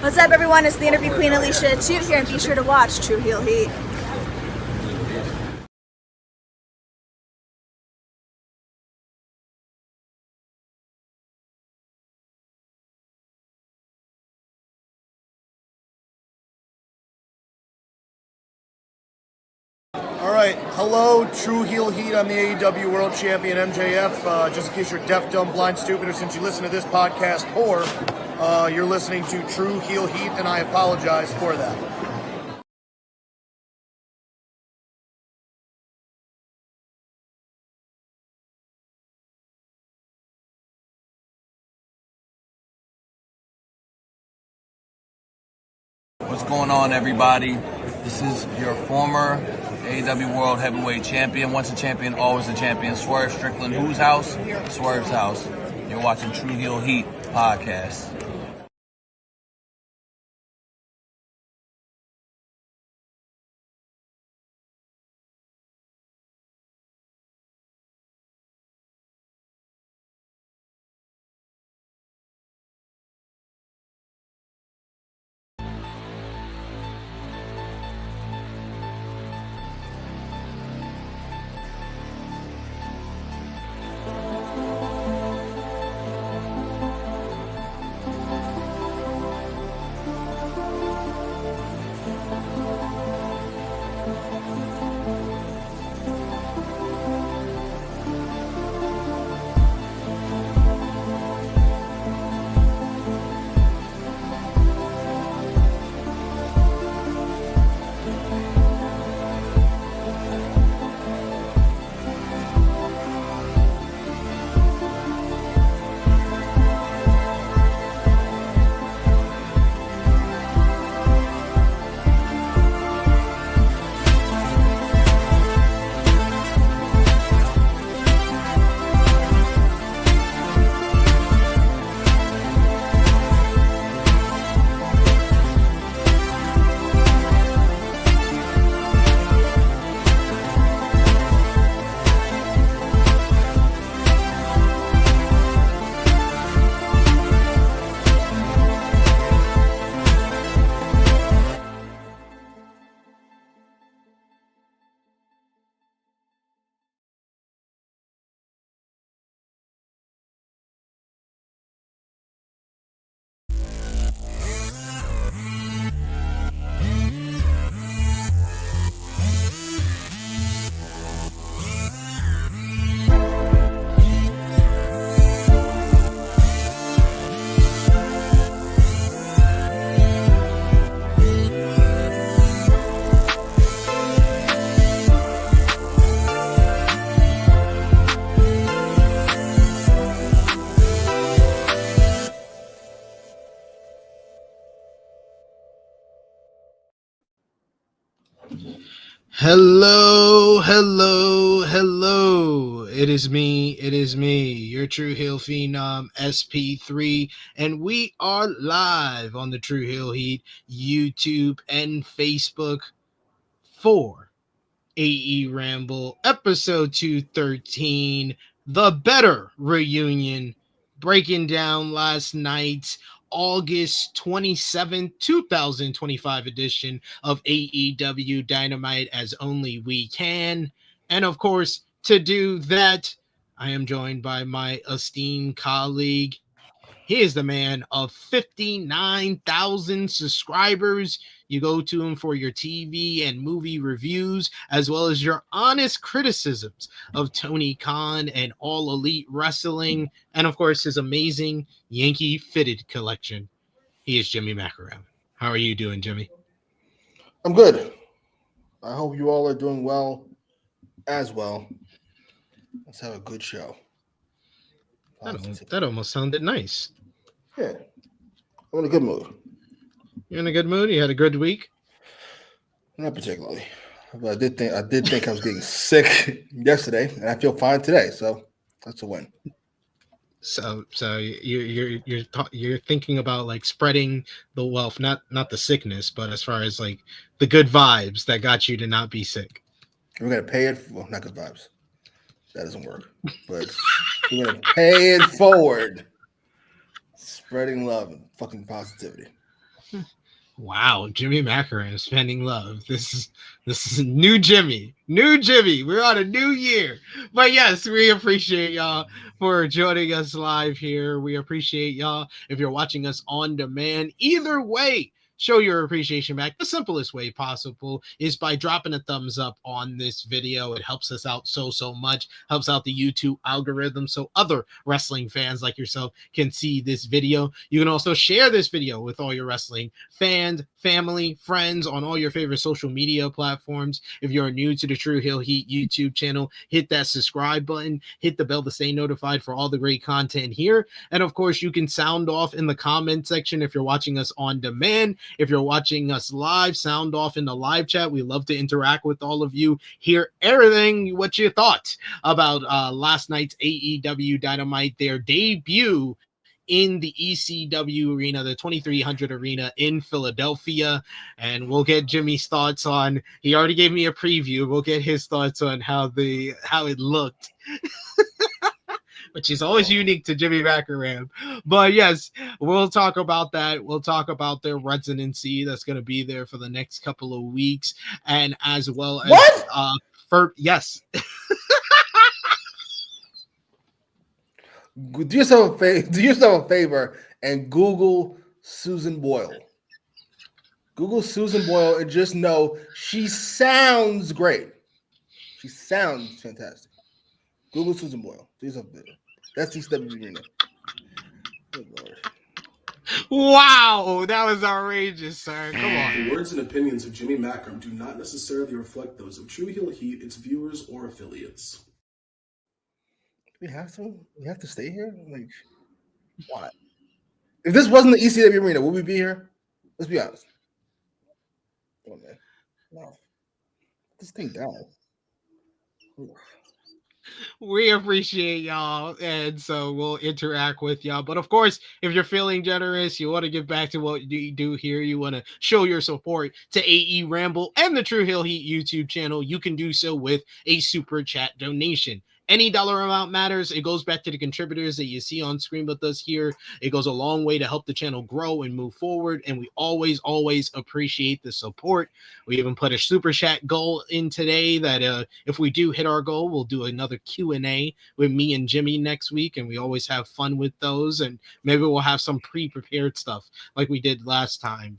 What's up, everyone? It's the interview queen Alicia Toot here, and be sure to watch True Heel Heat. All right, hello, True Heel Heat. I'm the AEW World Champion MJF. Just in case you're deaf, dumb, blind, stupid, or since you listen to this podcast or you're listening to True Heel Heat, and I apologize for that. What's going on, everybody? This is your former AEW World Heavyweight Champion. Once a champion, always a champion. Swerve Strickland. Whose house? Swerve's house. You're watching True Heel Heat podcast. Hello. It is me, your True Heel Phenom SP3, and we are live on the True Heel Heat YouTube and Facebook for AEWramble episode 213, the better reunion, breaking down last night's August 27th, 2025 edition of AEW Dynamite as only we can. And of course, to do that, I am joined by my esteemed colleague. He is the man of 59,000 subscribers. You go to him for your TV and movie reviews, as well as your honest criticisms of Tony Khan and All Elite Wrestling, and of course, his amazing Yankee Fitted collection. He is Jimmy Macram. How are you doing, Jimmy? I'm good. I hope you all are doing well as well. Let's have a good show. That almost sounded nice. Yeah. I'm in a good mood. You're in a good mood? You had a good week? Not particularly. But I did think I was getting sick yesterday, and I feel fine today, so that's a win. So you're thinking about like spreading the wealth, not the sickness, but as far as like the good vibes that got you to not be sick. We're gonna pay it. Well, not good vibes. That doesn't work. But we're gonna pay it forward. Spreading love and fucking positivity. Wow, Jimmy Macram spending love. This is new Jimmy. New Jimmy. We're on a new year. But yes, we appreciate y'all for joining us live here. We appreciate y'all if you're watching us on demand. Either way, show your appreciation back. The simplest way possible is by dropping a thumbs up on this video. It helps us out so much. Helps out the YouTube algorithm so other wrestling fans like yourself can see this video. You can also share this video with all your wrestling fans, family, friends on all your favorite social media platforms. If you're new to the True Heel Heat YouTube channel, hit that subscribe button, hit the bell to stay notified for all the great content here. And of course, you can sound off in the comment section if you're watching us on demand. If you're watching us live, sound off in the live chat. We love to interact with all of you, hear everything, what you thought about last night's AEW Dynamite, their debut in the ECW arena, the 2300 arena in Philadelphia. And we'll get Jimmy's thoughts on, he already gave me a preview. We'll get his thoughts on how it looked. Which is always unique to Jimmy Macram. But yes, we'll talk about that. We'll talk about their residency that's going to be there for the next couple of weeks. And as well as yes. Do yourself a favor and Google Susan Boyle. Google Susan Boyle and just know she sounds great. She sounds fantastic. Google Susan Boyle. Do yourself a favor. That's ECW Arena. Good Lord. Wow, that was outrageous, sir. Come on. The words and opinions of Jimmy Macram do not necessarily reflect those of True Heel Heat, its viewers, or affiliates. We have to? We have to stay here? Like, why? If this wasn't the ECW Arena, would we be here? Let's be honest. Come on, man. No. Put this thing down. We appreciate y'all, and so we'll interact with y'all. But of course, if you're feeling generous, you want to give back to what you do here, you want to show your support to AEWramble and the True Heel Heat YouTube channel, you can do so with a super chat donation. Any dollar amount matters. It goes back to the contributors that you see on screen with us here. It goes a long way to help the channel grow and move forward, and we always appreciate the support. We even put a super chat goal in today that if we do hit our goal, we'll do another Q&A with me and Jimmy next week, and we always have fun with those, and maybe we'll have some pre-prepared stuff like we did last time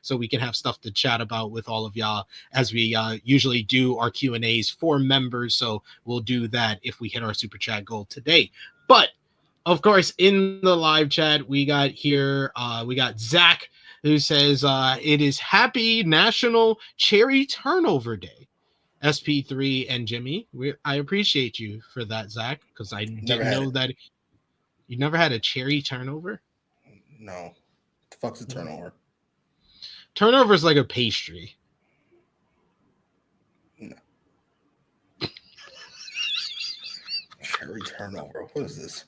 so we can have stuff to chat about with all of y'all as we usually do our Q&As for members. So we'll do that if we hit our super chat goal today. But of course, in the live chat, we got Zach, who says it is Happy National Cherry Turnover Day. SP3 and Jimmy, I appreciate you for that, Zach, because I didn't know that you never had a cherry turnover. No, what the fuck's a turnover? Turnover is like a pastry. No. Cherry turnover. What is this?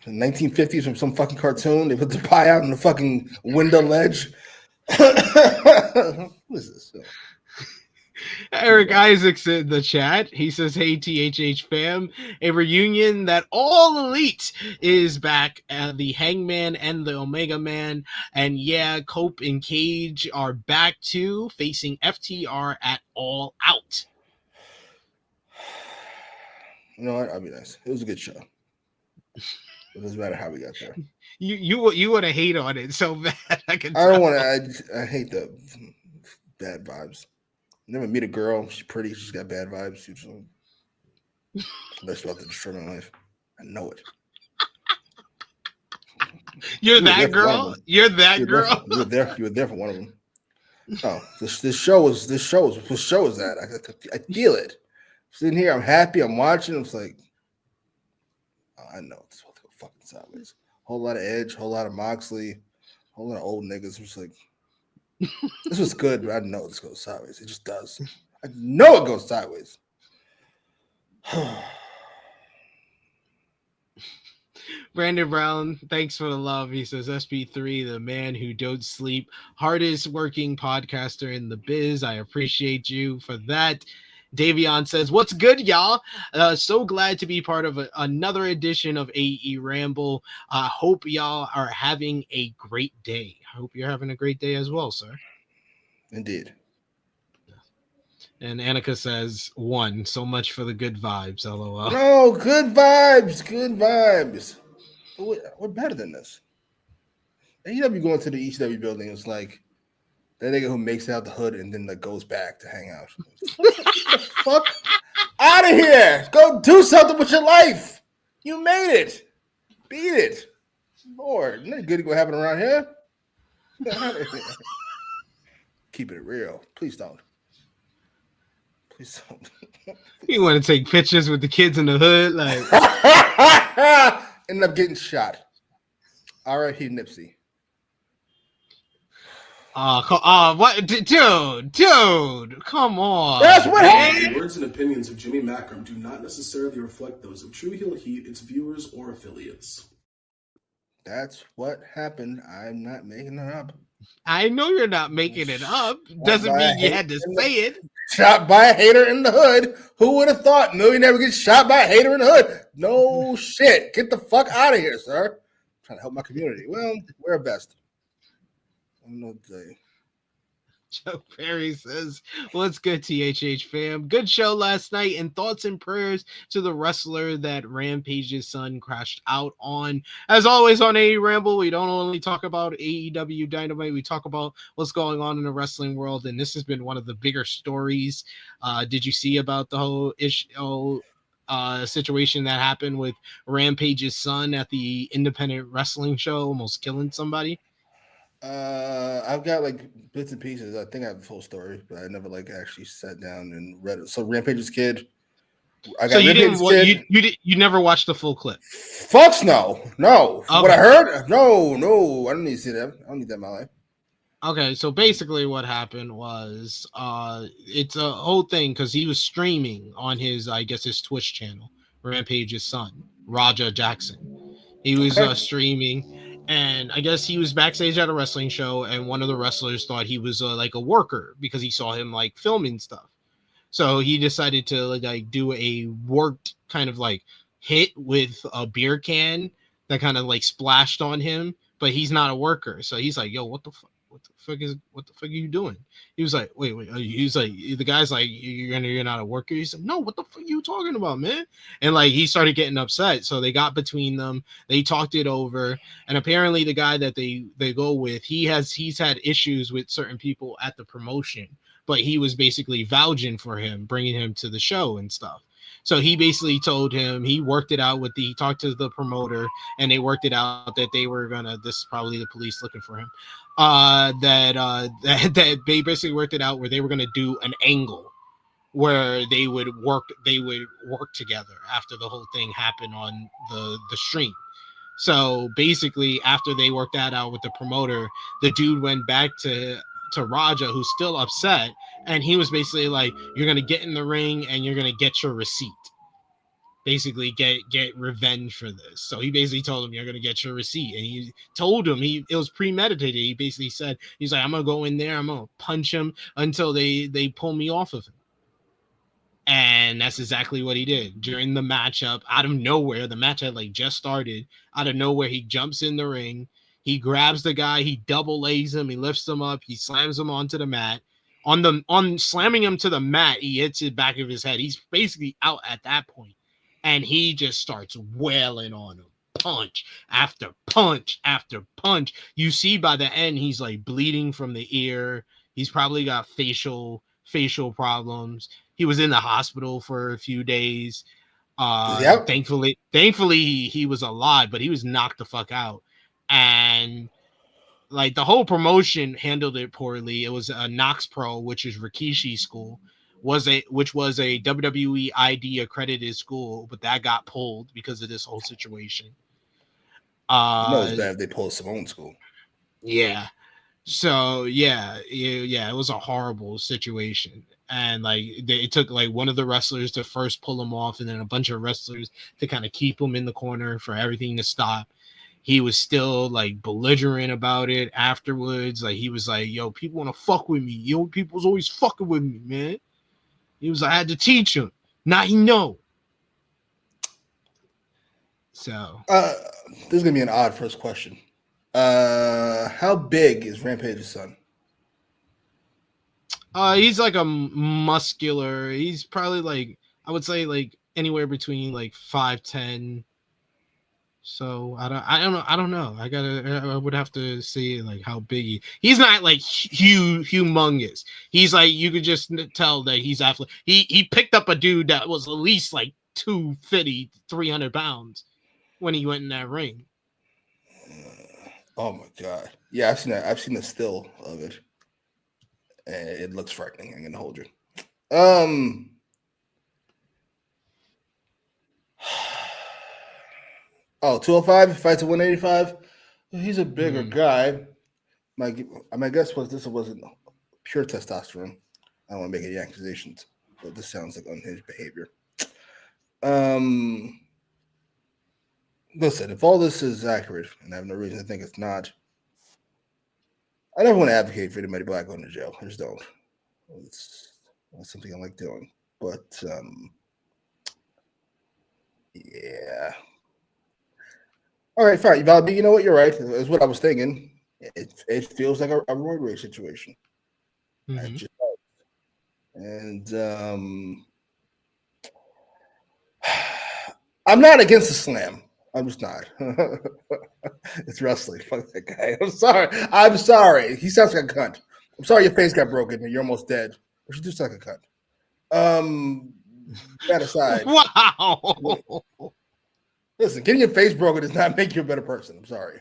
The 1950s from some fucking cartoon. They put the pie out on the fucking window ledge. What is this? Eric Isaacs in the chat. He says, hey, THH fam, a reunion that all elite is back. The Hangman and the Omega Man. And yeah, Cope and Cage are back too, facing FTR at All Out. You know what? I'll be nice. It was a good show. It doesn't matter how we got there. You want to hate on it so bad. I don't want to. I hate the bad vibes. Never meet a girl. She's pretty. She's got bad vibes. She's about to destroy my life. I know it. You're that girl. You're that girl. You were there for one of them. Oh, this show is what show is that? I feel it. Sitting here, I'm happy. I'm watching. It's like, oh, I know it's about to go fucking sideways. Whole lot of Edge, whole lot of Moxley, whole lot of old niggas. I'm just like, this was good, but I know this goes sideways. It just does. I know it goes sideways. Brandon Brown, thanks for the love. He says, SP3, the man who don't sleep, hardest working podcaster in the biz. I appreciate you for that. Davion says, "What's good, y'all? So glad to be part of another edition of AEWramble. I hope y'all are having a great day. I hope you're having a great day as well, sir." Indeed. And Annika says, "One, so much for the good vibes, LOL." No, good vibes. Good vibes. We're better than this. AEW going to the ECW building is like that nigga who makes out the hood and then like goes back to hang out. What the fuck? Out of here. Go do something with your life. You made it. Beat it. Lord, nothing good gonna happen around here. Get out of here. Keep it real. Please don't. Please don't. You want to take pictures with the kids in the hood, like end up getting shot. R.I.P. Nipsey. what, dude, come on. That's what happened. The words and opinions of Jimmy Macram do not necessarily reflect those of True Heel Heat, its viewers, or affiliates. That's what happened. I'm not making it up. I know you're not making it up. Doesn't mean you had to say it. Shot by a hater in the hood. Who would have thought millionaire would get shot by a hater in the hood? No shit. Get the fuck out of here, sir. I'm trying to help my community. Well, we're best. I don't know what to say. Joe Perry says, "What's good, THH fam? Good show last night, and thoughts and prayers to the wrestler that Rampage's son crashed out on. As always on AEWramble, we don't only talk about AEW Dynamite, we talk about what's going on in the wrestling world, and this has been one of the bigger stories. Did you see about the whole situation that happened with Rampage's son at the independent wrestling show, almost killing somebody?" I've got like bits and pieces. I think I have the full story, but I never like actually sat down and read it. So Rampage's kid. So you didn't. You never watched the full clip? Fucks no. Okay. What I heard? No. I don't need to see that. I don't need that in my life. Okay, so basically what happened was it's a whole thing because he was streaming on his, I guess, his Twitch channel, Rampage's son, Raja Jackson. He was streaming, and I guess he was backstage at a wrestling show, and one of the wrestlers thought he was like a worker because he saw him like filming stuff. So he decided to like do a worked kind of like hit with a beer can that kind of like splashed on him, but he's not a worker. So he's like, "Yo, what the fuck are you doing?" He was like, wait. He's like, the guy's like, you're not a worker. He said, "No, what the fuck are you talking about, man?" And like he started getting upset. So they got between them. They talked it over. And apparently the guy that they go with, he's had issues with certain people at the promotion, but he was basically vouching for him, bringing him to the show and stuff. So he basically told him, he worked it out he talked to the promoter, and they worked it out that they were this is probably the police looking for him. That they basically worked it out where they were gonna do an angle where they would work together after the whole thing happened on the stream. So basically, after they worked that out with the promoter, the dude went back to Raja, who's still upset, and he was basically like, "You're gonna get in the ring and you're gonna get your receipt. Basically, get revenge for this." So he basically told him, "You're gonna get your receipt," and he told him it was premeditated. He basically said, he's like, "I'm gonna go in there, I'm gonna punch him until they pull me off of him." And that's exactly what he did during the matchup. Out of nowhere, the match had like just started. Out of nowhere, he jumps in the ring. He grabs the guy. He double legs him. He lifts him up. He slams him onto the mat. On slamming him to the mat, he hits the back of his head. He's basically out at that point, and he just starts wailing on him, punch after punch after punch. You see by the end, he's like bleeding from the ear. He's probably got facial problems. He was in the hospital for a few days. Yep. Thankfully, he was alive, but he was knocked the fuck out. And like the whole promotion handled it poorly. It was a Knox Pro, which is Rikishi's school, which was a WWE ID accredited school, but that got pulled because of this whole situation. It's bad if they pull Simone's school. Yeah. So yeah, it was a horrible situation. And like it took like one of the wrestlers to first pull him off, and then a bunch of wrestlers to kind of keep him in the corner for everything to stop. He was still like belligerent about it afterwards. Like he was like, "Yo, people want to fuck with me. People's always fucking with me, man." He was like, I had to teach him. Now he know. So this is gonna be an odd first question. How big is Rampage's son? He's like a muscular. He's probably like, I would say like anywhere between like 5'10". So I don't know. I would have to see like how big he's not like humongous. He's like, you could just tell that he's athletic. He picked up a dude that was at least like 250, 300 pounds when he went in that ring. Oh my god. Yeah, I've seen that. I've seen the still of it. And it looks frightening. I'm gonna hold you. Oh, 205 fights at 185. He's a bigger guy. My guess was this wasn't pure testosterone. I don't want to make any accusations, but this sounds like unhinged behavior. Listen, if all this is accurate, and I have no reason to think it's not, I never want to advocate for anybody black going to jail. I just don't. It's not something I like doing. But yeah. All right, fine. But you know what? You're right. That's what I was thinking. It feels like a roid rage situation. Mm-hmm. And I'm not against the slam. I'm just not. It's wrestling. Fuck that guy. I'm sorry. He sounds like a cunt. I'm sorry your face got broken and you're almost dead. But you do sound like a cunt. That aside. Wow. Listen, getting your face broken does not make you a better person. I'm sorry.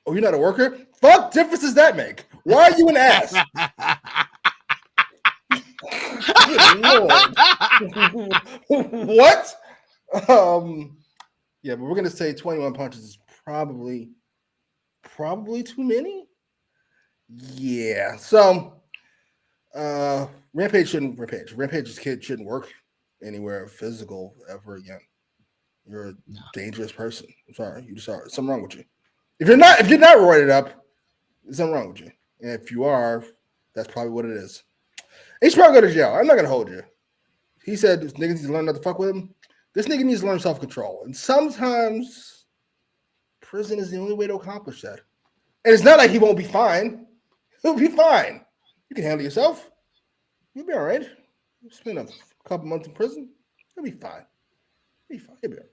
Oh, you're not a worker? Fuck difference does that make? Why are you an ass? What? Yeah, but we're gonna say 21 punches is probably too many. Yeah. So Rampage's kid shouldn't work anywhere physical ever again. You're a dangerous person. I'm sorry. You just are. Something wrong with you. If you're not roided up, there's something wrong with you. And if you are, that's probably what it is. He should probably go to jail. I'm not gonna hold you. He said this nigga needs to learn not to fuck with him. This nigga needs to learn self-control. And sometimes prison is the only way to accomplish that. And it's not like he won't be fine. He'll be fine. You can handle yourself. You'll be all right. You'll spend a couple months in prison. You'll be fine. You'll be fine. You'll be all right.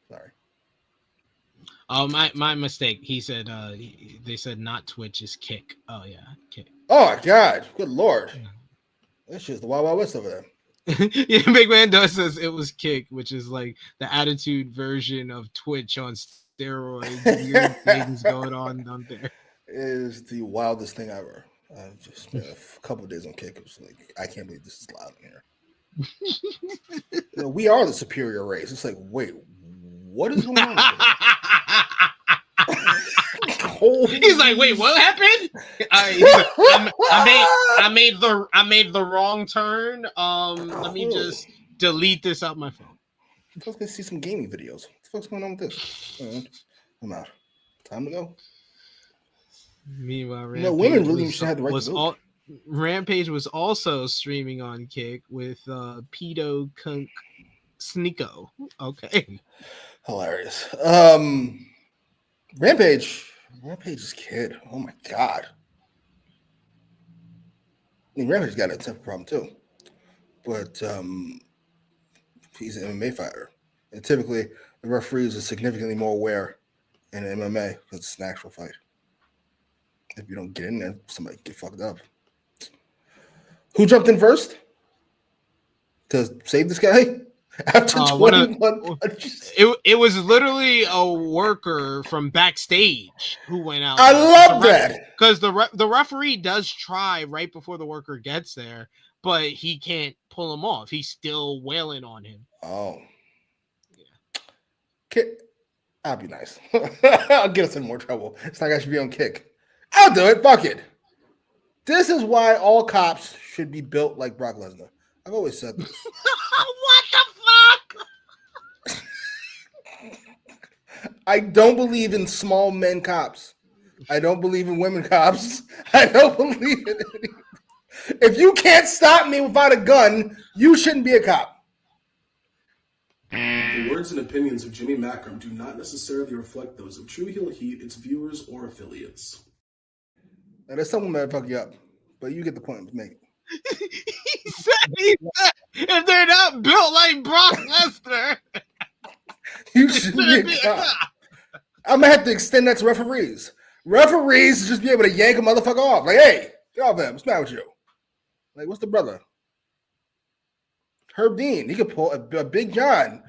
Sorry. Oh, my mistake. He said they said not Twitch is Kick. Oh yeah, Kick. Oh my god, good lord. That's just the Wild Wild West over there. Yeah, Big Man does says it was Kick, which is like the attitude version of Twitch on steroids. Weird things going on down there. It is the wildest thing ever. I just spent a couple of days on Kick. It was like, I can't believe this is loud in here. We are the superior race. It's like, wait, what is going on? He's like, wait, what happened? I made the wrong turn. Let me just delete this out my phone. Let's go see some gaming videos. What the fuck's going on with this? I'm out. Time to go. Meanwhile, women really should have the right to vote. Rampage was also streaming on Kick with Pedo Kunk Sneeko. Okay. Hilarious. Rampage's kid. Oh my god. I mean, Rampage's got a temper problem too. But he's an MMA fighter. And typically the referees are significantly more aware in MMA because it's an actual fight. If you don't get in there, somebody get fucked up. Who jumped in first to save this guy? After 21 punches. It was literally a worker from backstage who went out. I love that. Because the referee does try right before the worker gets there, but he can't pull him off. He's still wailing on him. Oh. Yeah. I'll be nice. I'll get us in more trouble. It's like I should be on Kick. I'll do it. Fuck it. This is why all cops should be built like Brock Lesnar. I've always said this. What the fuck? I don't believe in small men cops. I don't believe in women cops. I don't believe in any. If you can't stop me without a gun, you shouldn't be a cop. The words and opinions of Jimmy Macram do not necessarily reflect those of True Heel Heat, its viewers, or affiliates. Now, there's someone that fuck you up, but you get the point I'm making. He said, if they're not built like Brock Lesnar, You shouldn't be a cop. I'm gonna have to extend that to referees. Referees just be able to yank a motherfucker off. Like, hey, get off him. What's the matter with you? Like, what's the brother? Herb Dean. He could pull a Big John.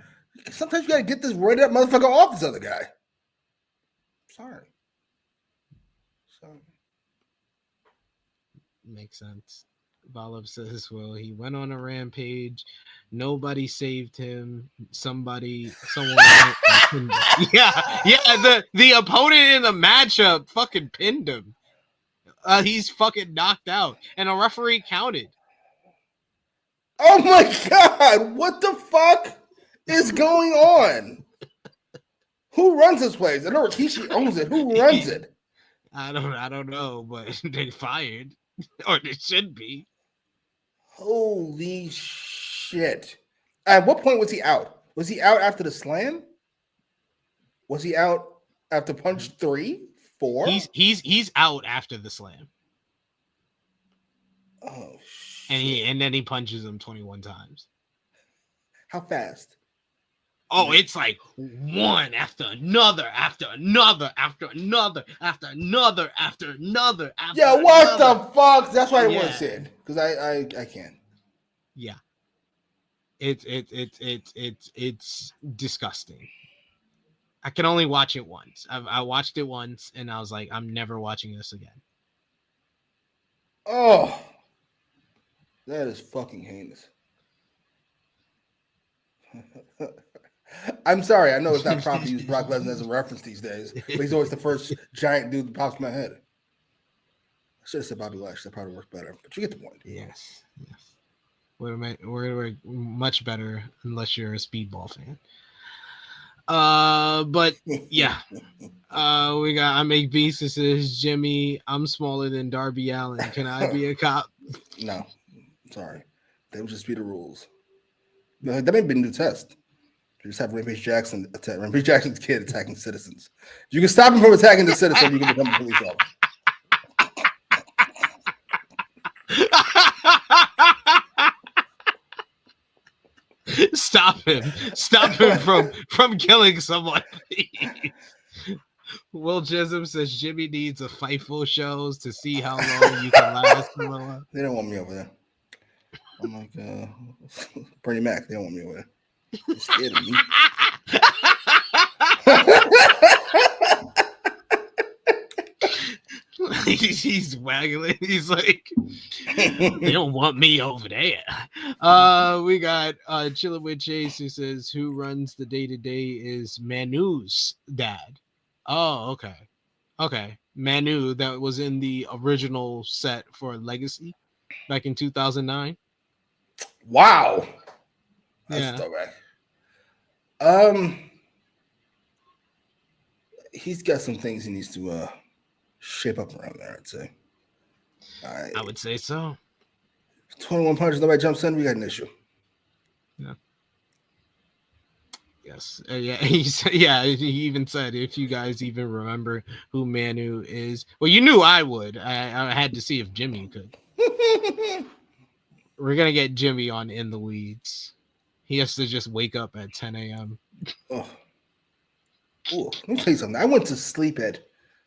Sometimes you gotta get this roided up motherfucker off this other guy. Sorry. Makes sense. Volov says, well, he went on a rampage. Nobody saved him. Someone. Yeah. The opponent in the matchup fucking pinned him. He's fucking knocked out, and a referee counted. Oh my god! What the fuck is going on? Who runs this place? I know Rikishi owns it. Who runs it? I don't know, but they fired, or they should be. Holy shit! At what point was he out? Was he out after the slam? Was he out after punch 3, 4? He's out after the slam. Oh shit! And then he punches him 21 times. How fast? Oh, it's like one after another, after another, after another, after another, after another, after Yeah, what another. the fuck? That's why I want to say it, because I can't. Yeah, it's disgusting. I can only watch it once. I watched it once, and I was like, I'm never watching this again. Oh, that is fucking heinous. I'm sorry. I know it's not proper to use Brock Lesnar as a reference these days, but he's always the first giant dude that pops in my head. I should have said Bobby Lashley. That probably worked better, but you get the point. Yes. We're much better unless you're a Speedball fan. But yeah. We got I Make Beast that says, Jimmy, I'm smaller than Darby Allin. Can I be a cop? No. Sorry. They would just be the rules. That may be a new test. You just have Rampage Jackson attack Rampage Jackson's kid attacking citizens. You can stop him from attacking the citizen, you can become a police officer. Stop him from killing someone, please. Will Chisholm says Jimmy needs a Fightful shows to see how long you can last. They don't want me over there. I'm like Bernie Mac. They don't want me over there. They're scared of me. He's waggling. He's like, they don't want me over there. We got Chillin' with Chase who says, who runs the day-to-day is Manu's dad. Oh, okay. Manu, that was in the original set for Legacy back in 2009. Wow. That's Yeah. throwback. He's got some things he needs to shape up around there, I'd say. I would say so. 21 punches, nobody jumps in, we got an issue. Yeah. Yes. He even said, if you guys even remember who Manu is. Well, you knew I would. I had to see if Jimmy could. We're going to get Jimmy on In the Weeds. He has to just wake up at 10 a.m. Oh. Ooh, let me tell you something. I went to sleep at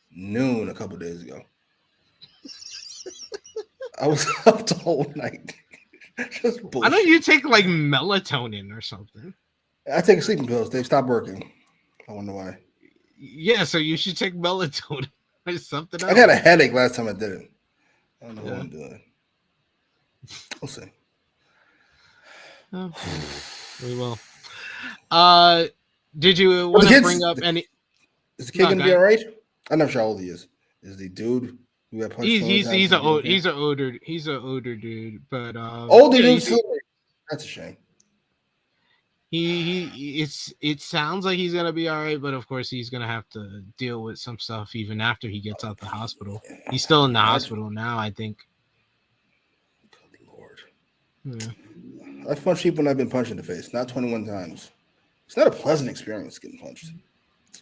noon a couple days ago. I was up the whole night. Just bullshit. I know you take like melatonin or something. I take sleeping pills. They stopped working. I wonder why. Yeah, so you should take melatonin or something else. I had a headache last time I did it. I don't know what I'm doing. We'll see. Oh, we will. Did you want to bring up any? Is the kid gonna be all right? I'm not sure how old he is. Is the dude who got punched? He's an older dude, but older dude. That's a shame. It sounds like he's gonna be all right, but of course he's gonna have to deal with some stuff even after he gets out the hospital. He's still in the hospital now, I think. Yeah. I've punched people and I've been punched in the face, not 21 times. It's not a pleasant experience getting punched.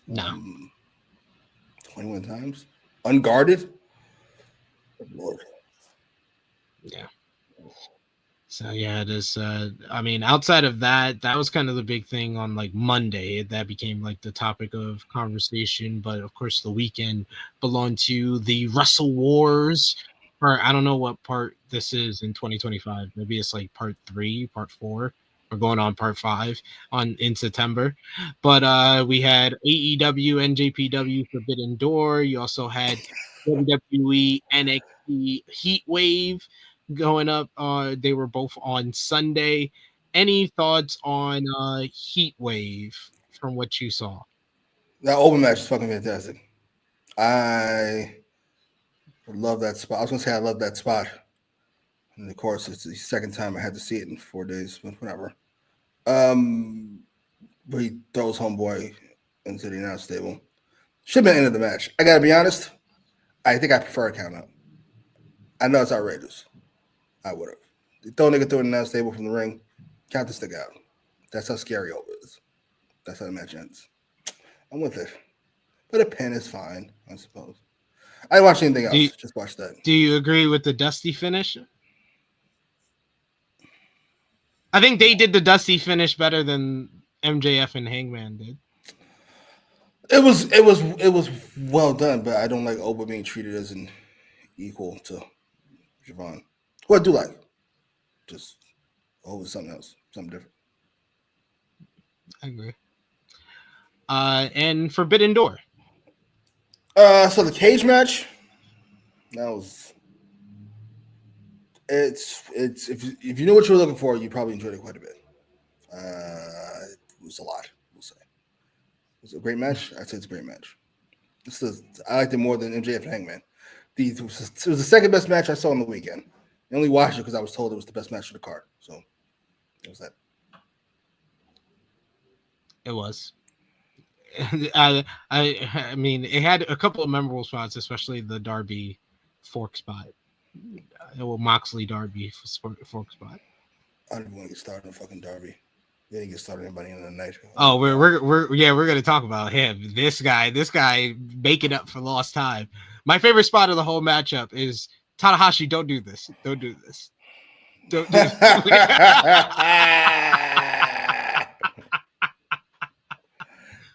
No. 21 times? Unguarded? Lord. Yeah. So yeah, it is. I mean, outside of that, that was kind of the big thing on like Monday. That became like the topic of conversation. But of course, the weekend belonged to the Wrestle Wars. Or I don't know what part this is in 2025. Maybe it's like part 3, part 4. We're going on part 5 in September. But we had AEW, NJPW, Forbidden Door. You also had WWE, NXT, Heat Wave going up. They were both on Sunday. Any thoughts on Heat Wave from what you saw? That open match is fucking fantastic. I love that spot. I was gonna say I love that spot. And of course, it's the second time I had to see it in 4 days, but whatever. But he throws homeboy into the announce table. Should have been the end of the match. I gotta be honest. I think I prefer a count out. I know it's outrageous. I would have. Throw a nigga through an announce table from the ring. Count the stick out. That's how scary it is. That's how the match ends. I'm with it. But a pin is fine, I suppose. I didn't watch anything else. Just watch that. Do you agree with the Dusty finish? I think they did the Dusty finish better than MJF and Hangman did. It was well done, but I don't like Oba being treated as an equal to Javon. Who I do like. Just Oba something else, something different. I agree. And Forbidden Door. So the cage match, that was it's if you know what you were looking for, you probably enjoyed it quite a bit. It was a lot, we'll say. Was it a great match? I'd say it's a great match. I liked it more than MJF and Hangman. It was the second best match I saw on the weekend. I only watched it because I was told it was the best match of the card. So it was that. It was. I mean, it had a couple of memorable spots, especially the Darby fork spot. Moxley Darby fork spot. I don't even want to get started on fucking Darby. They didn't get started on by the end of the night. Oh, we're gonna talk about him. This guy making up for lost time. My favorite spot of the whole matchup is Tanahashi. Don't do this. Don't do this. Don't do this.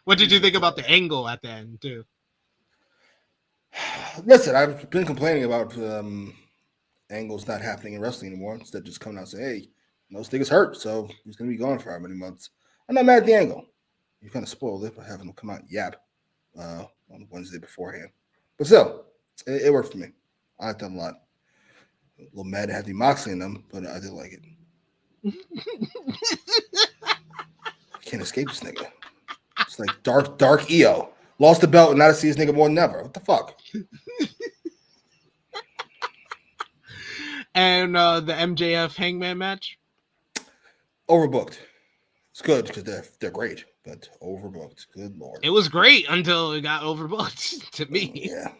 What did you think about the angle at the end, too? Listen, I've been complaining about angles not happening in wrestling anymore. Instead of just coming out and saying, hey, those niggas hurt, so he's going to be gone for how many months. I'm not mad at the angle. You kind of spoiled it by having him come out and yap on Wednesday beforehand. But still, it worked for me. I liked that a lot. A little mad to have the Moxley in them, but I did like it. Can't escape this nigga. It's like dark EO. Lost the belt and now to see this nigga more than ever. What the fuck? And the MJF Hangman match? Overbooked. It's good because they're great, but overbooked. Good Lord. It was great until it got overbooked to me. Yeah.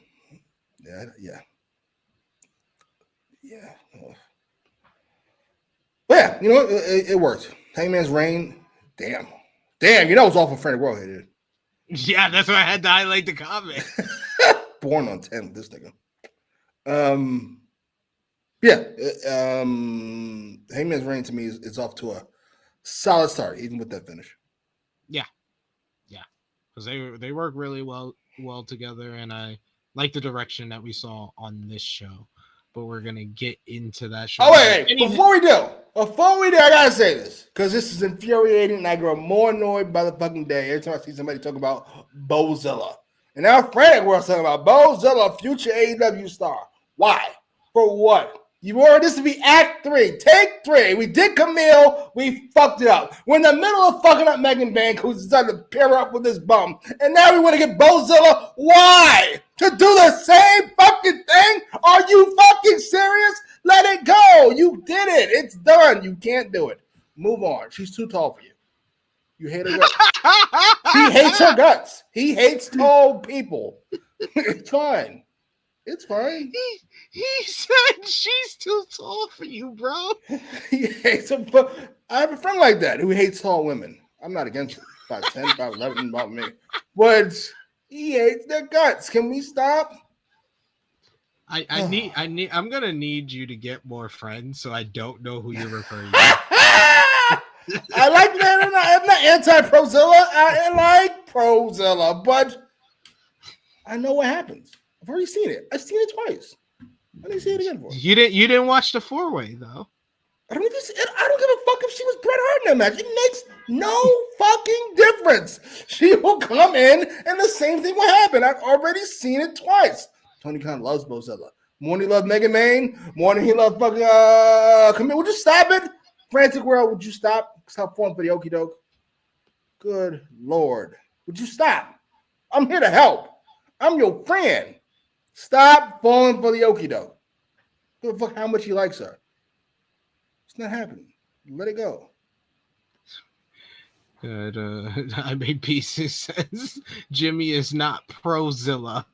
But yeah, you know what? It worked. Hangman's reign. Damn. You know it's awful Frank World here, dude. Yeah, that's why I had to highlight the comment. Born on 10 with this nigga. Hangman's reign to me is off to a solid start, even with that finish. Yeah, because they work really well together, and I like the direction that we saw on this show. But we're gonna get into that show. Oh wait! Before we do, I gotta say this because this is infuriating, and I grow more annoyed by the fucking day every time I see somebody talk about Bozilla. And now Frantic World's talking about Bozilla, future AEW star. Why? For what? You wanted this to be Act 3, Take 3. We did Camille. We fucked it up. We're in the middle of fucking up Megan Bank, who's decided to pair up with this bum. And now we want to get Bozilla. Why? To do the same fucking thing? Are you fucking serious? Let it go. You did it. It's done. You can't do it. Move on. She's too tall for you. You hate her guts. He hates her guts. He hates tall people. It's fine. It's fine. He said she's too tall for you, bro. He hates them, but I have a friend like that who hates tall women. I'm not against it. 5'10", 5'11", about me. But he hates their guts. Can we stop? I'm gonna need you to get more friends, so I don't know who you're referring to. I like that. I'm not anti-Prozilla. I like Prozilla, but I know what happens. I've already seen it. I've seen it twice. I didn't see it again for. You didn't watch the 4-way though. I don't give a fuck if she was Bret Hart in that match. It makes no fucking difference. She will come in and the same thing will happen. I've already seen it twice. Tony Khan loves Bozella. More than he loves Mega Man. More than he loves fucking Camille. Would you stop it? Frantic World, would you stop? Stop falling for the okie doke. Good Lord. Would you stop? I'm here to help. I'm your friend. Stop falling for the okie doke. Give a fuck how much he likes her. It's not happening. Let it go. Good. I made pieces says Jimmy is not Prozilla.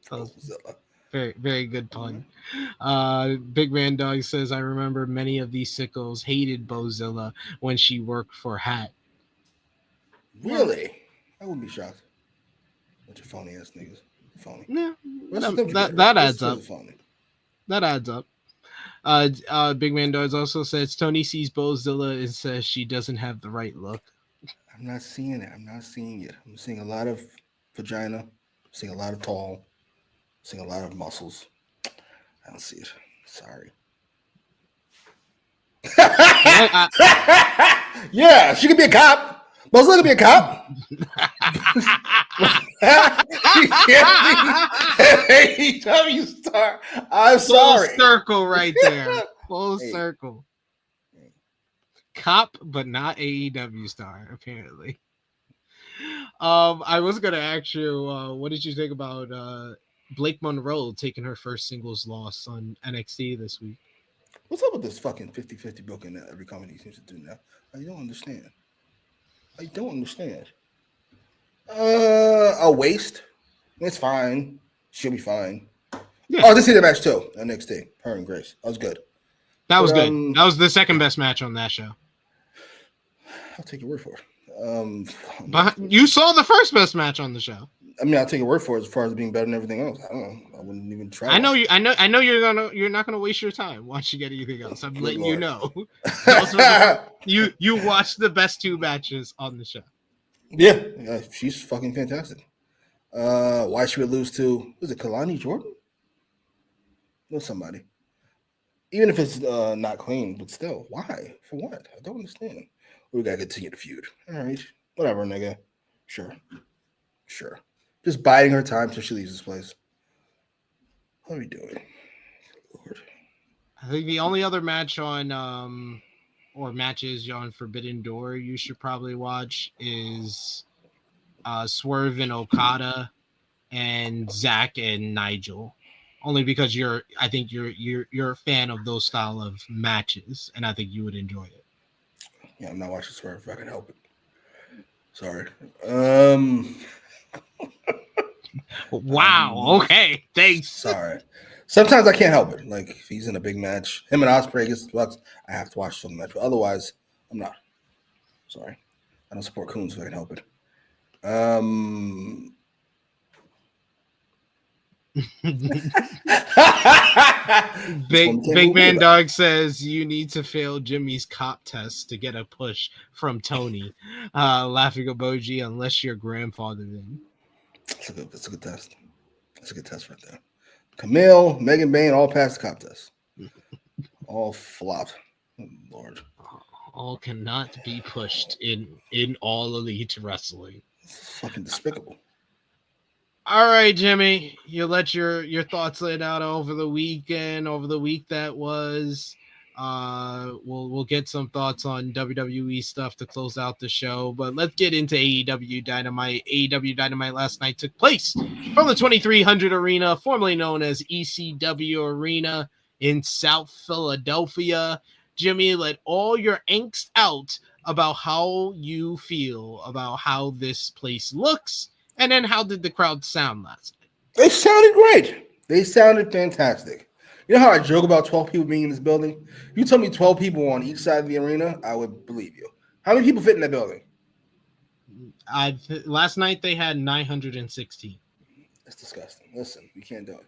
Prozilla. Very, very good pun. Big Man Dog says, I remember many of these sickos hated Bozilla when she worked for Hat. Really? I wouldn't be shocked. Bunch of phony ass niggas. Phony. Yeah, that adds up. That adds up. Big Man Dog also says Tony sees Bozilla and says she doesn't have the right look. I'm not seeing it. I'm not seeing it. I'm seeing a lot of vagina. I'm seeing a lot of tall. I'm seeing a lot of muscles. I don't see it. Sorry. Yeah, she could be a cop. Bozilla could be a cop. AEW star. I'm sorry. Full circle right there. Full circle. Cop, but not AEW star, apparently. I was gonna ask you, what did you think about Blake Monroe taking her first singles loss on NXT this week? What's up with this fucking 50-50 booking that every company seems to do now? I don't understand. A waste. It's fine. She'll be fine. Yeah. Oh, this is the match too. NXT. Her and Grace. That was good. That was good. That was the second best match on that show. I'll take your word for it. But you saw the first best match on the show. I mean, I'll take your word for it as far as being better than everything else. I don't know. I wouldn't even try. I know you're not gonna waste your time watching anything else. I'm letting you know. you watched the best two matches on the show. Yeah, she's fucking fantastic. Why she would lose to, was it Kalani Jordan? No, somebody. Even if it's not clean, but still, why? For what? I don't understand. We gotta continue the feud. All right, whatever, nigga. Sure. Just biding her time till she leaves this place. What are we doing? Lord. I think the only other match on or matches on Forbidden Door you should probably watch is Swerve and Okada and Zach and Nigel. Only because I think you're a fan of those style of matches, and I think you would enjoy it. Yeah, I'm not watching Swerve if I can help it. Sorry. Wow. Okay. Thanks. Sorry. Sometimes I can't help it. Like if he's in a big match, him and Ospreay against the Bucks, I have to watch some match. But otherwise, I'm not. Sorry. I don't support Coons if I can help it. Big Man Dog says you need to fail Jimmy's cop test to get a push from Tony. Laughing emoji unless your grandfather then. That's a good test. That's a good test right there. Camille, Megan Bain, all passed the cop test. All flopped. Oh, Lord. All cannot be pushed in all elite wrestling. It's fucking despicable. All right, Jimmy, you let your thoughts laid out over the weekend, over the week that was. We'll get some thoughts on WWE stuff to close out the show, but let's get into AEW Dynamite. AEW Dynamite last night took place from the 2300 Arena, formerly known as ECW Arena in South Philadelphia. Jimmy, let all your angst out about how you feel about how this place looks. And then how did the crowd sound last They sounded great. They sounded fantastic. You know how I joke about 12 people being in this building? You tell me 12 people on each side of the arena, I would believe you. How many people fit in that building? Last night they had 916. That's disgusting. Listen, we can't do it.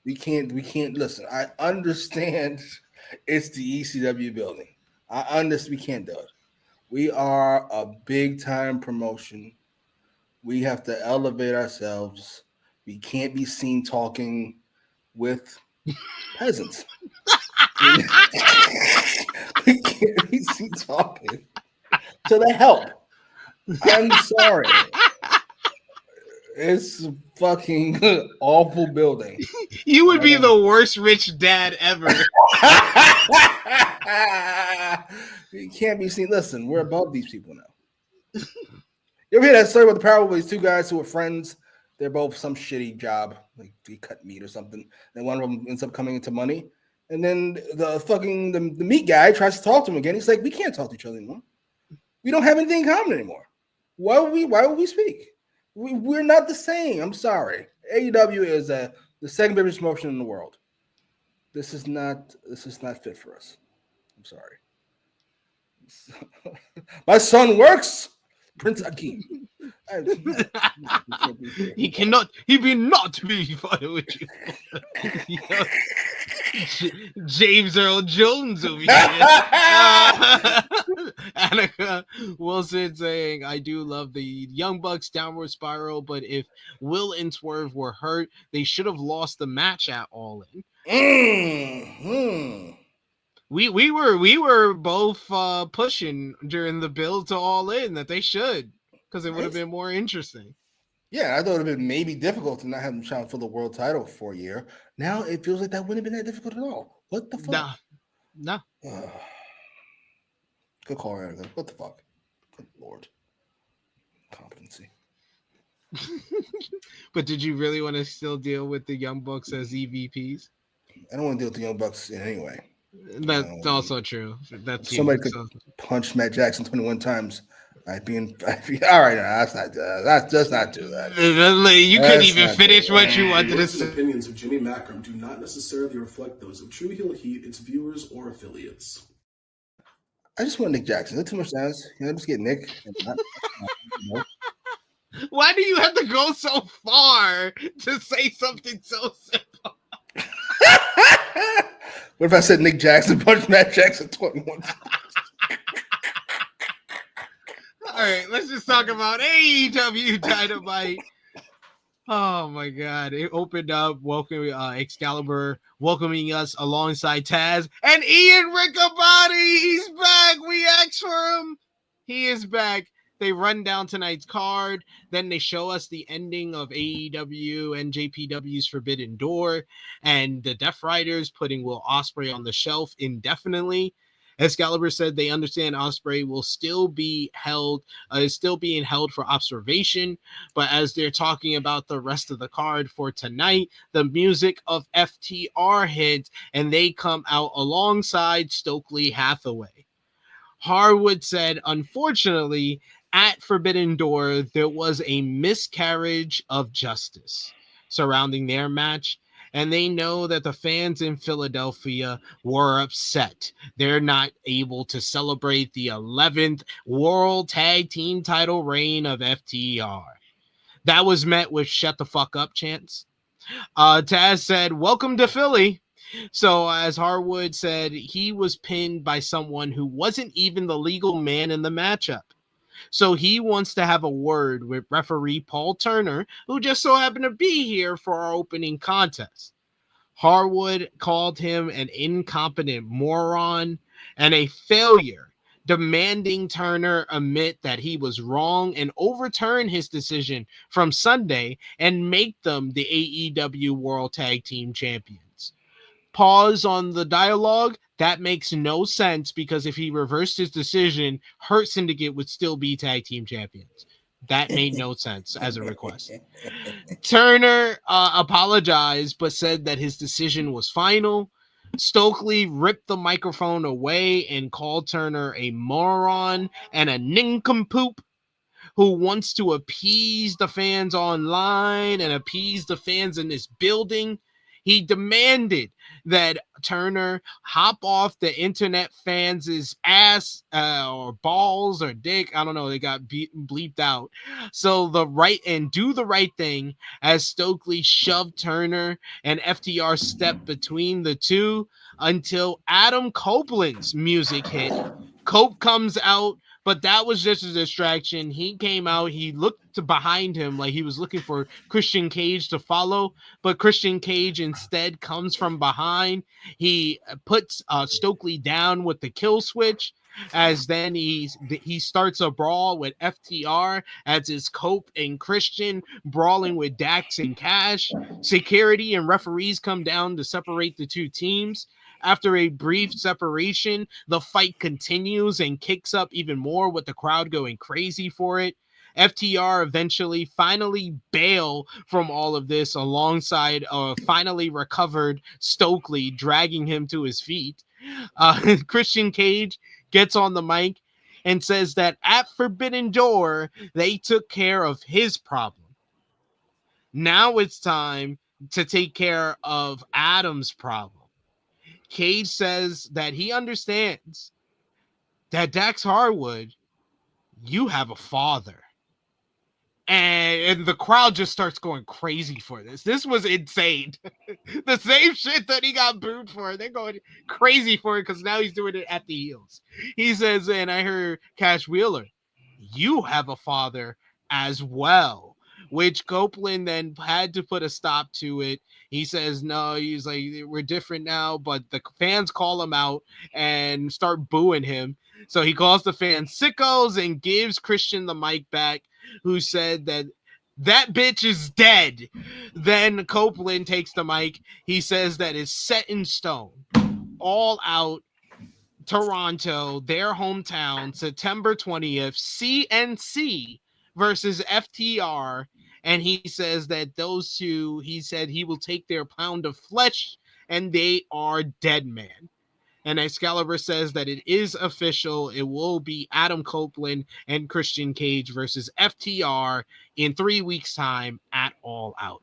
We can't listen. I understand it's the ECW building. I understand we can't do it. We are a big time promotion. We have to elevate ourselves. We can't be seen talking with peasants. We can't be seen talking to the help. I'm sorry. It's a fucking awful building. You would be the worst rich dad ever. You can't be seen. Listen, we're above these people now. You ever hear that story about the parable of these two guys who were friends? They're both some shitty job, like they cut meat or something. And one of them ends up coming into money. And then the meat guy tries to talk to him again. He's like, we can't talk to each other anymore. We don't have anything in common anymore. Why would we speak? We're not the same. I'm sorry. AEW is the second biggest promotion in the world. This is not fit for us. I'm sorry. My son works. Prince Akeem. He will not be fighting with you. James Earl Jones over here. Annika Wilson saying, I do love the Young Bucks downward spiral, but if Will and Swerve were hurt, they should have lost the match at All In. Mm-hmm. We were both pushing during the build to All In that they should, because it would have been more interesting. Yeah, I thought it would have been maybe difficult to not have them trying for the world title for a year. Now it feels like that wouldn't have been that difficult at all. What the fuck? No. Good call, Erica. What the fuck? Good Lord. Competency. But did you really want to still deal with the Young Bucks as EVPs? I don't want to deal with the Young Bucks in any way. That's also true. That's somebody could punch Matt Jackson 21 times. All right, let's just not do that. You couldn't even finish what you wanted to say. The opinions of Jimmy Macram do not necessarily reflect those of True Heel Heat, its viewers, or affiliates. I just want Nick Jackson. That's too much times. Just get Nick. Why do you have to go so far to say something so simple? What if I said Nick Jackson punched Matt Jackson 21 times? All right, let's just talk about AEW Dynamite. Oh my God! It opened up, welcoming Excalibur, welcoming us alongside Taz and Ian Riccaboni. He's back. We asked for him. He is back. They run down tonight's card. Then they show us the ending of AEW and JPW's Forbidden Door, and the Death Riders putting Will Ospreay on the shelf indefinitely. Excalibur said they understand Ospreay will still be held, is still being held for observation, but as they're talking about the rest of the card for tonight, the music of FTR hits, and they come out alongside Stokely Hathaway. Harwood said, unfortunately, at Forbidden Door, there was a miscarriage of justice surrounding their match, and they know that the fans in Philadelphia were upset. They're not able to celebrate the 11th World Tag Team title reign of FTR. That was met with shut the fuck up chants. Taz said, welcome to Philly. So as Harwood said, he was pinned by someone who wasn't even the legal man in the matchup. So he wants to have a word with referee Paul Turner, who just so happened to be here for our opening contest. Harwood called him an incompetent moron and a failure, demanding Turner admit that he was wrong and overturn his decision from Sunday and make them the AEW World Tag Team Champions. Pause on the dialogue. That makes no sense because if he reversed his decision, Hurt Syndicate would still be tag team champions. That made no sense as a request. Turner apologized, but said that his decision was final. Stokely ripped the microphone away and called Turner a moron and a nincompoop. who wants to appease the fans online and appease the fans in this building. He demanded that Turner hop off the internet fans' ass or balls or dick. I don't know. They got bleeped out. So do the right thing as Stokely shoved Turner and FTR stepped between the two until Adam Copeland's music hit. Cope comes out, but that was just a distraction. He came out, he looked behind him like he was looking for Christian Cage to follow, but Christian Cage instead comes from behind. He puts Stokely down with the kill switch, as then he starts a brawl with FTR, as is Cope and Christian brawling with Dax and Cash. Security and referees come down to separate the two teams. After a brief separation, the fight continues and kicks up even more with the crowd going crazy for it. FTR eventually finally bail from all of this alongside finally recovered Stokely, dragging him to his feet. Christian Cage gets on the mic and says that at Forbidden Door, they took care of his problem. Now it's time to take care of Adam's problem. Cage says that he understands that Dax Harwood, you have a father. And the crowd just starts going crazy for this. This was insane. The same shit that he got booed for. They're going crazy for it because now he's doing it at the heels. He says, and I heard Cash Wheeler, you have a father as well, which Copeland then had to put a stop to it. He says, no, he's like, we're different now, but the fans call him out and start booing him. So he calls the fans sickos and gives Christian the mic back, who said that bitch is dead. Then Copeland takes the mic. He says that it's set in stone. All Out, Toronto, their hometown, September 20th, CNC versus FTR. And he says that those two, he said he will take their pound of flesh and they are dead man. And Excalibur says that it is official. It will be Adam Copeland and Christian Cage versus FTR in 3 weeks' time at All Out.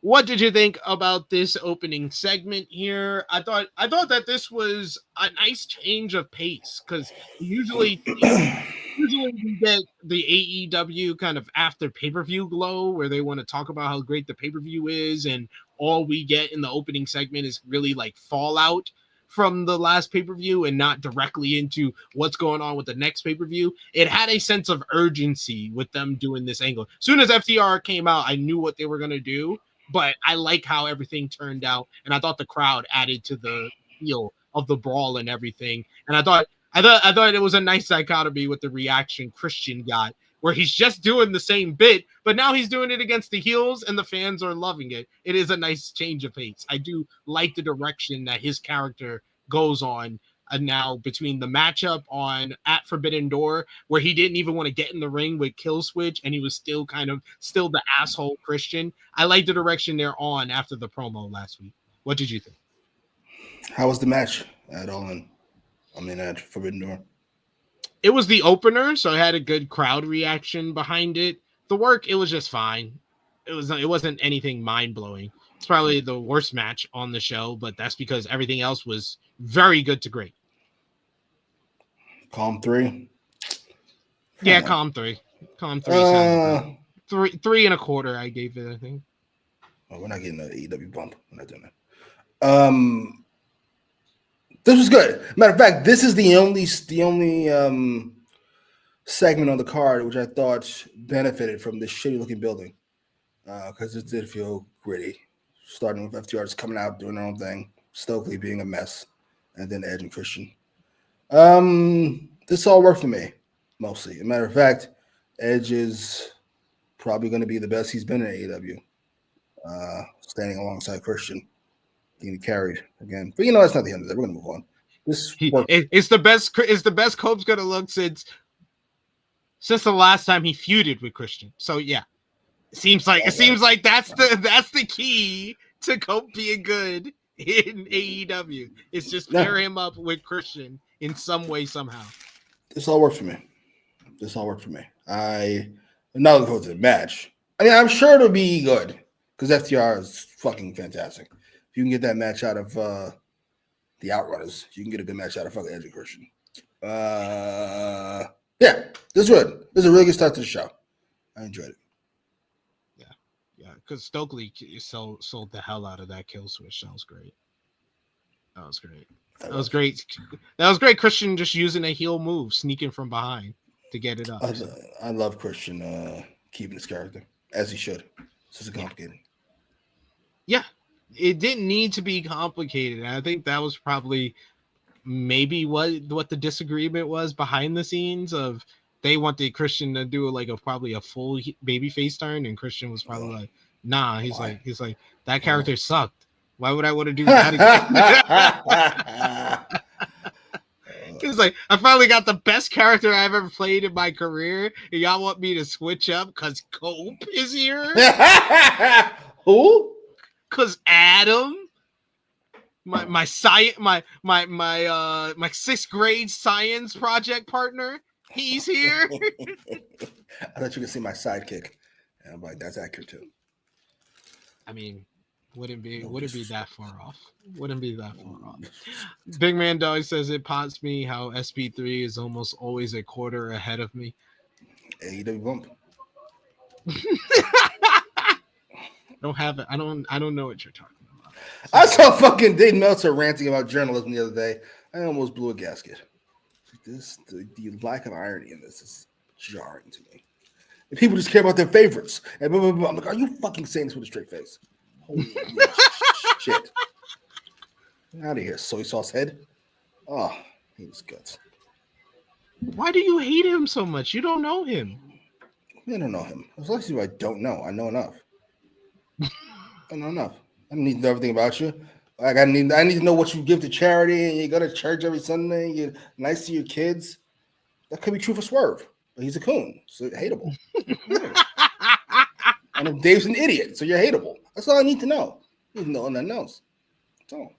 What did you think about this opening segment here? I thought that this was a nice change of pace, because usually we get the AEW kind of after pay-per-view glow where they want to talk about how great the pay-per-view is, and all we get in the opening segment is really like fallout from the last pay-per-view and not directly into what's going on with the next pay-per-view. It had a sense of urgency with them doing this angle. As soon as FTR came out, I knew what they were going to do, but I like how everything turned out, and I thought the crowd added to the feel of the brawl and everything. And I thought it was a nice dichotomy with the reaction Christian got, where he's just doing the same bit, but now he's doing it against the heels and the fans are loving it. It is a nice change of pace. I do like the direction that his character goes on now, between the matchup on at Forbidden Door, where he didn't even want to get in the ring with Killswitch and he was still the asshole Christian. I like the direction they're on after the promo last week. What did you think? How was the match at Allin? At Forbidden Door? It was the opener, so it had a good crowd reaction behind it. The work, it was just fine. It wasn't anything mind-blowing. It's probably the worst match on the show, but that's because everything else was very good to great. Calm 3? Yeah, Calm 3. Calm 3 sounds good. 3.25 I gave it, I think. Oh, we're not getting an AEW bump. We're not doing that. This was good. Matter of fact, this is the only segment on the card which I thought benefited from this shitty looking building, because it did feel gritty. Starting with FTR just coming out doing their own thing, Stokely being a mess, and then Edge and Christian. This all worked for me mostly. As a matter of fact, Edge is probably going to be the best he's been in AEW, standing alongside Christian. Getting carried again, but that's not the end of it. We're gonna move on. It's the best. It's the best Cope's gonna look since the last time he feuded with Christian. So yeah, it seems like that's the key to Cope being good in AEW. It's just pair him up with Christian in some way somehow. This all worked for me. I'm not looking forward to the match. I mean, I'm sure it'll be good because FTR is fucking fantastic. If you can get that match out of the Outrunners, you can get a good match out of fucking Edge and Christian. Yeah, this is good. This is a really good start to the show. I enjoyed it. Yeah, because Stokely sold the hell out of that kill switch. That was great. That was great. That was great. Christian just using a heel move, sneaking from behind to get it up. I love Christian keeping his character as he should. This is complicated. Yeah, it didn't need to be complicated. I think that was probably maybe what the disagreement was behind the scenes of. They wanted Christian to do probably a full babyface turn, and Christian was probably like, "Nah." He's like, that character sucked. Why would I want to do that again? He's like, I finally got the best character I've ever played in my career, and y'all want me to switch up because Cope is here? Who? Because Adam, my sixth grade science project partner. He's here. I thought you could see my sidekick. And I'm like, that's accurate too. I mean, wouldn't be that far off. Wouldn't be that far off. Big Man Dog says it pots me how SP3 is almost always a quarter ahead of me. AEW bump. Don't have it. I don't know what you're talking about. I saw fucking Dave Meltzer ranting about journalism the other day. I almost blew a gasket. The lack of irony in this is jarring to me. And people just care about their favorites. And blah, blah, blah. I'm like, are you fucking saying this with a straight face? Holy shit. Get out of here, soy sauce head. Oh, I hate his guts. Why do you hate him so much? You don't know him. I don't know him. As long as I don't know. I know enough. I know enough. I don't need to know everything about you. Like I need to know what you give to charity, and you go to church every Sunday. You're nice to your kids. That could be true for Swerve, but he's a coon, so hateable. And if Dave's an idiot, so you're hateable. That's all I need to know. I need to know nothing else. That's all.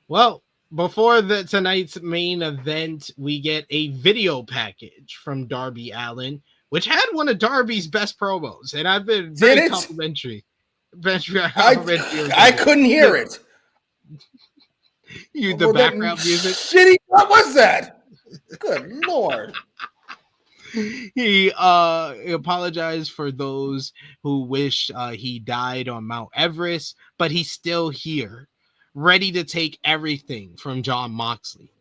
Well, before tonight's main event, we get a video package from Darby Allin, which had one of Darby's best promos, and I've been very complimentary. I couldn't hear it. The background music. Shitty. What was that? Good Lord. He apologized for those who wish he died on Mount Everest, but he's still here, ready to take everything from Jon Moxley.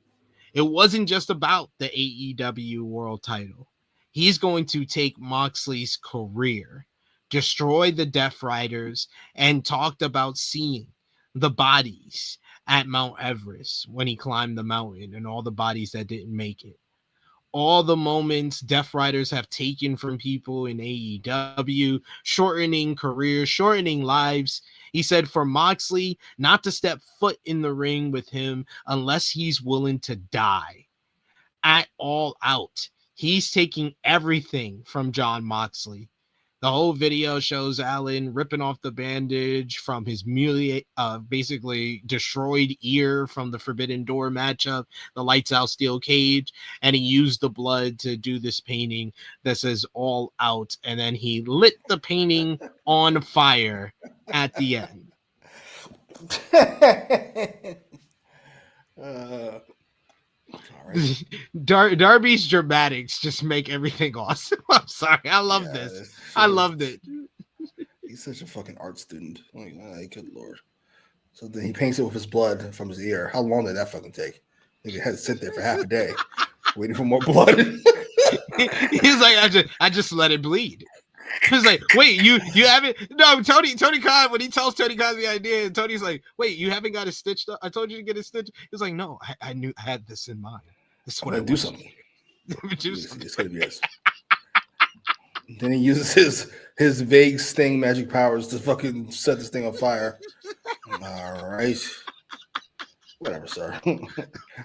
It wasn't just about the AEW world title. He's going to take Moxley's career, destroy the Death Riders, and talked about seeing the bodies at Mount Everest when he climbed the mountain and all the bodies that didn't make it. All the moments Death Riders have taken from people in AEW, shortening careers, shortening lives. He said for Moxley not to step foot in the ring with him unless he's willing to die. At All Out, he's taking everything from Jon Moxley. The whole video shows Allin ripping off the bandage from his basically destroyed ear from the Forbidden Door matchup, the lights out steel cage, and he used the blood to do this painting that says All Out, and then he lit the painting on fire at the end. Right. Darby's dramatics just make everything awesome. I'm sorry. I love this. I loved it. He's such a fucking art student. Like, good Lord. So then he paints it with his blood from his ear. How long did that fucking take? He had to sit there for half a day waiting for more blood. He's like, I just let it bleed. He's like, wait, you haven't? No, Tony Khan, when he tells Tony Khan the idea, and Tony's like, wait, you haven't got it stitched up? I told you to get it stitched. He's like, no, I knew I had this in mind. This is what I do something. It's gonna be this. Then he uses his vague sting magic powers to fucking set this thing on fire. All right. Whatever, sir.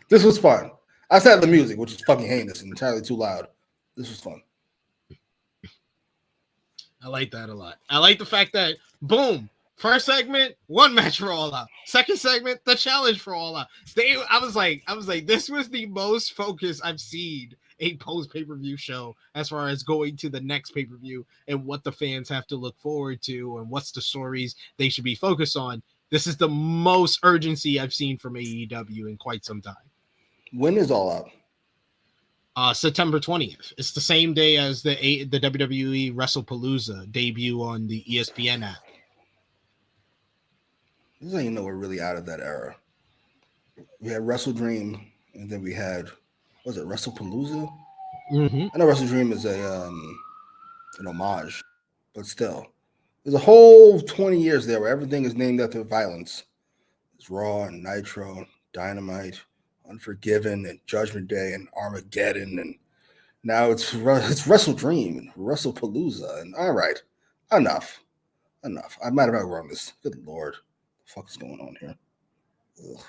This was fun. Outside of the music, which is fucking heinous and entirely too loud. This was fun. I like that a lot. I like the fact that, boom, first segment, one match for All Out. Second segment, the challenge for All Out. I was like, this was the most focus I've seen a post pay-per-view show as far as going to the next pay-per-view and what the fans have to look forward to and what's the stories they should be focused on. This is the most urgency I've seen from AEW in quite some time. When is All Out? September 20th. It's the same day as the WWE WrestlePalooza debut on the ESPN app. This is how you know we're really out of that era. We had Wrestle Dream, and then we had, what was it, WrestlePalooza? Mm-hmm. I know Wrestle Dream is an homage, but still. There's a whole 20 years there where everything is named after violence. It's Raw and Nitro, Dynamite, Unforgiven, and Judgment Day, and Armageddon, and now it's Wrestle Dream and WrestlePalooza. And all right, enough. I might have outrun this. Good Lord, what the fuck is going on here? Ugh.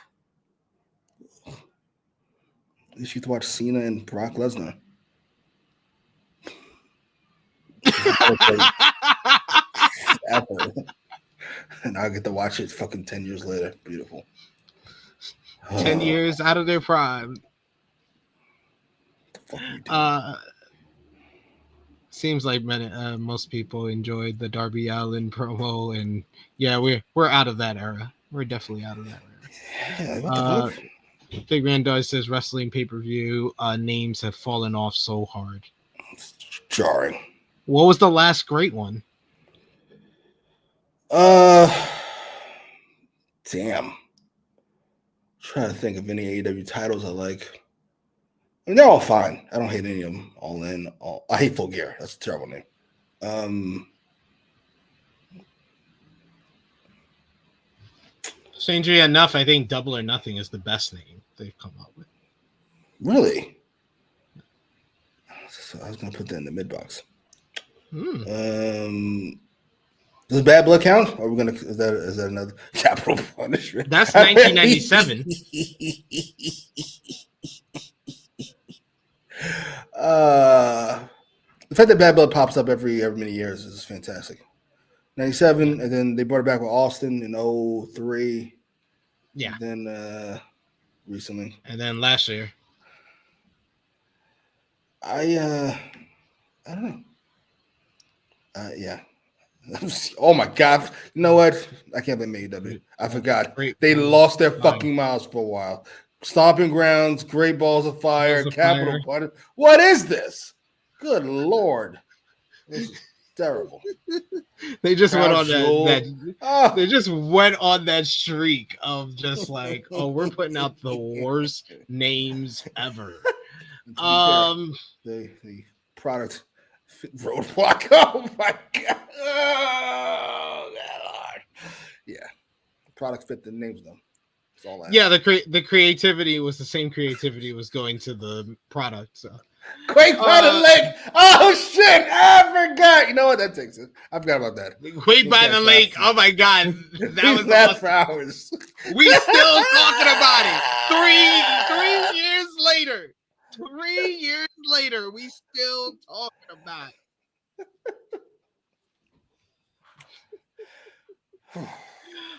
At least you have to watch Cena and Brock Lesnar. And I'll get to watch it fucking 10 years later. Beautiful. 10 years out of their prime. Seems like most people enjoyed the Darby Allin promo, and yeah, we're out of that era. We're definitely out of that era. Yeah, what the fuck? Big Man Does says wrestling pay-per-view names have fallen off so hard. It's jarring. What was the last great one? Damn. Trying to think of any AEW titles I like. I mean, they're all fine. I don't hate any of them. All in. I hate Full Gear. That's a terrible name. Strangely enough, I think Double or Nothing is the best name they've come up with. Really? So I was gonna put that in the mid box. Does Bad Blood count? Or are we gonna is that another Capital Punishment? That's 1997. The fact that Bad Blood pops up every many years is fantastic. 97, and then they brought it back with Austin in 03. Yeah. And then recently. And then last year. I don't know. Yeah. Oh my God. You know what? I can't blame AEW. I forgot. They lost their fucking minds for a while. Stomping Grounds, Great Balls of Fire, Capital Punishment. What is this? Good Lord. This is terrible. They just went on that they just went on that streak of just like, oh, we're putting out the worst names ever. The product roadblock. Oh my God. Oh God. Yeah. The product fit the names though. That's all that. Yeah, the creativity was the same creativity was going to the product. So Quake by the Lake. Oh shit! I forgot. You know what? That takes it. I forgot about that. Quake by the Lake. Oh my God, that was awesome. For hours. We still talking about it. 3 years later. 3 years later, we still talking about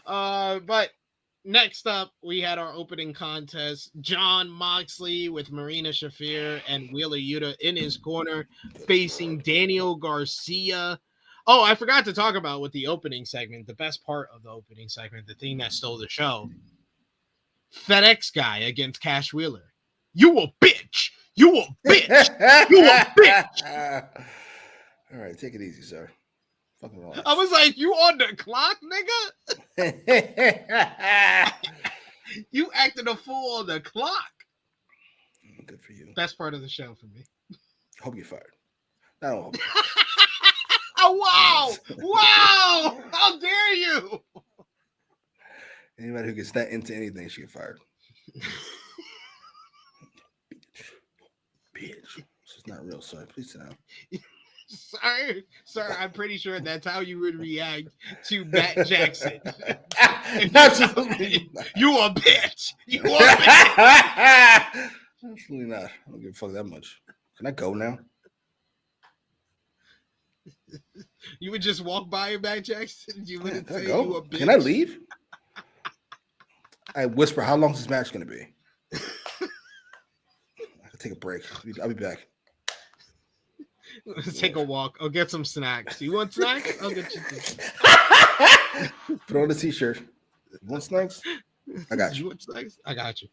it. But next up, we had our opening contest. Jon Moxley with Marina Shafir and Wheeler Yuta in his corner, facing Daniel Garcia. Oh, I forgot to talk about with the opening segment, the best part of the opening segment, the thing that stole the show. FedEx guy against Cash Wheeler. You a bitch. You a bitch. You a bitch. All right, take it easy, sir. Fucking relax. I was like, you on the clock, nigga? You acted a fool on the clock. Good for you. Best part of the show for me. Hope you're fired. I don't hope. Wow. Wow. How dare you? Anybody who gets that into anything should get fired. Bitch. This is not real, sir. Please sit down. Sir, I'm pretty sure that's how you would react to Matt Jackson. Absolutely not. You a bitch. You a bitch. Absolutely not. I don't give a fuck that much. Can I go now? You would just walk by Matt Jackson? You wouldn't say go? You a bitch? Can I leave? I whisper, how long is this match going to be? I could take a break. I'll be back. Let's take a walk. I'll get some snacks. You want snacks? I'll get you some. Put on the t-shirt. You want snacks? I got You you. want snacks? I got you.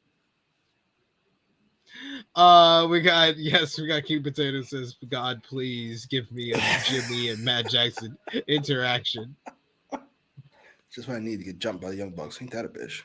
We got Cute Potato says, God, please give me a Jimmy and Matt Jackson interaction. Just what I need to get jumped by the Young Bucks. Ain't that a bitch?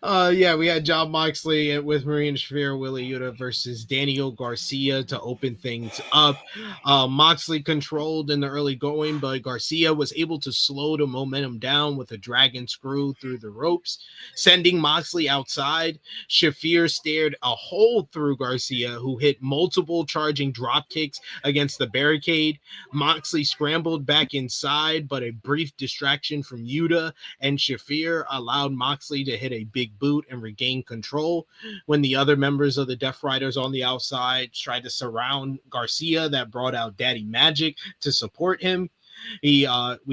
We had John Moxley with Marina Shafir, Willie Yuta versus Daniel Garcia to open things up. Moxley controlled in the early going, but Garcia was able to slow the momentum down with a dragon screw through the ropes, sending Moxley outside. Shafir stared a hole through Garcia, who hit multiple charging drop kicks against the barricade. Moxley scrambled back inside, but a brief distraction from Yuta and Shafir allowed Moxley to hit a big boot and regain control. When the other members of the Death Riders on the outside tried to surround Garcia, that brought out Daddy Magic to support him. We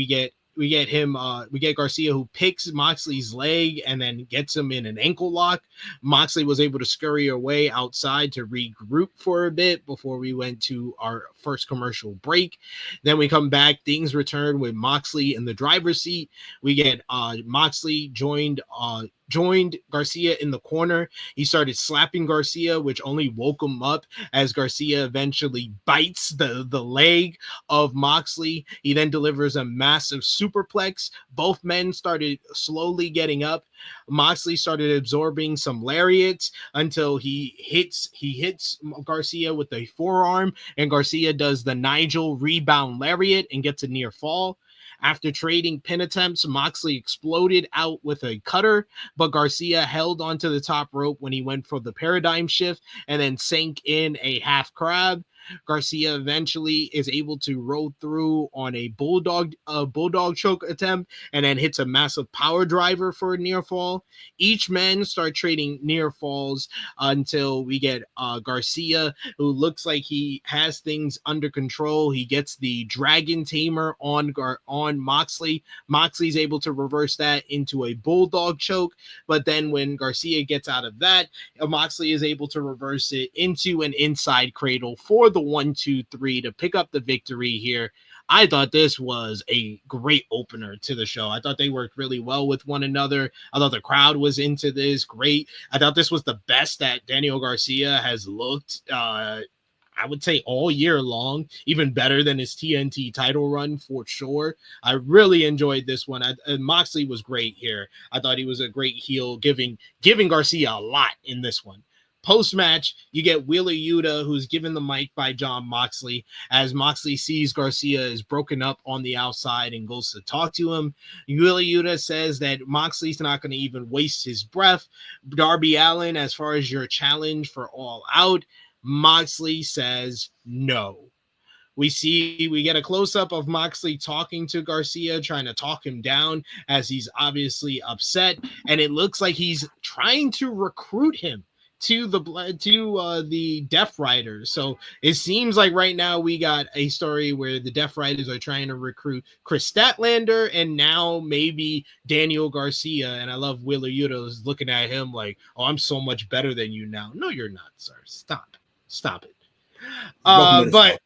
get Garcia, who picks Moxley's leg and then gets him in an ankle lock. Moxley was able to scurry away outside to regroup for a bit before we went to our first commercial break. Then we come back. Things return with Moxley in the driver's seat. We get Moxley joined Garcia in the corner. He started slapping Garcia, which only woke him up as Garcia eventually bites the leg of Moxley. He then delivers a massive superplex. Both men started slowly getting up. Moxley started absorbing some lariats until he hits Garcia with a forearm, and Garcia does the Nigel rebound lariat and gets a near fall. After trading pin attempts, Moxley exploded out with a cutter, but Garcia held onto the top rope when he went for the paradigm shift and then sank in a half crab. Garcia eventually is able to roll through on a bulldog choke attempt and then hits a massive power driver for a near fall. Each man start trading near falls until we get Garcia, who looks like he has things under control. He gets the Dragon Tamer on Moxley. Moxley's able to reverse that into a bulldog choke, but then when Garcia gets out of that, Moxley is able to reverse it into an inside cradle for the 1-2-3 to pick up the victory here. I thought this was a great opener to the show. I thought they worked really well with one another. I thought the crowd was into this great. I thought this was the best that Daniel Garcia has looked, I would say, all year long, even better than his TNT title run for sure. I really enjoyed this one. Moxley was great here. I thought he was a great heel, giving Garcia a lot in this one. Post-match, you get Wheeler Yuta, who's given the mic by John Moxley, as Moxley sees Garcia is broken up on the outside and goes to talk to him. Wheeler Yuta says that Moxley's not going to even waste his breath. Darby Allin, as far as your challenge for All Out, Moxley says no. We get a close-up of Moxley talking to Garcia, trying to talk him down as he's obviously upset, and it looks like he's trying to recruit him to the Death Riders. So it seems like right now we got a story where the Death Riders are trying to recruit Chris Statlander and now maybe Daniel Garcia. And I love Wheeler Yuta is looking at him like, oh, I'm so much better than you now. No, you're not, sir. Stop it. But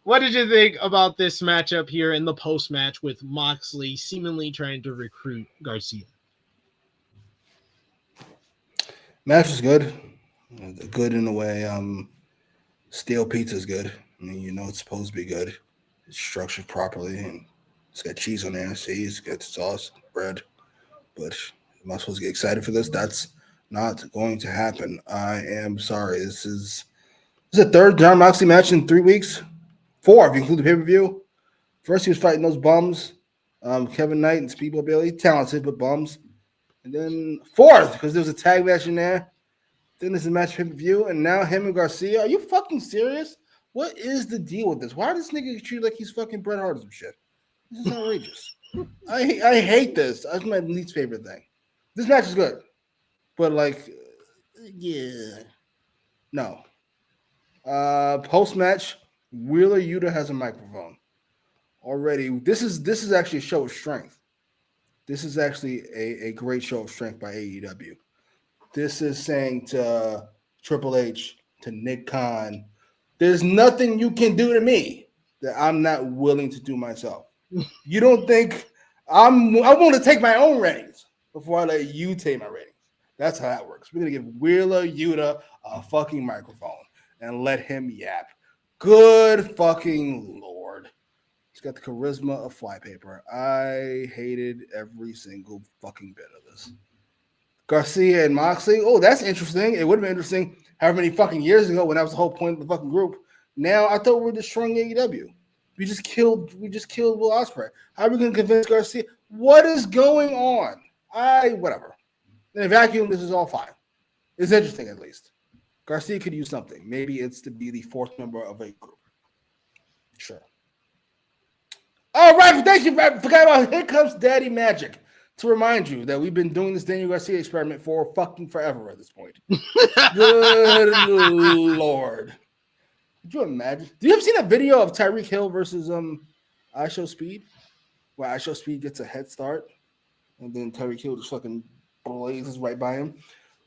what did you think about this matchup here in the post-match with Moxley seemingly trying to recruit Garcia? Match was good. Good in a way. Steel pizza is good. I mean, it's supposed to be good. It's structured properly, and it's got cheese on there, cheese, got sauce, bread. But am I supposed to get excited for this? That's not going to happen. I am sorry. This is the third John Moxley match in 3 weeks. 4 if you include the pay-per-view. First, he was fighting those bums, Kevin Knight and Speedball Bailey. Talented, but bums. And then 4th, because there was a tag match in there. Then there's a match pay-per-view, and now him and Garcia. Are you fucking serious? What is the deal with this? Why does this nigga get treated like he's fucking Bret Hart or some shit? This is outrageous. I hate this. That's my least favorite thing. This match is good, but no. Post-match, Wheeler Yuta has a microphone already. This is actually a show of strength. this is actually a great show of strength by AEW. This is saying to Triple H, to Nick Khan, there's nothing you can do to me that I'm not willing to do myself. You don't think I want to take my own ratings before I let you take my ratings. That's how that works. We're going to give Wheeler Yuta a fucking microphone and let him yap. Good fucking Lord. He's got the charisma of flypaper. I hated every single fucking bit of this. Garcia and Moxley. Oh, that's interesting. It would have been interesting however many fucking years ago when that was the whole point of the fucking group. Now I thought we were destroying AEW. We just killed Will Ospreay. How are we going to convince Garcia? What is going on? Whatever. In a vacuum, this is all fine. It's interesting, at least. Garcia could use something. Maybe it's to be the fourth member of a group. Sure. All right, thank you. Forgot about Here Comes Daddy Magic. To remind you that we've been doing this Daniel Garcia experiment for fucking forever at this point. Good Lord. Could you imagine? Do you ever seen that video of Tyreek Hill versus IShow Speed? Where IShow Speed gets a head start and then Tyreek Hill just fucking blazes right by him.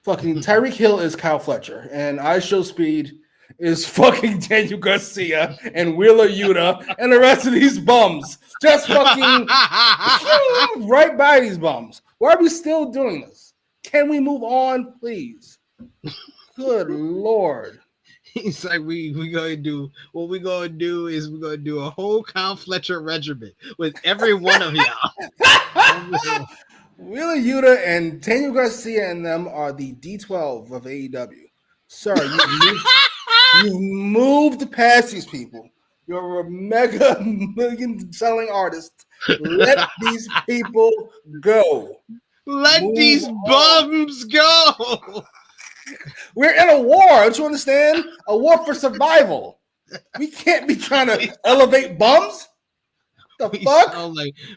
Fucking Tyreek Hill is Kyle Fletcher and IShow Speed is fucking Daniel Garcia and Wheeler Yuta and the rest of these bums. Just fucking right by these bums. Why are we still doing this? Can we move on, please? Good Lord. He's like, we gonna do what we gonna do is we're gonna do a whole Kyle Fletcher regiment with every one of y'all. Wheeler Yuta and Daniel Garcia and them are the D12 of AEW. Sir, you've moved past these people. You're a mega million selling artist. Let these people go. Let these bums go. We're in a war. Don't you understand? A war for survival. We can't be trying to elevate bums. The fuck?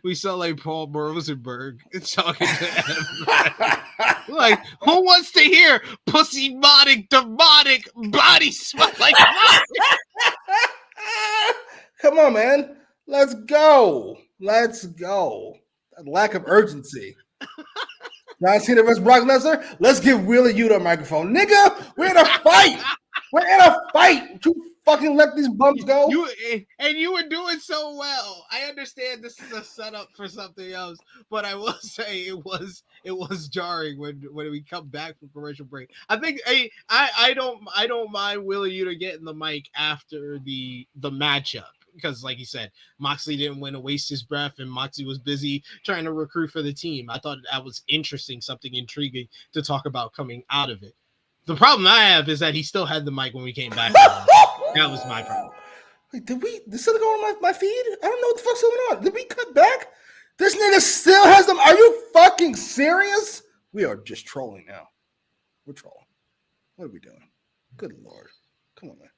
We sound like Paul Rosenberg talking to everybody. Like, who wants to hear pussy-motic, demonic, body smell like Come on, man. Let's go. Let's go. That lack of urgency. John Cena versus Brock Lesnar. Let's give Wheeler Yuta a microphone. Nigga, we're in a fight. We're in a fight. You fucking let these bums go. You were doing so well. I understand this is a setup for something else, but I will say it was jarring when we come back from commercial break. I think I don't mind Wheeler Yuta getting the mic after the matchup. Because, like you said, Moxley didn't want to waste his breath, and Moxley was busy trying to recruit for the team. I thought that was interesting, something intriguing to talk about coming out of it. The problem I have is that he still had the mic when we came back. That was my problem. Wait, did something go on my feed? I don't know what the fuck's going on. Did we cut back? This nigga still has them. Are you fucking serious? We are just trolling now. We're trolling. What are we doing? Good Lord. Come on, man.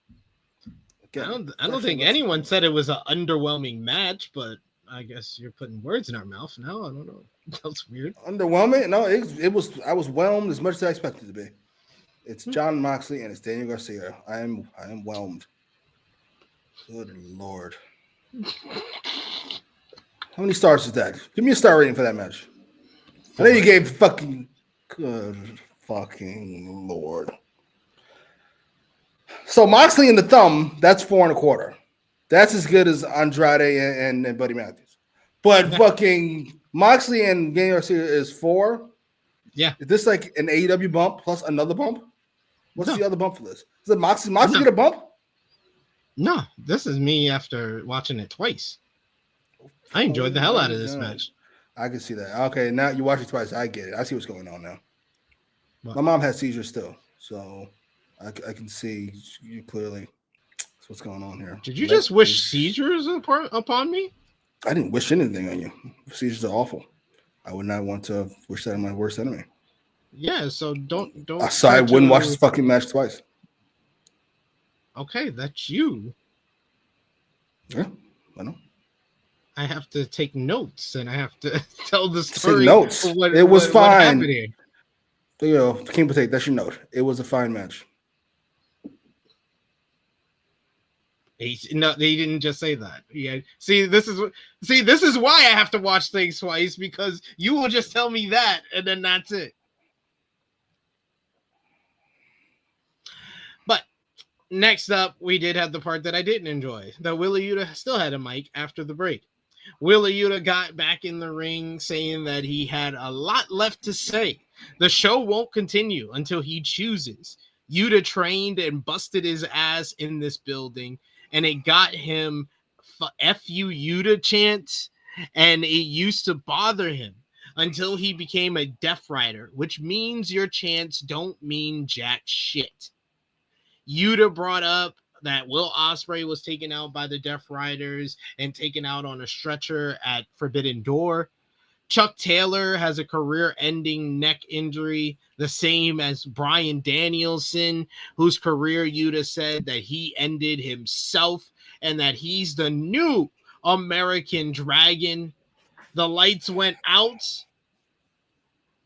I don't think anyone said it was an underwhelming match, but I guess you're putting words in our mouth now. I don't know. That's weird. Underwhelming? No, it was. I was whelmed as much as I expected to be. It's John Moxley and it's Daniel Garcia. I am whelmed. Good Lord. How many stars is that? Give me a star rating for that match. I know you gave fucking good fucking Lord. So Moxley and the thumb, that's 4.25. That's as good as Andrade and Buddy Matthews. But fucking Moxley and Daniel Garcia is 4. Yeah. Is this like an AEW bump plus another bump? What's the other bump for this? Is it Moxley get a bump? No, this is me after watching it twice. I enjoyed the hell out of this match. I can see that. Okay, now you watch it twice. I get it. I see what's going on now. What? My mom has seizures still, so I can see you clearly. That's what's going on here. Did you just wish seizures upon me? I didn't wish anything on you. Seizures are awful. I would not want to wish that on my worst enemy. Yeah, so don't. So I wouldn't watch this fucking match twice. Okay, that's you. Yeah, I know. I have to take notes and I have to tell the story. Take notes. It was fine. You know, King Potato, that's your note. It was a fine match. No, they didn't just say that. Yeah. This is why I have to watch things twice, because you will just tell me that and then that's it. But next up, we did have the part that I didn't enjoy. That Wheeler Yuta still had a mic after the break. Wheeler Yuta got back in the ring saying that he had a lot left to say. The show won't continue until he chooses. Yuta trained and busted his ass in this building, and it got him F you Yuta chants, and it used to bother him until he became a Death Rider, which means your chants don't mean jack shit. Yuta brought up that Will Ospreay was taken out by the Death Riders and taken out on a stretcher at Forbidden Door. Chuck Taylor has a career-ending neck injury, the same as Bryan Danielson, whose career Yuta said that he ended himself and that he's the new American Dragon. The lights went out.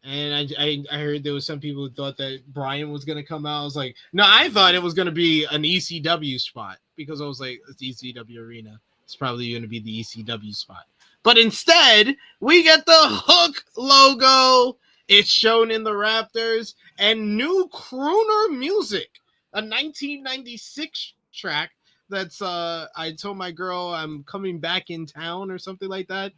And I heard there was some people who thought that Brian was going to come out. I was like, no, I thought it was going to be an ECW spot, because I was like, it's ECW Arena. It's probably going to be the ECW spot. But instead, we get the Hook logo. It's shown in the Raptors, and new crooner music, a 1996 track. That's I told my girl I'm coming back in town or something like that.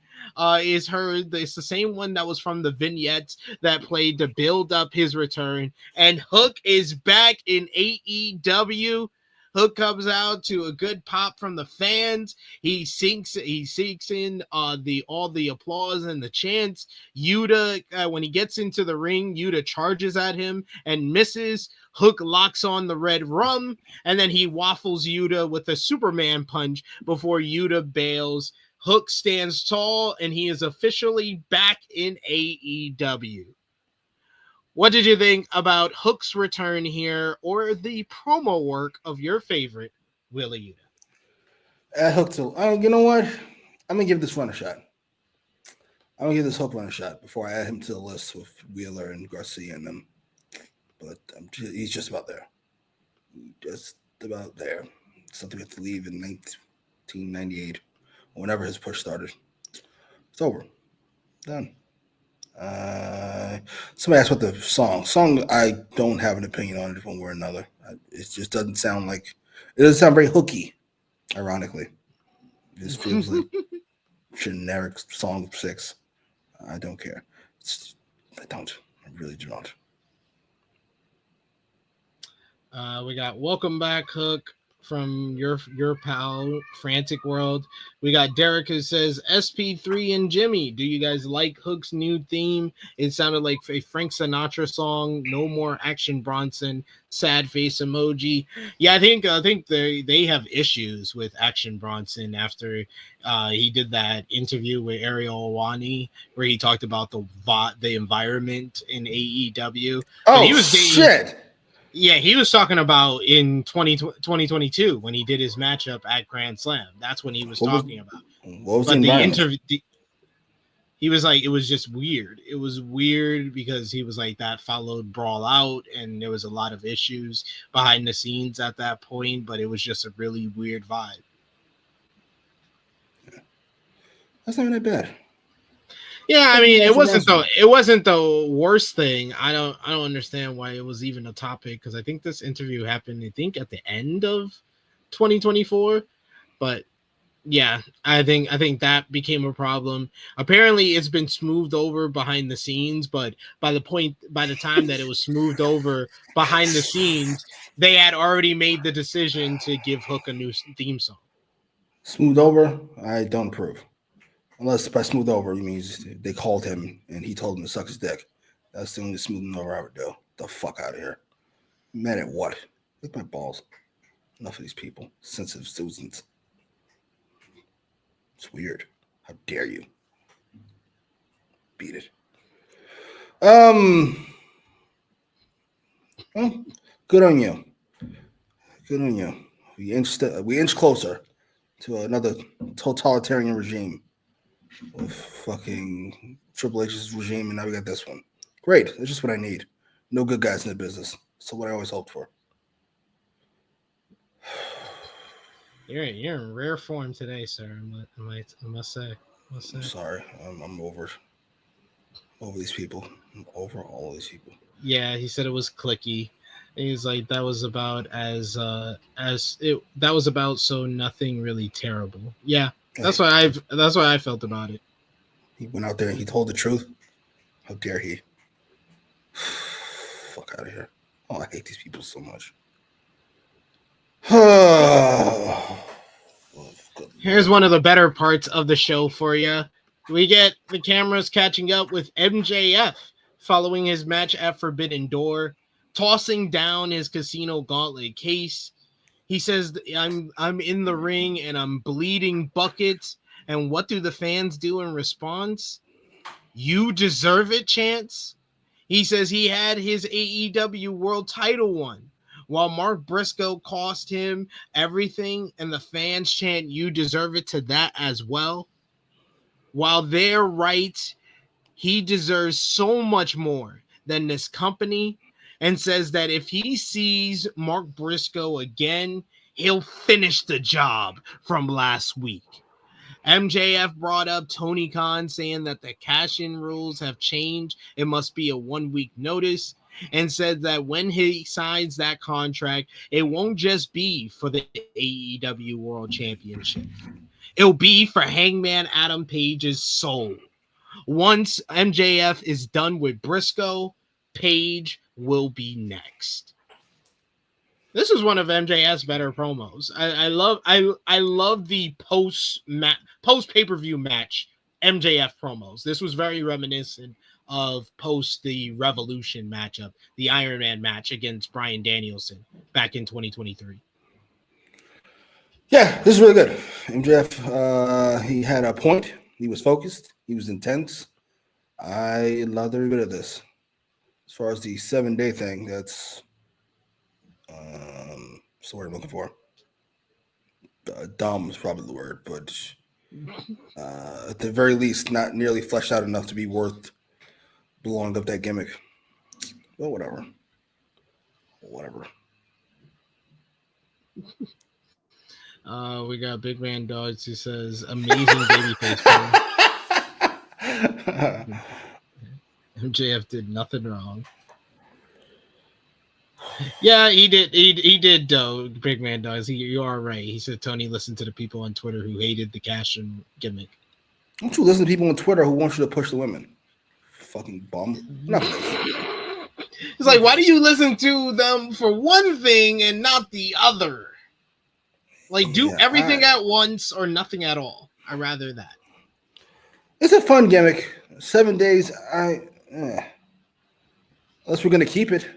Is heard. It's the same one that was from the vignettes that played to build up his return. And Hook is back in AEW. Hook comes out to a good pop from the fans. He seeks in all the applause and the chants. Yuta, when he gets into the ring, Yuta charges at him and misses. Hook locks on the red rum, and then he waffles Yuta with a Superman punch before Yuta bails. Hook stands tall, and he is officially back in AEW. What did you think about Hook's return here, or the promo work of your favorite, Willie Yuta? Add Hook to. You know what? I'm gonna give this one a shot. I'm gonna give this Hook one a shot before I add him to the list with Wheeler and Garcia and them. But he's just about there. Just about there. Something we have to leave in 1998, or whenever his push started. It's over. Done. Somebody asked about the song. Song, I don't have an opinion on it one way or another. It just doesn't sound like, it doesn't sound very hooky, ironically. It just feels like generic song 6. I don't care. I really do not. We got Welcome Back Hook from your pal Frantic World. We got Derek who says SP3 and Jimmy, do you guys like Hook's new theme? It sounded like a Frank Sinatra song. No more Action Bronson. Sad face emoji. Yeah, I think they have issues with Action Bronson after he did that interview with Ariel Helwani where he talked about the environment in AEW. Oh, he was shit. Yeah, he was talking about in 2022 when he did his matchup at Grand Slam. That's when he was talking about. What was but the interview, he was like, it was just weird. It was weird because he was like, that followed Brawl Out, and there was a lot of issues behind the scenes at that point, but it was just a really weird vibe. That's not that bad. Yeah, I mean, it wasn't the worst thing. I don't understand why it was even a topic, because I think this interview happened, I think, at the end of 2024. But yeah, I think that became a problem. Apparently, it's been smoothed over behind the scenes, but by the time that it was smoothed over behind the scenes, they had already made the decision to give Hook a new theme song. Smooth over? I don't approve. Unless by smooth over, you mean they called him and he told him to suck his dick. That's the only smoothing over I would do. The fuck out of here. Mad at what? Look at my balls. Enough of these people. Sensitive Susans. It's weird. How dare you? Beat it. Well, good on you. Good on you. We inch closer to another totalitarian regime. With fucking Triple H's regime, and now we got this one. Great. That's just what I need. No good guys in the business. So what I always hoped for. You're in rare form today, sir. I must say. I'm sorry. I'm over these people. I'm over all these people. Yeah, he said it was clicky. He's like that was about as it that was about so nothing really terrible. Yeah, Hey, that's why I felt about it. he went out there and he told the truth. How dare he? Fuck out of here. Oh, I hate these people so much. Here's one of the better parts of the show for you. We get the cameras catching up with MJF following his match at Forbidden Door, tossing down his casino gauntlet case. He says, I'm in the ring and I'm bleeding buckets. And what do the fans do in response? You deserve it, chance. He says he had his AEW world title won, while Mark Briscoe cost him everything, and the fans chant, you deserve it to that as well. While they're right, he deserves so much more than this company, and says that if he sees Mark Briscoe again, he'll finish the job from last week. MJF brought up Tony Khan saying that the cash-in rules have changed. It must be a 1 week notice, and said that when he signs that contract, it won't just be for the AEW World Championship. It'll be for Hangman Adam Page's soul. Once MJF is done with Briscoe, Page will be next. This was one of MJF's better promos. I love the post pay-per-view match MJF promos. This was very reminiscent of post the Revolution matchup, the Iron Man match against Bryan Danielson back in 2023. Yeah, this is really good. MJF, he had a point. He was focused. He was intense. I love every bit of this. As far as the 7-day thing, that's what's the word I'm looking for? Dumb is probably the word, but at the very least, not nearly fleshed out enough to be worth blowing up that gimmick. Well, whatever. We got Big Man Dogs who says amazing babyface. MJF did nothing wrong. Yeah, he did. He did. Big Man Dogs. You are right. He said Tony listened to the people on Twitter who hated the cash-in gimmick. Don't you listen to people on Twitter who want you to push the women? Fucking bum. No. It's like, why do you listen to them for one thing and not the other? Like, do everything at once or nothing at all. I'd rather that. It's a fun gimmick. 7 days. Unless we're gonna keep it,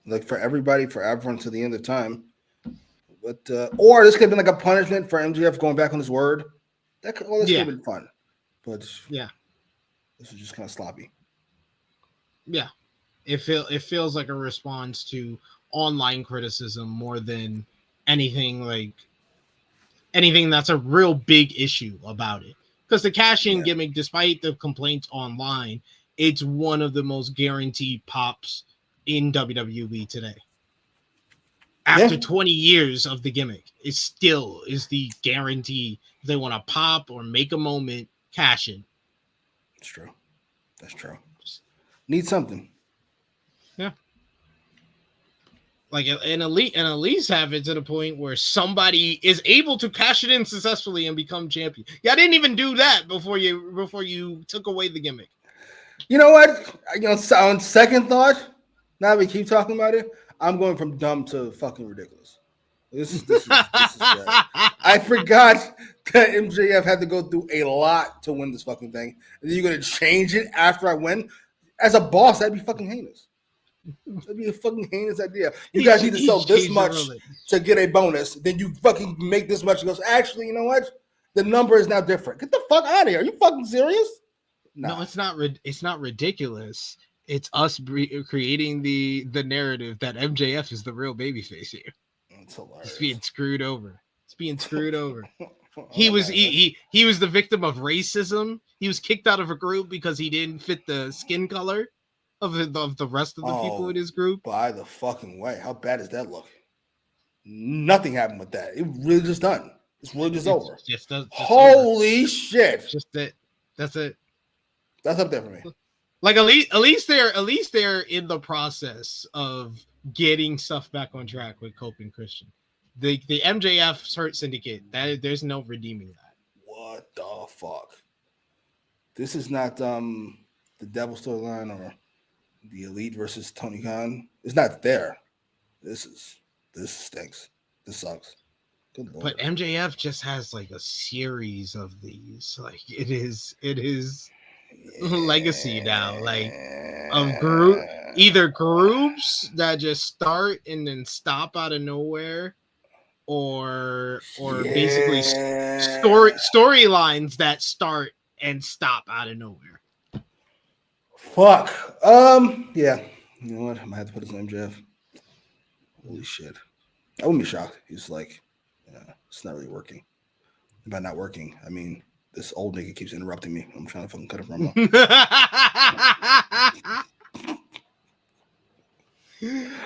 like for everybody, forever until the end of time. But or this could have been like a punishment for MJF going back on his word. This could have been fun. But yeah, this is just kind of sloppy. Yeah, it feels like a response to online criticism more than anything that's a real big issue about it. Because the cash-in gimmick, despite the complaints online, it's one of the most guaranteed pops in WWE today. After 20 years of the gimmick, it still is the guarantee. If they want to pop or make a moment, cash in. That's true. Need something. Yeah. Like and at least have it to the point where somebody is able to cash it in successfully and become champion. Yeah, I didn't even do that before you took away the gimmick. You know what? On second thought, now we keep talking about it, I'm going from dumb to fucking ridiculous. This is bad. I forgot that MJF had to go through a lot to win this fucking thing. And then you're gonna change it after I win? As a boss, that'd be fucking heinous. That'd be a fucking heinous idea. You guys need to sell this much to get a bonus. Then you fucking make this much. He goes, actually, you know what? The number is now different. Get the fuck out of here. Are you fucking serious? Nah. No, it's not. It's not ridiculous. It's us creating the narrative that MJF is the real babyface here. It's hilarious. It's being screwed over. He was the victim of racism. He was kicked out of a group because he didn't fit the skin color of the rest of the people in his group. By the fucking way. How bad does that look? Nothing happened with that. It really just done. It's really just over. Just Holy shit! Just that. That's it. That's up there for me. Like at least they're in the process of getting stuff back on track with Cope and Christian. The MJF Hurt Syndicate. There's no redeeming that. What the fuck? This is not the Devil storyline or the Elite versus Tony Khan. It's not there. This stinks. This sucks. Good Lord. But MJF just has like a series of these. Like it is legacy now. Like of either groups that just start and then stop out of nowhere, or basically storylines that start and stop out of nowhere. Fuck. Yeah. You know what? I might have to put this on MJF. Holy shit. I wouldn't be shocked. He's like, it's not really working. And by not working, I mean this old nigga keeps interrupting me. I'm trying to fucking cut a promo.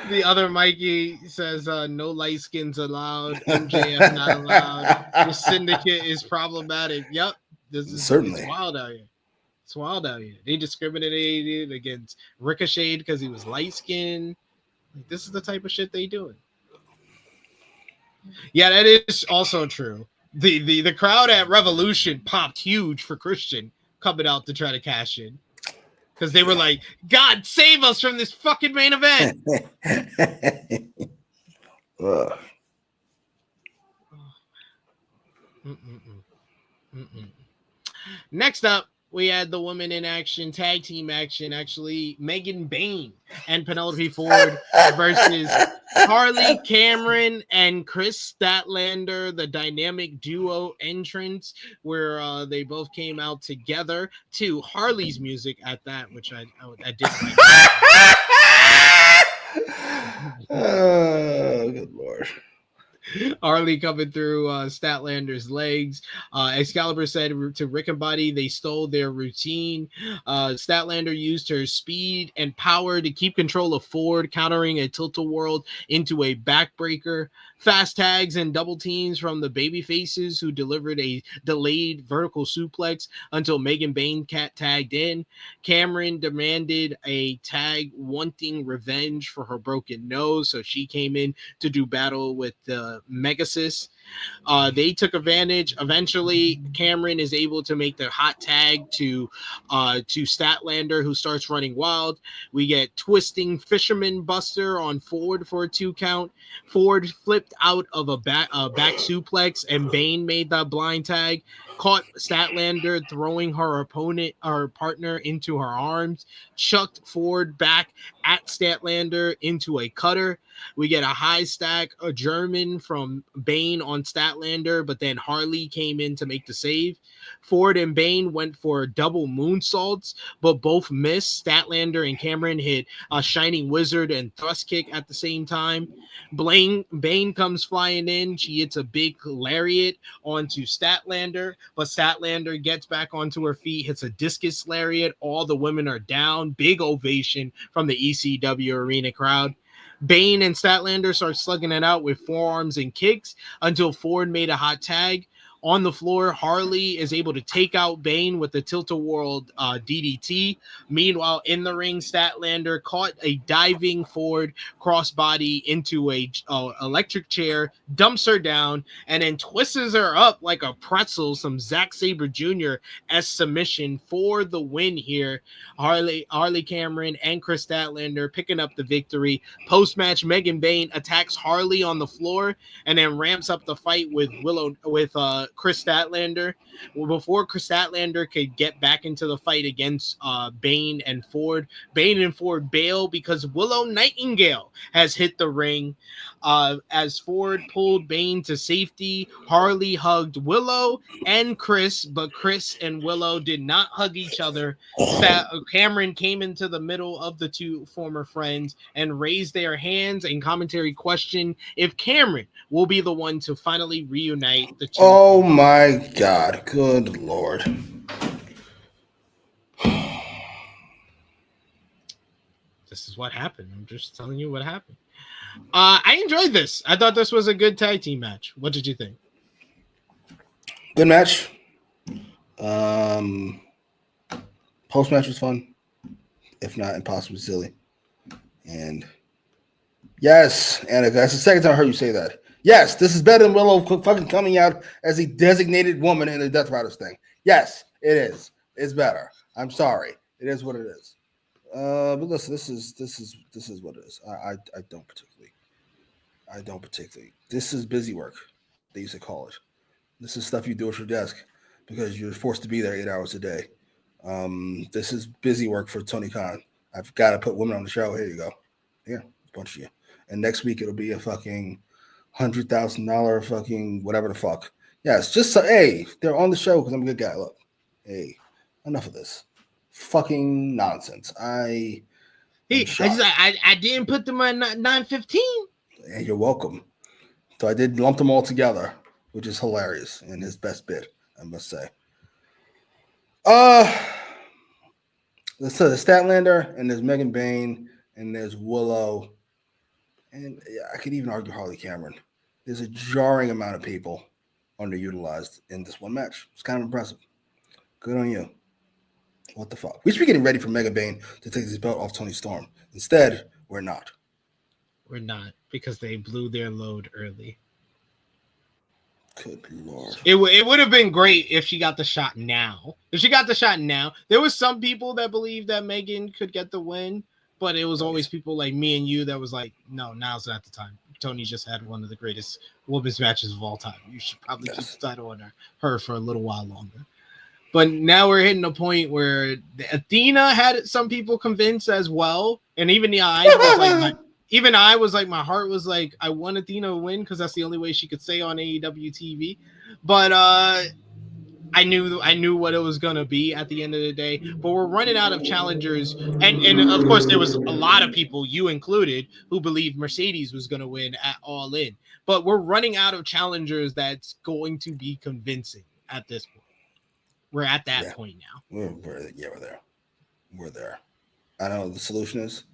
The other Mikey says no light skins allowed. MJF not allowed. The syndicate is problematic. Yep. Certainly. It's wild out here. It's wild out here. They discriminated against Ricochet because he was light skinned. Like, this is the type of shit they doing. Yeah, that is also true. The crowd at Revolution popped huge for Christian coming out to try to cash in. Because they were like, God, save us from this fucking main event. Next up, we had the women in action, tag team action, actually, Megan Bayne and Penelope Ford versus Harley Cameron and Chris Statlander, the dynamic duo entrance, where they both came out together to Harley's music at that, which I did like. Oh, good Lord. Harley coming through Statlander's legs. Excalibur said to Rickenbody they stole their routine. Statlander used her speed and power to keep control of Ford, countering a tilt-a-whirl into a backbreaker. Fast tags and double teams from the baby faces, who delivered a delayed vertical suplex until Megan Bayne tagged in. Cameron demanded a tag, wanting revenge for her broken nose, so she came in to do battle with the Megasis. They took advantage. Eventually, Cameron is able to make the hot tag to Statlander, who starts running wild. We get twisting Fisherman Buster on Ford for a 2 count. Ford flipped out of a back suplex, and Bayne made that blind tag. Caught Statlander throwing her partner into her arms, chucked Ford back at Statlander into a cutter. We get a high stack, a German from Bayne on Statlander, but then Harley came in to make the save. Ford and Bayne went for double moonsaults, but both missed. Statlander and Cameron hit a Shining Wizard and thrust kick at the same time. Bayne comes flying in. She hits a big lariat onto Statlander, but Statlander gets back onto her feet, hits a discus lariat. All the women are down. Big ovation from the ECW arena crowd. Bayne and Statlander start slugging it out with forearms and kicks until Ford made a hot tag. On the floor, Harley is able to take out Bayne with the tilt-a-whirl DDT. Meanwhile, in the ring, Statlander caught a diving Ford crossbody into a electric chair, dumps her down, and then twists her up like a pretzel. Some Zack Sabre Jr.-esque submission for the win here. Harley Cameron and Chris Statlander picking up the victory. Post-match, Megan Bayne attacks Harley on the floor and then ramps up the fight with Chris Statlander. Well, before Chris Statlander could get back into the fight against Bayne and Ford bail because Willow Nightingale has hit the ring. As Ford pulled Bayne to safety, Harley hugged Willow and Chris, but Chris and Willow did not hug each other. Cameron came into the middle of the two former friends and raised their hands, and commentary questioned if Cameron will be the one to finally reunite the two. Oh my God. Good Lord. This is what happened. I'm just telling you what happened. I enjoyed this. I thought this was a good tag team match. What did you think? Good match. Post match was fun, if not impossibly silly. And yes, Anna, that's the second time I heard you say that. Yes, this is better than Willow fucking coming out as a designated woman in the Death Riders thing. Yes, it is. It's better. I'm sorry. It is what it is. But listen, this is what it is. I don't particularly. This is busy work. They used to call it. This is stuff you do at your desk because you're forced to be there 8 hours a day. This is busy work for Tony Khan. I've got to put women on the show. Here you go. Yeah, a bunch of you. And next week it'll be a fucking $100,000 fucking whatever the fuck. Yes, just so, hey, they're on the show because I'm a good guy. Look, hey, enough of this fucking nonsense. I didn't put them at 9:15. Yeah, you're welcome. So I did lump them all together, which is hilarious and his best bit, I must say. There's Statlander and there's Megan Bain and there's Willow. And I could even argue Harley Cameron. There's a jarring amount of people underutilized in this one match. It's kind of impressive. Good on you. What the fuck? We should be getting ready for Megan Bain to take this belt off Toni Storm. Instead, we're not. We're not because they blew their load early. Good Lord. It would have been great if she got the shot now. There was some people that believed that Megan could get the win, but it was always people like me and you that was like, no, now's not the time. Tony just had one of the greatest women's matches of all time. You should probably keep the title on her for a little while longer. But now we're hitting a point where Athena had some people convinced as well, and even I was like, my heart was like, I want Athena to win because that's the only way she could stay on AEW TV. But I knew what it was gonna be at the end of the day. But we're running out of challengers, and of course there was a lot of people, you included, who believed Mercedes was gonna win at All In. But we're running out of challengers that's going to be convincing at this point. We're at that point now. We're there. We're there. I don't know what the solution is.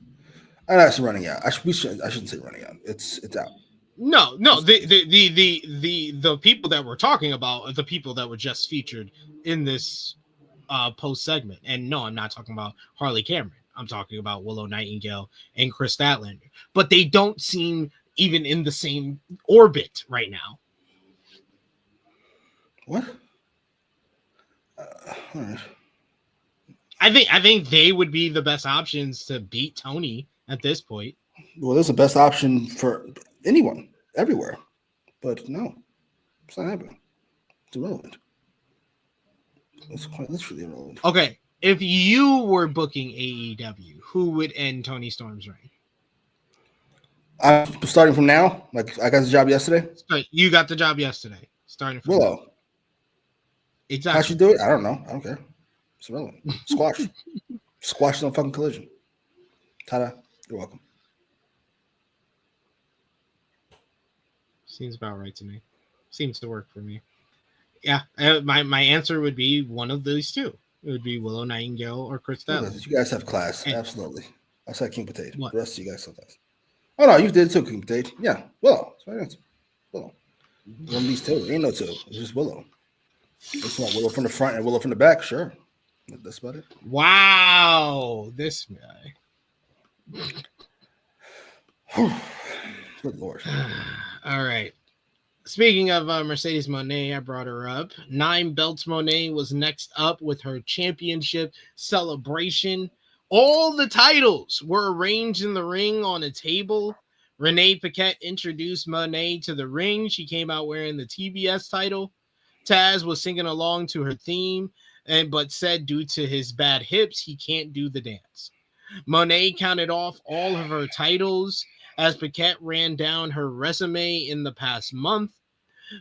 I'm actually running out. I shouldn't say running out. It's out. No. The people that we're talking about are the people that were just featured in this post segment. And no, I'm not talking about Harley Cameron. I'm talking about Willow Nightingale and Chris Statlander. But they don't seem even in the same orbit right now. What? All right. I think they would be the best options to beat Tony at this point. Well, there's the best option for anyone, everywhere. But no, it's not happening. It's irrelevant. It's quite literally irrelevant. Okay, if you were booking AEW, who would end Toni Storm's reign? I'm starting from now. Like, I got the job yesterday. You got the job yesterday. Starting from Willow. Now. Exactly. How she do it? I don't know. I don't care. It's irrelevant. Squash. Squash on fucking Collision. Ta-da. You're welcome. Seems about right to me. Seems to work for me. Yeah, my answer would be one of these two. It would be Willow Nightingale or Chris Statlander. You guys have class. Absolutely. I said King Potato. What? The rest of you guys have class. Oh, no, you did too, King Potato. Yeah, Willow. That's my answer. Willow. One of these two. Ain't no two. It's just Willow. It's not Willow from the front and Willow from the back. Sure. That's about it. Wow. This guy. Good Lord. All right. Speaking of Mercedes Moné, I brought her up. 9 Belts Moné was next up with her championship celebration. All the titles were arranged in the ring on a table. Renee Paquette introduced Moné to the ring. She came out wearing the TBS title. Taz was singing along to her theme, but said due to his bad hips, he can't do the dance. Moné counted off all of her titles as Paquette ran down her resume in the past month.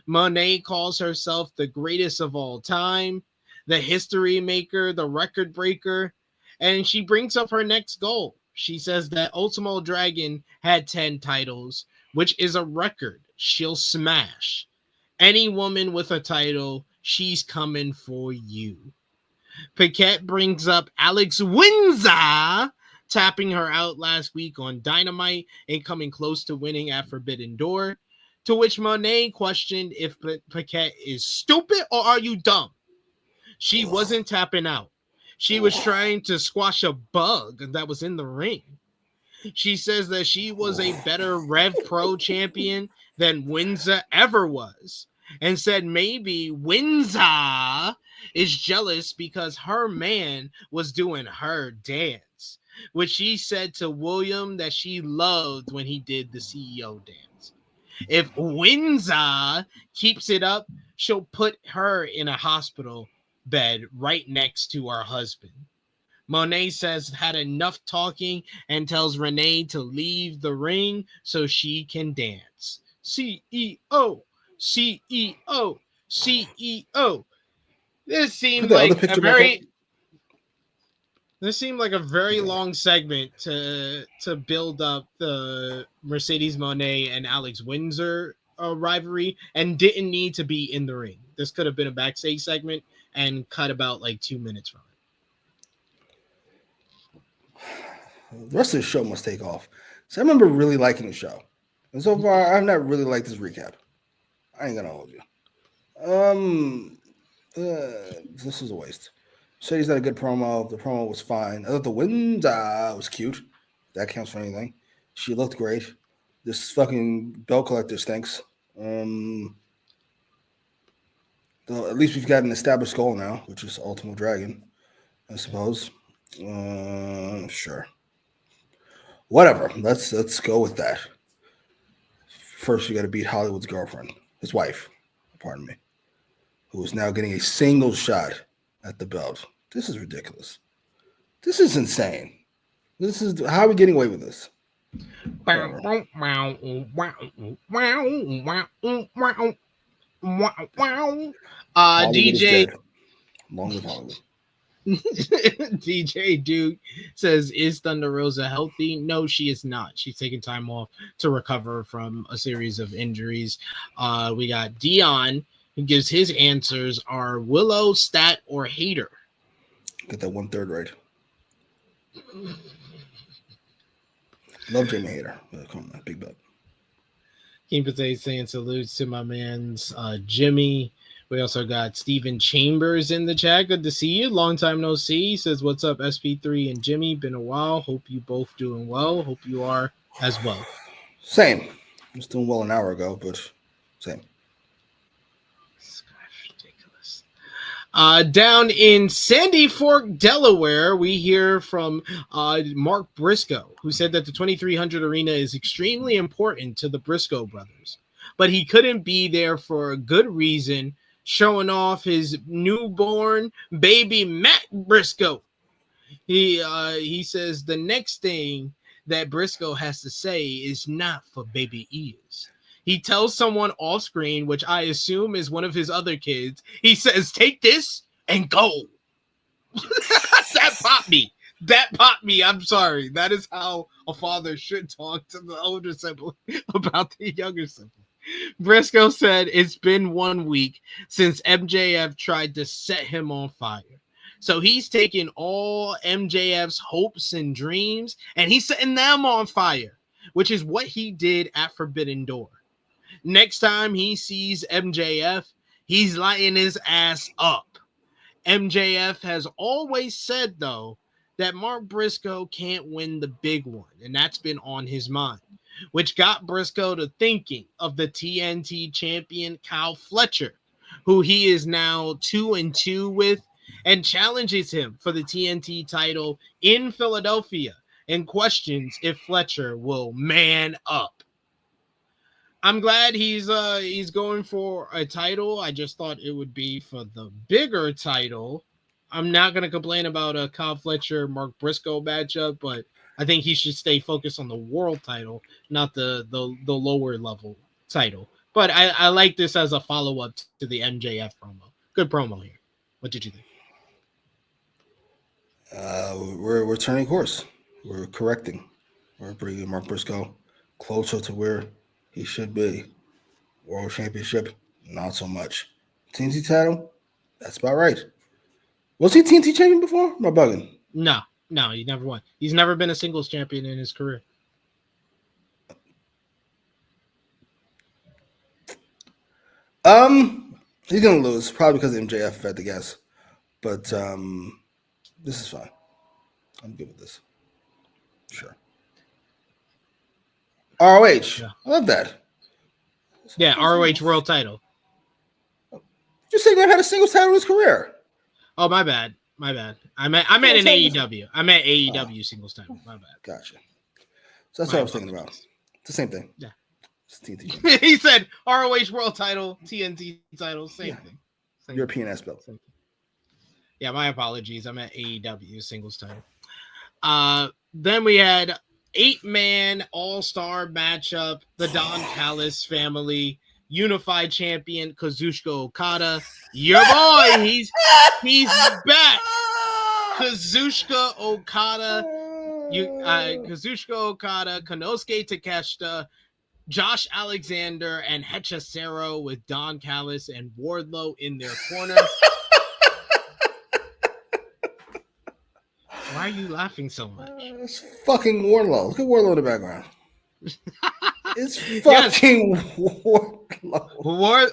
Moné calls herself the greatest of all time, the history maker, the record breaker, and she brings up her next goal. She says that Ultimo Dragon had 10 titles, which is a record she'll smash. Any woman with a title, she's coming for you. Paquette brings up Alex Windsor, tapping her out last week on Dynamite and coming close to winning at Forbidden Door. To which Monet questioned if Paquette is stupid or are you dumb? She wasn't tapping out. She was trying to squash a bug that was in the ring. She says that she was a better Rev Pro champion than Windsor ever was, and said maybe Windsor is jealous because her man was doing her dance, which she said to William that she loved when he did the CEO dance. If Windsor keeps it up, she'll put her in a hospital bed right next to her husband. Monet says had enough talking and tells Renee to leave the ring so she can dance. CEO, CEO, CEO. This seemed Put the other like a picture back up. very long segment to build up the Mercedes Moné and Alex Windsor rivalry, and didn't need to be in the ring. This could have been a backstage segment and cut about like 2 minutes from it. The rest of the show must take off. So I remember really liking the show. And so far, I've not really liked this recap. I ain't gonna hold you. This was a waste. Shady's not a good promo. The promo was fine. I thought the wind was cute. That counts for anything. She looked great. This fucking bell collector stinks. At least we've got an established goal now, which is Ultimate Dragon, I suppose. Sure. Whatever. Let's go with that. First, we got to beat Hollywood's girlfriend, his wife, pardon me, who is now getting a single shot at the belt. This is ridiculous. This is insane. This is how are we getting away with this? DJ Long live Hollywood. DJ Duke says, is Thunder Rosa healthy? No, she is not. She's taking time off to recover from a series of injuries. We got Dion, who gives his answers are Willow, Stat, or Hater. Get that 1/3 right. Love Jamie Hater. Come on, big belt. King Potato saying salutes to my man's Jimmy. We also got Steven Chambers in the chat. Good to see you. Long time no see. He says, what's up, SP3 and Jimmy? Been a while. Hope you both doing well. Hope you are as well. Same. I was doing well an hour ago, but same. Ridiculous. Down in Sandy Fork, Delaware, we hear from Mark Briscoe, who said that the 2300 arena is extremely important to the Briscoe brothers, but he couldn't be there for a good reason, showing off his newborn baby Matt Briscoe. He says the next thing that Briscoe has to say is not for baby ears. He tells someone off screen, which I assume is one of his other kids. He says, take this and go. That popped me. That popped me. I'm sorry. That is how a father should talk to the older sibling about the younger sibling. Briscoe said it's been 1 week since MJF tried to set him on fire. So he's taking all MJF's hopes and dreams and he's setting them on fire, which is what he did at Forbidden Door. Next time he sees MJF, he's lighting his ass up. MJF has always said, though, that Mark Briscoe can't win the big one, and that's been on his mind, which got Briscoe to thinking of the TNT champion Kyle Fletcher, who he is now 2-2 with, and challenges him for the TNT title in Philadelphia and questions if Fletcher will man up. I'm glad he's going for a title. I just thought it would be for the bigger title. I'm not going to complain about a Kyle Fletcher Mark Briscoe matchup, but I think he should stay focused on the world title, not the lower level title. But I like this as a follow-up to the MJF promo. Good promo here. What did you think? We're turning course. We're correcting. We're bringing Mark Briscoe closer to where he should be. World Championship, not so much. TNT title, that's about right. Was he TNT champion before? Am I bugging? No, he never won. He's never been a singles champion in his career. He's gonna lose probably because of MJF, if I had to guess. But this is fine. I'm good with this. Sure. ROH. Yeah. I love that. Yeah, ROH World Title. Just saying, never had a single title in his career. Oh, my bad. I meant an AEW. I meant AEW singles title. My bad. Gotcha. So that's what I was thinking about. It's the same thing. Yeah. It's TNT. He said ROH World Title, TNT title, same thing. European ass belt. Yeah, my apologies. I meant AEW singles title. Then we had 8-man all-star matchup. The Don Callis family, unified champion Kazuchika Okada. Your boy, he's back. Kazuchika Okada, Kazuchika Okada, Konosuke Takeshita, Josh Alexander, and Hechicero with Don Callis and Wardlow in their corner. Why are you laughing so much? It's fucking Wardlow. Look at Wardlow in the background. It's fucking Wardlow.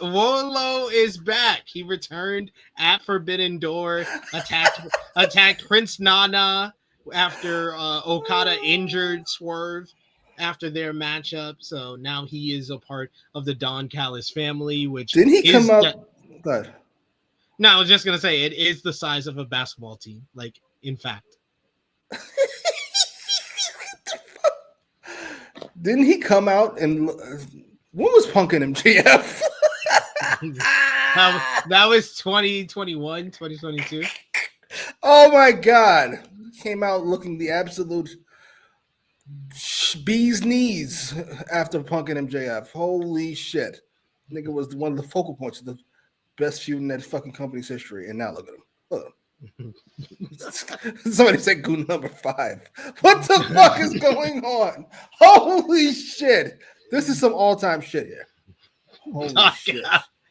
Wardlow is back. He returned at Forbidden Door, attacked Prince Nana after Okada injured Swerve after their matchup. So now he is a part of the Don Callis family, which didn't he come out? Good. No, I was just gonna say it is the size of a basketball team. Like, in fact. Didn't he come out and when was Punk and MJF? that was 2021, 2022. Oh my god. He came out looking the absolute bee's knees after Punk and MJF. Holy shit. Nigga was one of the focal points of the best feud in that fucking company's history. And now look at him. Look at him. Somebody said goon number 5. What the fuck is going on? Holy shit. This is some all-time shit here. Holy shit.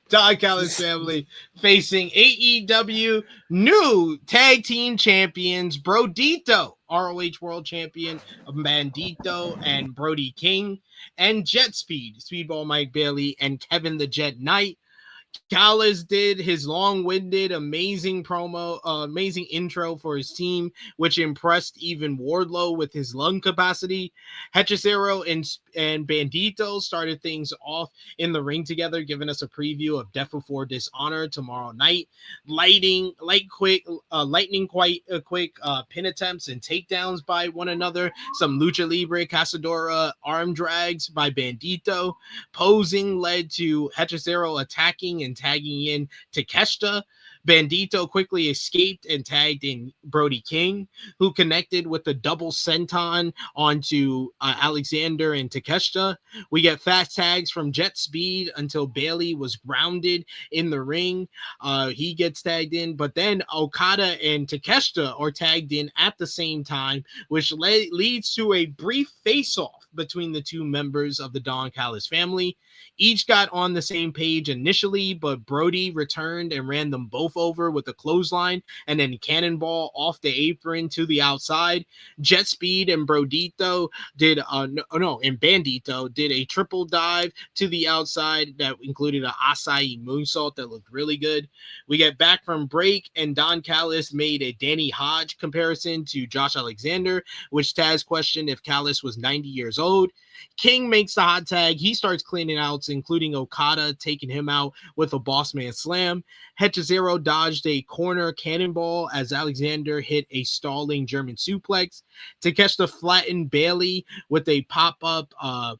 Don Callis family facing AEW new tag team champions Brodito, ROH World Champion Bandito and Brody King, and Jet Speed, Speedball Mike Bailey, and Kevin the Jet Knight. Callis did his long-winded, amazing promo, amazing intro for his team, which impressed even Wardlow with his lung capacity. Hechicero and Bandito started things off in the ring together, giving us a preview of Death Before Dishonor tomorrow night. Lightning quick pin attempts and takedowns by one another. Some Lucha Libre Casadora arm drags by Bandito. Posing led to Hechicero attacking and tagging in Takeshita. Bandito quickly escaped and tagged in Brody King, who connected with the double senton onto Alexander and Takeshita. We get fast tags from Jet Speed until Bailey was grounded in the ring. He gets tagged in, but then Okada and Takeshita are tagged in at the same time, which leads to a brief face-off between the two members of the Don Callis family. Each got on the same page initially, but Brody returned and ran them both over with a clothesline and then cannonball off the apron to the outside. Jet Speed and Bandito did a triple dive to the outside that included an Acai moonsault that looked really good. We get back from break, and Don Callis made a Danny Hodge comparison to Josh Alexander, which Taz questioned if Callis was 90 years old. King makes the hot tag. He starts cleaning outs, including Okada taking him out with a Bossman slam. Hechicero dodged a corner cannonball as Alexander hit a stalling German suplex. Takeshita flattened Bailey with a pop-up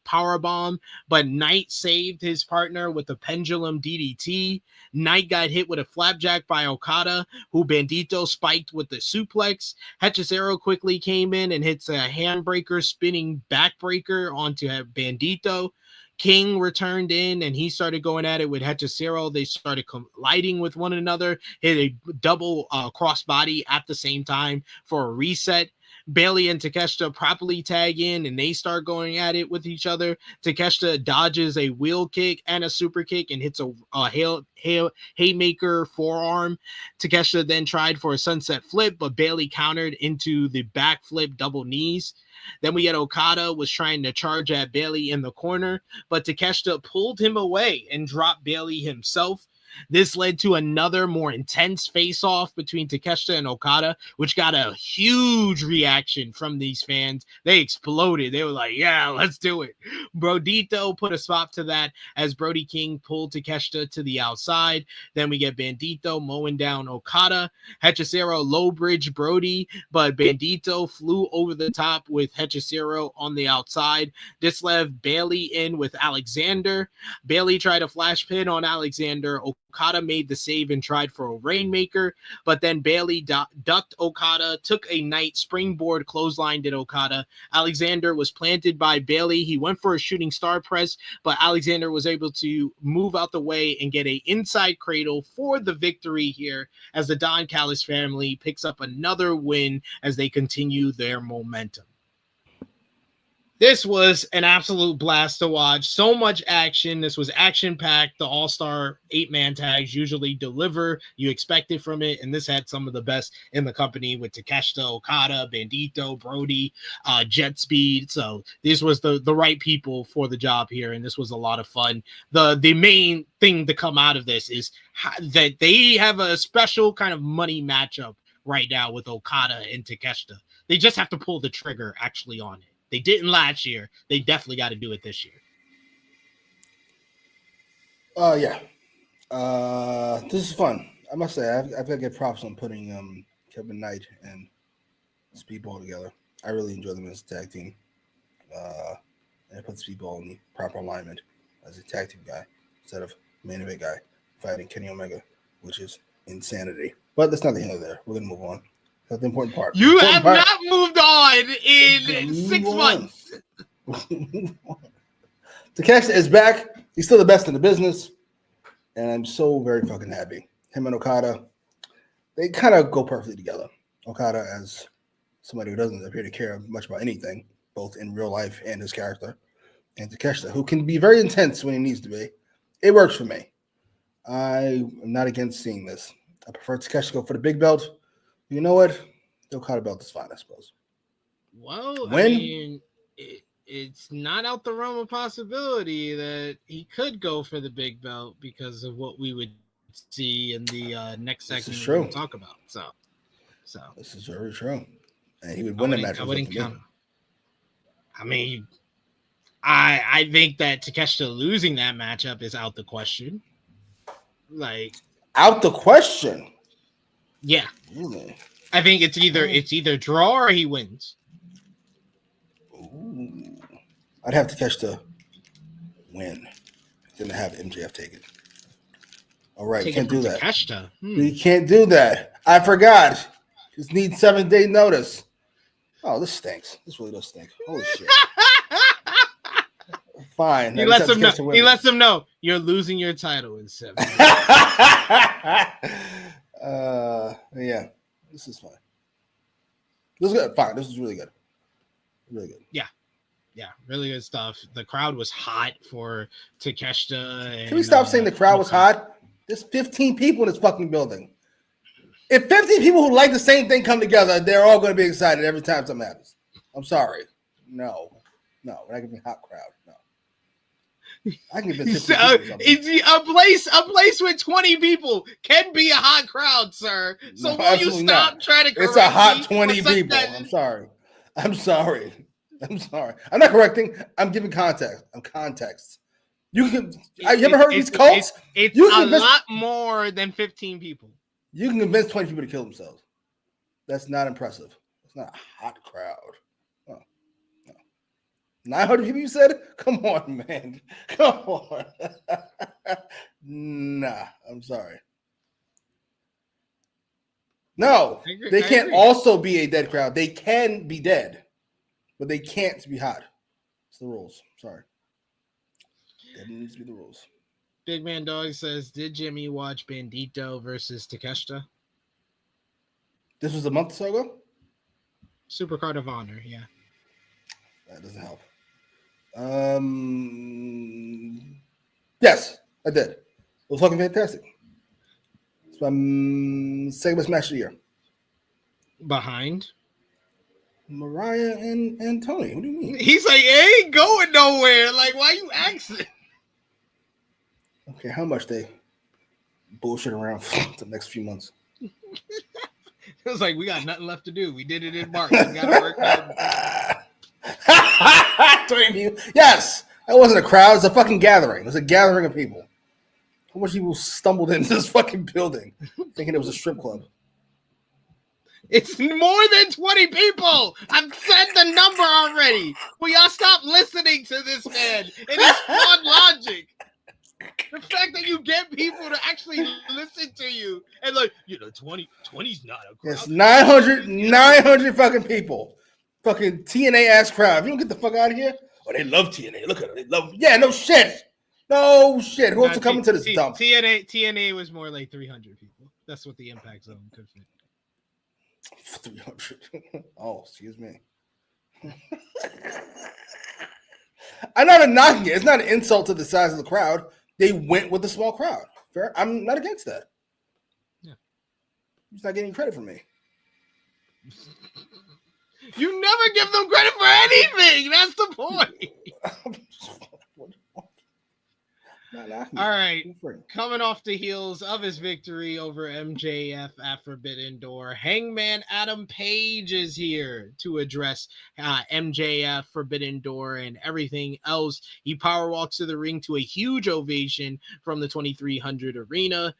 powerbomb, but Knight saved his partner with a pendulum DDT. Knight got hit with a flapjack by Okada, who Bandito spiked with the suplex. Hechicero quickly came in and hits a handbreaker spinning backbreaker onto Bandito. King returned in and he started going at it with Hechicero. They started colliding with one another, hit a double crossbody at the same time for a reset. Bailey and Takeshita properly tag in and they start going at it with each other. Takeshita dodges a wheel kick and a super kick and hits a haymaker forearm. Takeshita then tried for a sunset flip, but Bailey countered into the backflip double knees. Then we get Okada was trying to charge at Bailey in the corner, but Takeshita pulled him away and dropped Bailey himself. This led to another more intense face-off between Takeshita and Okada, which got a huge reaction from these fans. They exploded. They were like, yeah, let's do it. Brodito put a stop to that as Brody King pulled Takeshita to the outside. Then we get Bandito mowing down Okada. Hechicero low bridge Brody, but Bandito flew over the top with Hechicero on the outside. This left Bailey in with Alexander. Bailey tried a flash pin on Alexander. Okada made the save and tried for a Rainmaker, but then Bailey ducked Okada, took a night springboard clothesline to Okada. Alexander was planted by Bailey. He went for a shooting star press, but Alexander was able to move out the way and get an inside cradle for the victory here as the Don Callis family picks up another win as they continue their momentum. This was an absolute blast to watch. So much action. This was action-packed. The All-Star 8-man tags usually deliver. You expect it from it, and this had some of the best in the company with Takeshita, Okada, Bandito, Brody, Jet Speed. So this was the right people for the job here, and this was a lot of fun. The main thing to come out of this is that they have a special kind of money matchup right now with Okada and Takeshita. They just have to pull the trigger actually on it. They didn't last year. They definitely got to do it this year. Yeah. This is fun. I must say, I've got to get props on putting Kevin Knight and Speedball together. I really enjoy them as a tag team. And I put Speedball in the proper alignment as a tag team guy instead of main event guy fighting Kenny Omega, which is insanity. But that's not the end of there. We're going to move on. That's the important part. You have not moved on in 6 months. Takeshita is back. He's still the best in the business. And I'm so very fucking happy. Him and Okada, they kind of go perfectly together. Okada as somebody who doesn't appear to care much about anything, both in real life and his character. And Takeshita, who can be very intense when he needs to be. It works for me. I am not against seeing this. I prefer Takeshita go for the big belt. You know what? The Okada belt is fine, I suppose. Well, I mean, it's not out the realm of possibility that he could go for the big belt because of what we would see in the next segment we'll talk about. So this is very true, and he would win the match. I wouldn't count. I mean, I think that Takeshita losing that matchup is out the question. Like out the question. Yeah, really? I think it's either draw or he wins. Ooh. I'd have to catch the win, then have MJF take it. All right, you can't do that. You can't do that. I forgot. Just need 7-day notice. Oh, this stinks. This really does stink. Holy shit. Fine. He lets them know. He lets them know you're losing your title in 7 days. Yeah, this is fine. This is good. Fine. This is really good. Really good. Yeah, really good stuff. The crowd was hot for Takeshita. Can we stop saying the crowd was hot? There's 15 people in this fucking building. If 15 people who like the same thing come together, they're all going to be excited every time something happens. I'm sorry. No, we're not going to be a hot crowd. No. I can get 15 it's a place with 20 people can be a hot crowd, sir. So will you stop trying to correct It's a hot 20 people. That... I'm sorry. I'm not correcting. I'm giving context. You ever heard of these cults? It's a lot more than 15 people. You can convince 20 people to kill themselves. That's not impressive. It's not a hot crowd. Oh, no. 900 people, you said? Come on, man. Come on. Nah, I'm sorry. No, they can't also be a dead crowd. They can be dead, but they can't be hot. It's the rules. Sorry. That needs to be the rules. Big Man Dog says, did Jimmy watch Bandito versus Takeshita? This was a month or so ago? Super Card of Honor, yeah. That doesn't help. Yes, I did. It was fucking fantastic. It's my second best match of the year. Behind Mariah and Tony. What do you mean? He's like, it ain't going nowhere. Like, why you asking? Okay, how much they bullshit around for the next few months? It was like, we got nothing left to do. We did it in March. We got to work out. Yes, that wasn't a crowd. It was a fucking gathering. It was a gathering of people. How much people stumbled into this fucking building thinking it was a strip club? It's more than 20 people. I've said the number already. Will y'all stop listening to this man and his flawed logic? The fact that you get people to actually listen to you and 20's not a crowd. It's 900 fucking people. Fucking TNA ass crowd. If you don't get the fuck out of here. Oh, they love TNA. Look at it. They love. Yeah, no shit. No shit. Who else is coming to this dump? TNA was more like 300 people. That's what the Impact Zone could fit. 300. Oh, excuse me. I'm not knocking it. It's not an insult to the size of the crowd. They went with the small crowd. Fair. I'm not against that. Yeah. He's not getting credit from me. You never give them credit for anything. That's the point. All right. Coming off the heels of his victory over MJF at Forbidden Door, Hangman Adam Page is here to address MJF, Forbidden Door, and everything else. He power walks to the ring to a huge ovation from the 2300 arena.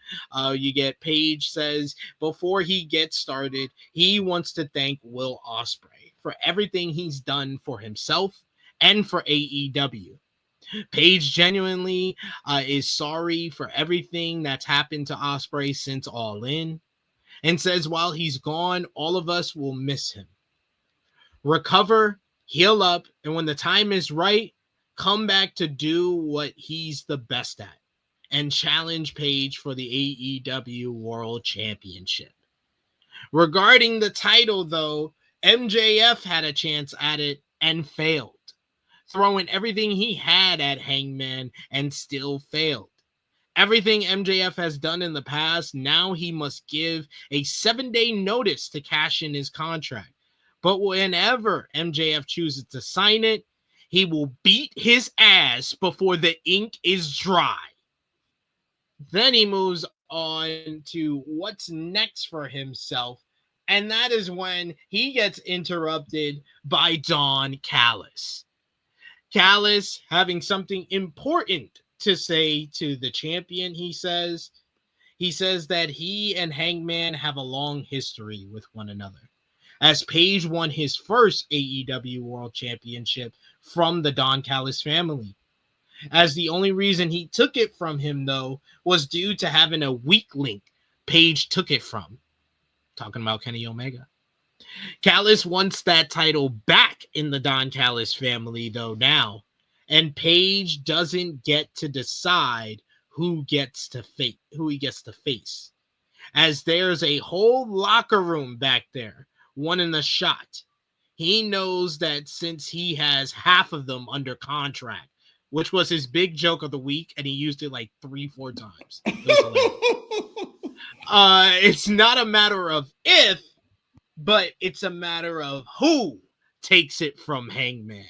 You get Page says before he gets started, he wants to thank Will Ospreay for everything he's done for himself and for AEW. Page genuinely is sorry for everything that's happened to Ospreay since Allin, and says while he's gone, all of us will miss him. Recover, heal up, and when the time is right, come back to do what he's the best at, and challenge Page for the AEW World Championship. Regarding the title, though, MJF had a chance at it and failed, throwing everything he had at Hangman and still failed. Everything MJF has done in the past, now he must give a 7-day notice to cash in his contract. But whenever MJF chooses to sign it, he will beat his ass before the ink is dry. Then he moves on to what's next for himself, and that is when he gets interrupted by Don Callis. Callis having something important to say to the champion, he says that he and Hangman have a long history with one another, as Page won his first AEW World Championship from the Don Callis family. As the only reason he took it from him, though, was due to having a weak link Page took it from. Talking about Kenny Omega. Callis wants that title back in the Don Callis family, though, now. And Page doesn't get to decide who he gets to face. As there's a whole locker room back there, wanting a shot. He knows that since he has half of them under contract, which was his big joke of the week, and he used it like 3-4 times. It's not a matter of if, but it's a matter of who takes it from Hangman.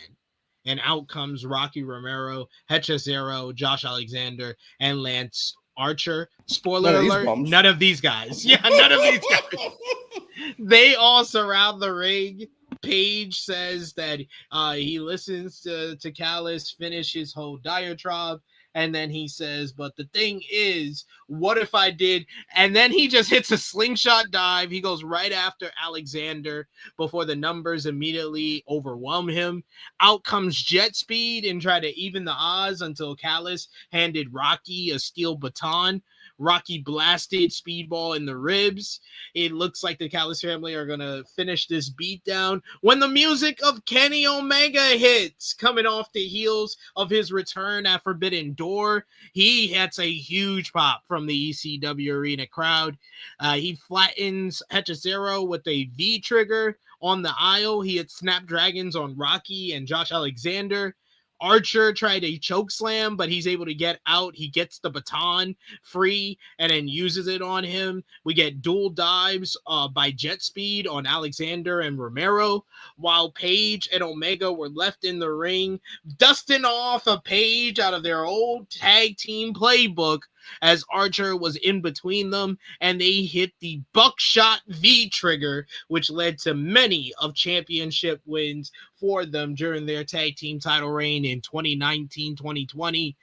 And out comes Rocky Romero, Hechicero, Josh Alexander, and Lance Archer. Spoiler alert, none of these guys. Yeah, none of these guys. They all surround the ring. Page says that he listens to Callis finish his whole diatribe, and then he says, but the thing is, what if I did? And then he just hits a slingshot dive. He goes right after Alexander before the numbers immediately overwhelm him. Out comes Jet Speed and try to even the odds until Callis handed Rocky a steel baton. Rocky blasted Speedball in the ribs. It looks like the Callis family are going to finish this beatdown when the music of Kenny Omega hits, coming off the heels of his return at Forbidden Door. He gets a huge pop from the ECW arena crowd. He flattens Hechicero with a V-trigger on the aisle. He hit Snapdragons on Rocky and Josh Alexander. Archer tried a choke slam, but he's able to get out. He gets the baton free and then uses it on him. We get dual dives by Jet Speed on Alexander and Romero, while Page and Omega were left in the ring, dusting off a page out of their old tag team playbook as Archer was in between them, and they hit the buckshot V-trigger, which led to many of championship wins for them during their tag team title reign in 2019-2020.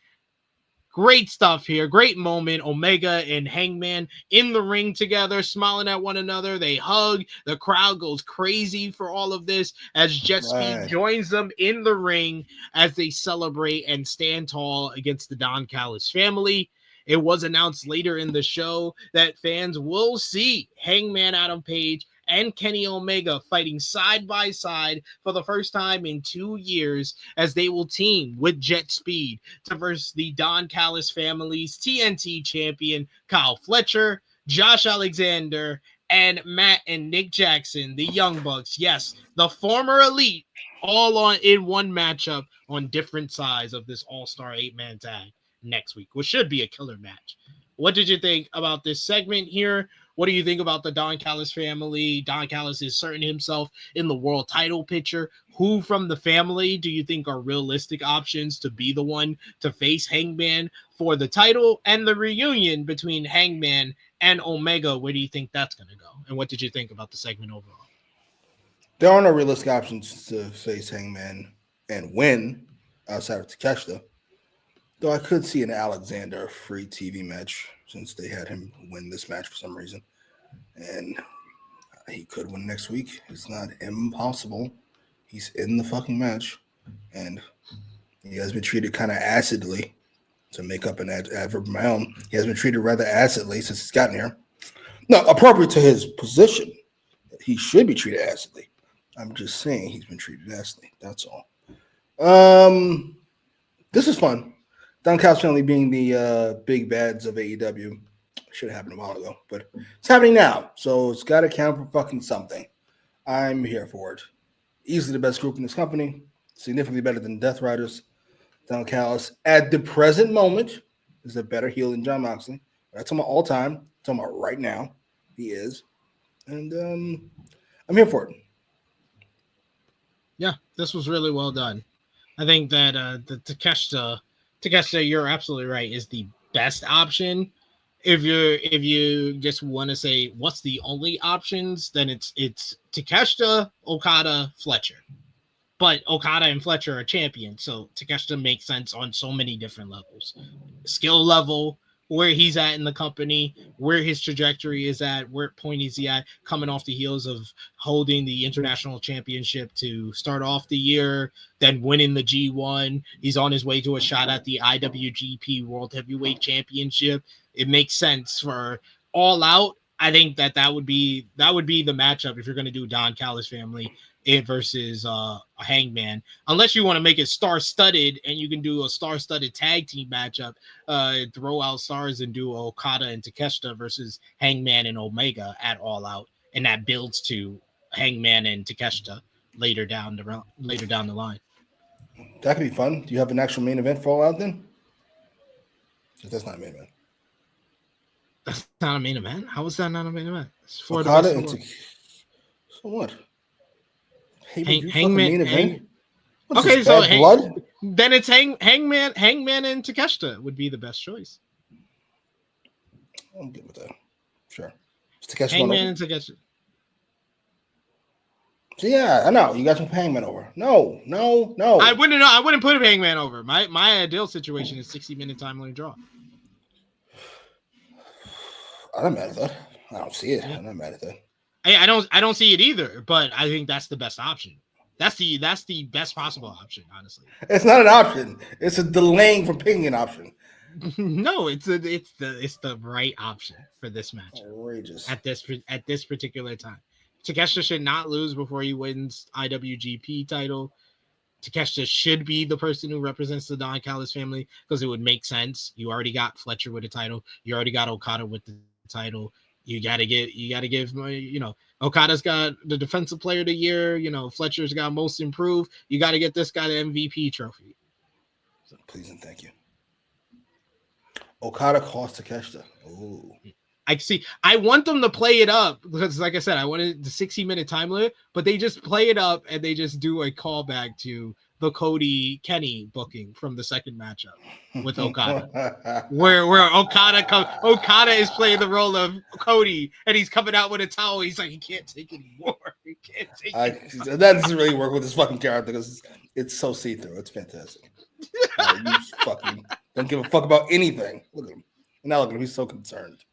Great stuff here. Great moment. Omega and Hangman in the ring together, smiling at one another. They hug. The crowd goes crazy for all of this as Jet Speed joins them in the ring as they celebrate and stand tall against the Don Callis family. It was announced later in the show that fans will see Hangman Adam Page and Kenny Omega fighting side by side for the first time in 2 years, as they will team with Jet Speed to verse the Don Callis family's TNT champion Kyle Fletcher, Josh Alexander, and Matt and Nick Jackson, the Young Bucks. Yes, the former Elite, all in one matchup on different sides of this all-star 8-man tag next week, which should be a killer match. What did you think about this segment here? What do you think about the Don Callis family? Don Callis is inserting himself in the world title picture. Who from the family do you think are realistic options to be the one to face Hangman for the title? And the reunion between Hangman and Omega, where do you think that's going to go? And what did you think about the segment overall? There are no realistic options to face Hangman and win outside of Takeshita. Though I could see an Alexander free TV match since they had him win this match for some reason. And he could win next week. It's not impossible. He's in the fucking match. And he has been treated kind of acidly, to make up an adverb of my own. He has been treated rather acidly since he's gotten here. No, appropriate to his position. He should be treated acidly. I'm just saying he's been treated acidly. That's all. This is fun. Don Callis family being the big bads of AEW should have happened a while ago, but it's happening now, so it's got to count for fucking something. I'm here for it. Easily the best group in this company, significantly better than Death Riders. Don Callis, at the present moment, is a better heel than Jon Moxley. That's talking about all time. I'm talking about right now. He is, and I'm here for it. Yeah, this was really well done. I think that the Takeshita, you're absolutely right, is the best option. If you just want to say what's the only options, then it's Takeshita, Okada, Fletcher. But Okada and Fletcher are champions, so Takeshita makes sense on so many different levels. Skill level, where he's at in the company, where his trajectory is at, where point is he at, coming off the heels of holding the international championship to start off the year, then winning the G1. He's on his way to a shot at the IWGP World Heavyweight Championship. It makes sense for All Out. I think that would be the matchup if you're going to do Don Callis family versus Hangman, unless you want to make it star-studded and you can do a star-studded tag team matchup, throw out stars and do Okada and Takeshita versus Hangman and Omega at All Out, and that builds to Hangman and Takeshita later down the line. That could be fun. Do you have an actual main event for All Out then? That's not a main event. That's not a main event? How is that not a main event? It's for Okada the and so what? Hangman. Main event? Okay, so then it's Hangman and Takeshita would be the best choice. I'm good with that. Sure. Takeshita Hangman and Takeshita. So yeah, I know you got some Hangman over. No. I wouldn't put Hangman over. My ideal situation is 60-minute time limit draw. I'm not mad at that. I don't see it. I'm not mad at that. I don't see it either, but I think that's the best option. That's the best possible option, honestly. It's not an option. It's a delaying from picking an option. No, it's the right option for this matchup Outrageous. at this particular time. Takeshita should not lose before he wins IWGP title. Takeshita should be the person who represents the Don Callis family because it would make sense. You already got Fletcher with the title. You already got Okada with the title. You gotta give Okada's got the defensive player of the year. Fletcher's got most improved. You got to get this guy the MVP trophy. Please and thank you. Okada cost Takeshita. Ooh. I want them to play it up because, like I said, I wanted the 60-minute time limit, but they just play it up and they just do a callback to the Cody Kenny booking from the second matchup with Okada, where Okada is playing the role of Cody and he's coming out with a towel. He's like, he can't take it anymore. He can't take it. That doesn't really work with this fucking character because it's so see-through. It's fantastic. You fucking don't give a fuck about anything. Look at him. Now look at him. He's so concerned.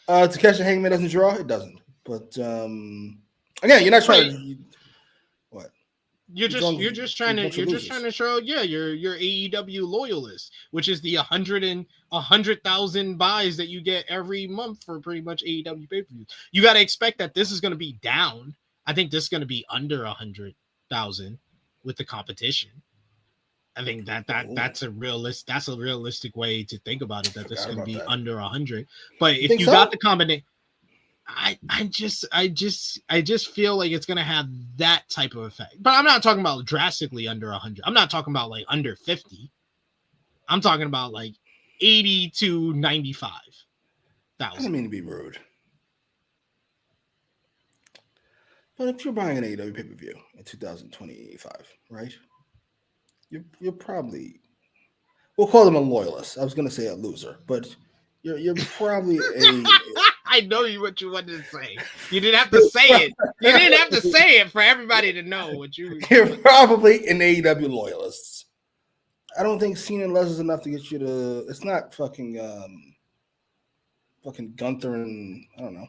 Takeshita Hangman doesn't draw. It doesn't. But again, you're not trying to. What? You're just trying to show your AEW loyalist, which is the 100,000 buys that you get every month for pretty much AEW pay-per-views. You got to expect that this is going to be down. I think this is going to be under 100,000 with the competition. I think that's a realistic way to think about it. That this is going to be under 100. But if you got the combination, I just feel like it's going to have that type of effect. But I'm not talking about drastically under 100. I'm not talking about like under 50. I'm talking about like 80 to 95,000. I don't mean to be rude, but if you're buying an AEW pay-per-view in 2025, right? You're probably, we'll call them a loyalist. I was going to say a loser, but you're probably a. I know what you wanted to say. You didn't have to say it. You didn't have to say it for everybody to know what you. You're probably an AEW loyalist. I don't think Cena and Les is enough to get you to. It's not fucking Gunther and I don't know.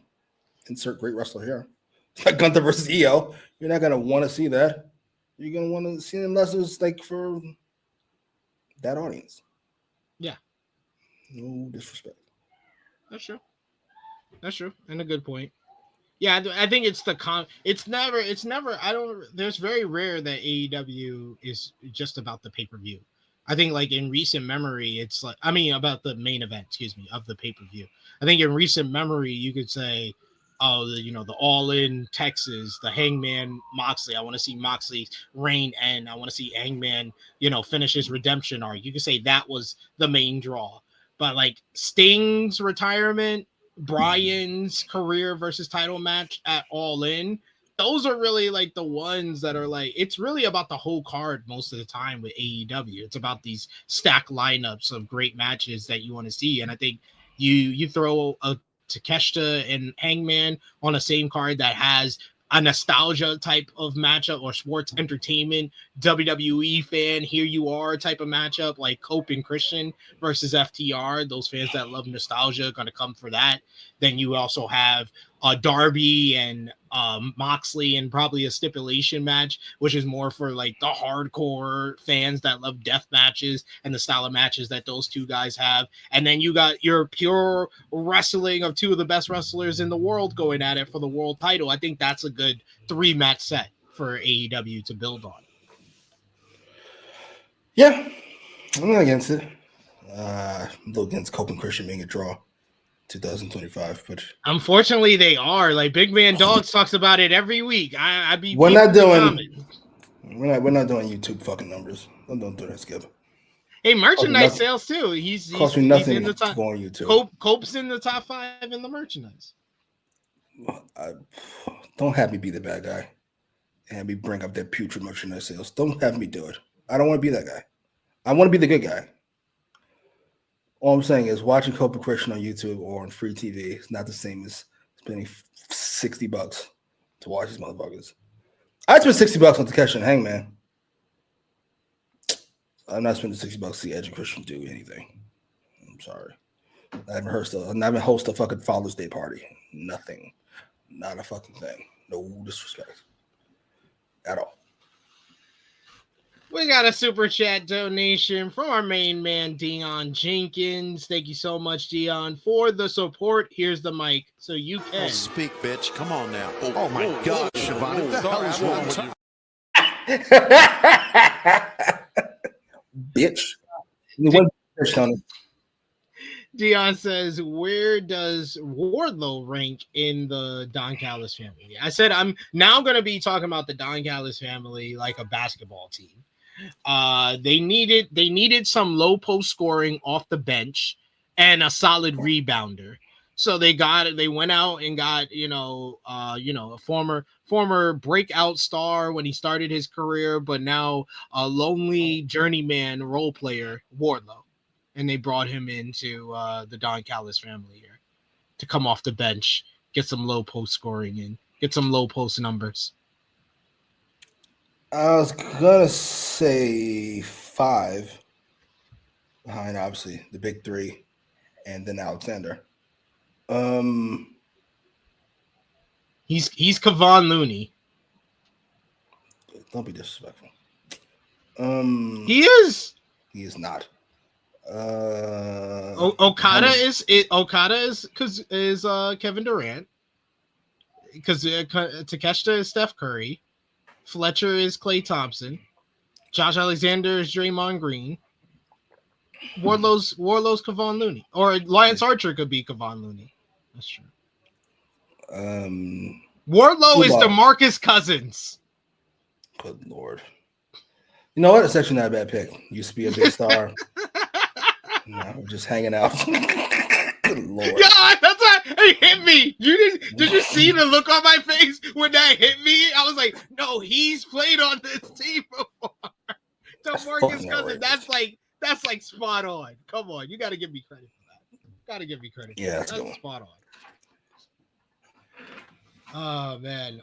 Insert great wrestler here. It's like Gunther versus EO. You're not gonna want to see that. You're gonna want to see unless it's like for that audience. Yeah. No disrespect. That's true. And a good point. Yeah, I think it's it's never. There's very rare that AEW is just about the pay-per-view. I think like in recent memory, it's like, about the main event, of the pay-per-view. I think in recent memory, you could say, the Allin Texas, the Hangman Moxley. I want to see Moxley's reign end. I want to see Hangman, finish his redemption arc. You could say that was the main draw. But like Sting's retirement, Bryan's career versus title match at All In, those are really like the ones that are like, it's really about the whole card most of the time with AEW. It's about these stacked lineups of great matches that you want to see. And I think you throw a Takeshita and Hangman on the same card that has a nostalgia type of matchup or sports entertainment, WWE fan, here you are type of matchup, like Cope and Christian versus FTR. Those fans that love nostalgia are going to come for that. Then you also have Darby and Moxley and probably a stipulation match, which is more for like the hardcore fans that love death matches and the style of matches that those two guys have. And then you got your pure wrestling of two of the best wrestlers in the world going at it for the world title. I think that's a good 3-match set for AEW to build on. Yeah, I'm not against it. I'm a little against Cope and Christian being a draw 2025, but unfortunately they are. Like Big Man Dogs talks about it every week. We're not doing YouTube fucking numbers. Don't do that, Skip. Hey, merchandise sales too. He's nothing in the top. To go on YouTube. Cope's in the top 5 in the merchandise. Don't have me be the bad guy and me bring up that putrid merchandise sales. Don't have me do it. I don't want to be that guy. I want to be the good guy. All I'm saying is watching Cope and Christian on YouTube or on free TV is not the same as spending $60 to watch these motherfuckers. I'd spend $60 on Takeshita and Hangman. I'm not spending $60 to see Edge and Christian do anything. I'm sorry. I haven't hosted a fucking Father's Day party. Nothing. Not a fucking thing. No disrespect. At all. We got a super chat donation from our main man, Dion Jenkins. Thank you so much, Dion, for the support. Here's the mic so you can speak, bitch. Come on now. Oh my God, Siobhan. What the hell is wrong with you? Bitch. One bitch, Tony. Dion says, where does Wardlow rank in the Don Callis family? I said I'm now going to be talking about the Don Callis family like a basketball team. They needed some low post scoring off the bench and a solid rebounder. So they went out and got a former breakout star when he started his career, but now a lonely journeyman role player, Wardlow. And they brought him into the Don Callis family here to come off the bench, get some low post scoring and get some low post numbers. I was gonna say 5 behind, obviously, the big 3, and then Alexander. He's Kevon Looney. Don't be disrespectful. He is. He is not. Okada is Kevin Durant, because Takeshita is Steph Curry, Fletcher is Klay Thompson, Josh Alexander is Draymond Green, Wardlow's Kevon Looney, or Lance Archer could be Kevon Looney. That's true. Wardlow is DeMarcus Cousins. Good Lord. You know what? It's actually not a bad pick. Used to be a big star. We're just hanging out. Good Lord. Yeah, that's why it hit me. Did you see the look on my face when that hit me? I was like, no, he's played on this team before. DeMarcus Cousins, that's like spot on. Come on, you got to give me credit for that. Yeah, that's spot on. Oh man,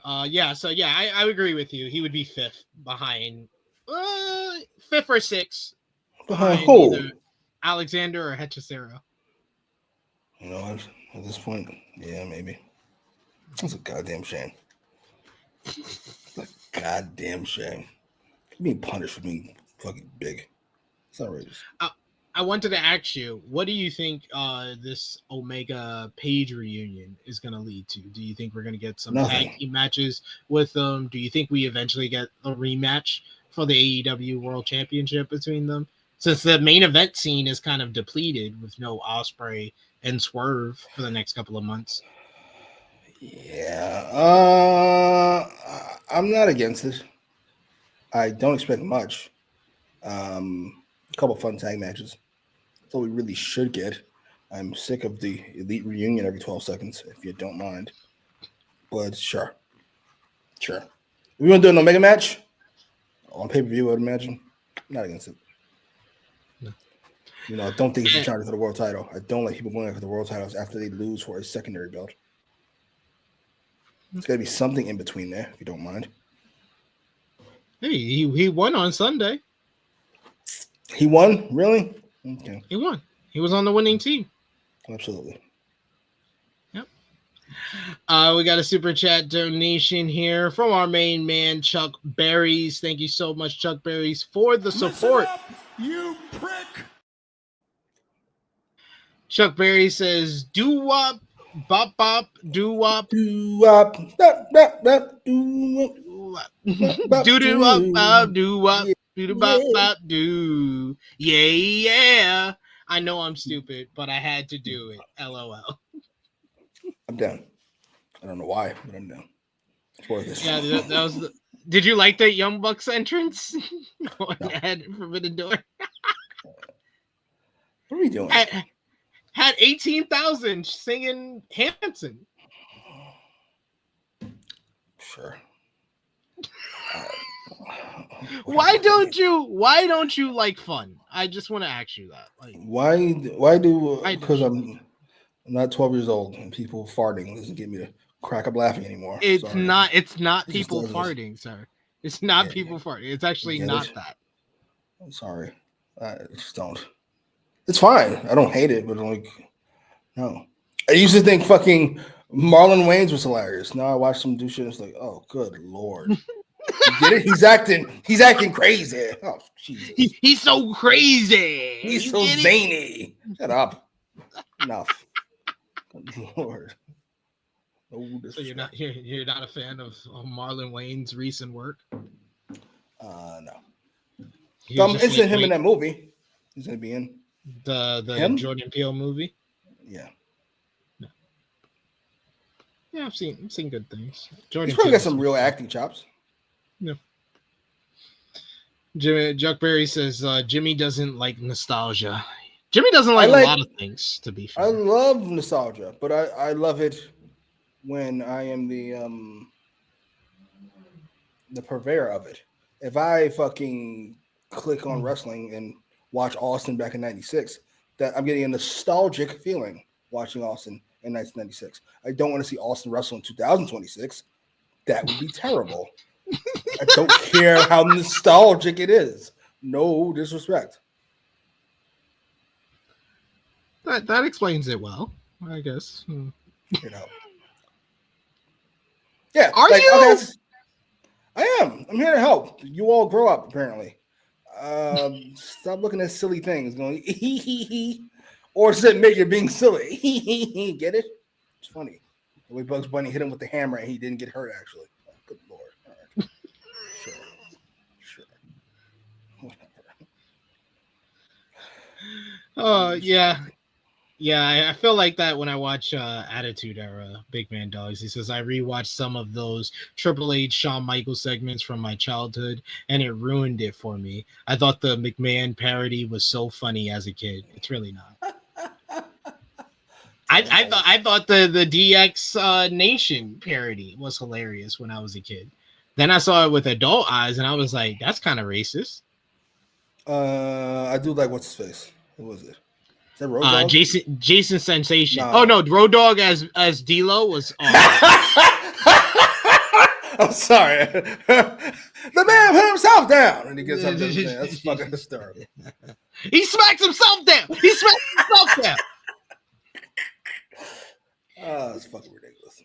So I agree with you. He would be 5th behind, 5th or 6th behind who? Either Alexander or Hechicero. You know what? At this point, yeah, maybe. That's a goddamn shame. Goddamn shame. Being punished for being fucking big. It's outrageous. I wanted to ask you, what do you think this Omega Page reunion is going to lead to? Do you think we're going to get some tag team matches with them? Do you think we eventually get a rematch for the AEW World Championship between them? Since the main event scene is kind of depleted with no Ospreay and Swerve for the next couple of months. Yeah. I'm not against it. I don't expect much. A couple fun tag matches. That's all we really should get. I'm sick of the Elite reunion every 12 seconds, if you don't mind. But sure. We want to do an Omega match on pay-per-view, I would imagine. I'm not against it. No. You know, I don't think he's trying for the world title. I don't like people going after the world titles after they lose for a secondary belt. There's got to be something in between there, if you don't mind. Hey, he won on Sunday. He won? Really? Okay. He won. He was on the winning team. Absolutely. Yep. We got a super chat donation here from our main man, Chuck Berries. Thank you so much, Chuck Berries, for the support. Listen up, you prick. Chuck Berries says, doo-wop, bop, bop, doo-wop. Doo-wop, bop, bop, bop, doo-wop. Doo-doo-wop, doo-wop. Do. Yeah. I know I'm stupid, but I had to do it. LOL. I'm down. I don't know why, but I'm down. For this. Yeah, that was the. Did you like the Young Bucks entrance? No. Had Forbidden Door. What are we doing? Had 18,000 singing Hanson. Sure. Why don't you like fun? I just want to ask you that. Like, because I'm not 12 years old and people farting doesn't get me to crack up laughing anymore. It's not people farting, sir. It's not people farting. It's actually not that. I'm sorry. I just don't. It's fine. I don't hate it, but I'm like, no. I used to think fucking Marlon Wayans was hilarious. Now I watch them do shit. It's like, oh, good Lord. You get it? He's acting crazy. Oh, Jesus. He's so crazy. He's so zany. Shut up. Enough. Good Lord. So you're not a fan of Marlon Wayne's recent work? No. He So I'm was just interested in him like in that movie. He's gonna be in the Jordan Peele movie. Yeah. Yeah, I've seen good things. He's probably got some real acting chops. Yeah. Chuck Berry says Jimmy doesn't like nostalgia. Jimmy doesn't like a lot of things, to be fair. I love nostalgia, but I love it when I am the purveyor of it. If I fucking click on wrestling and watch Austin back in '96, that I'm getting a nostalgic feeling watching Austin in 1996. I don't want to see Austin wrestle in 2026. That would be terrible. I don't care how nostalgic it is. No disrespect. That explains it well, I guess. You know. Yeah. Are you? Okay, I am. I'm here to help. You all grow up, apparently. Stop looking at silly things going or does it make it being silly? Get it? It's funny. The way Bugs Bunny hit him with the hammer and he didn't get hurt, actually. Oh, good Lord. All right. Sure. Whatever. Yeah, I feel like that when I watch Attitude Era, Big Man Dogs. He says, I rewatched some of those Triple H, Shawn Michaels segments from my childhood, and it ruined it for me. I thought the McMahon parody was so funny as a kid. It's really not. I thought the DX Nation parody was hilarious when I was a kid. Then I saw it with adult eyes, and I was like, that's kind of racist. I do like what's his face. Who was it? Is that Road Dogg? Jason Sensation. No. Oh no, Road Dogg as D-Lo was. I'm sorry. The man put himself down, and he gets up to the man. That's fucking hysterical. He smacks himself down. Oh, it's fucking ridiculous.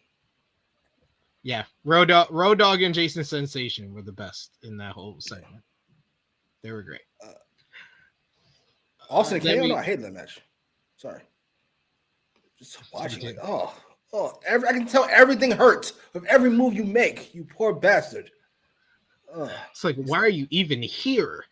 Yeah, Road Dogg and Jason Sensation were the best in that whole segment. They were great. Austin KO? No, I hated that match. Sorry. Just watching it. I can tell everything hurts with every move you make, you poor bastard. It's like, why are you even here?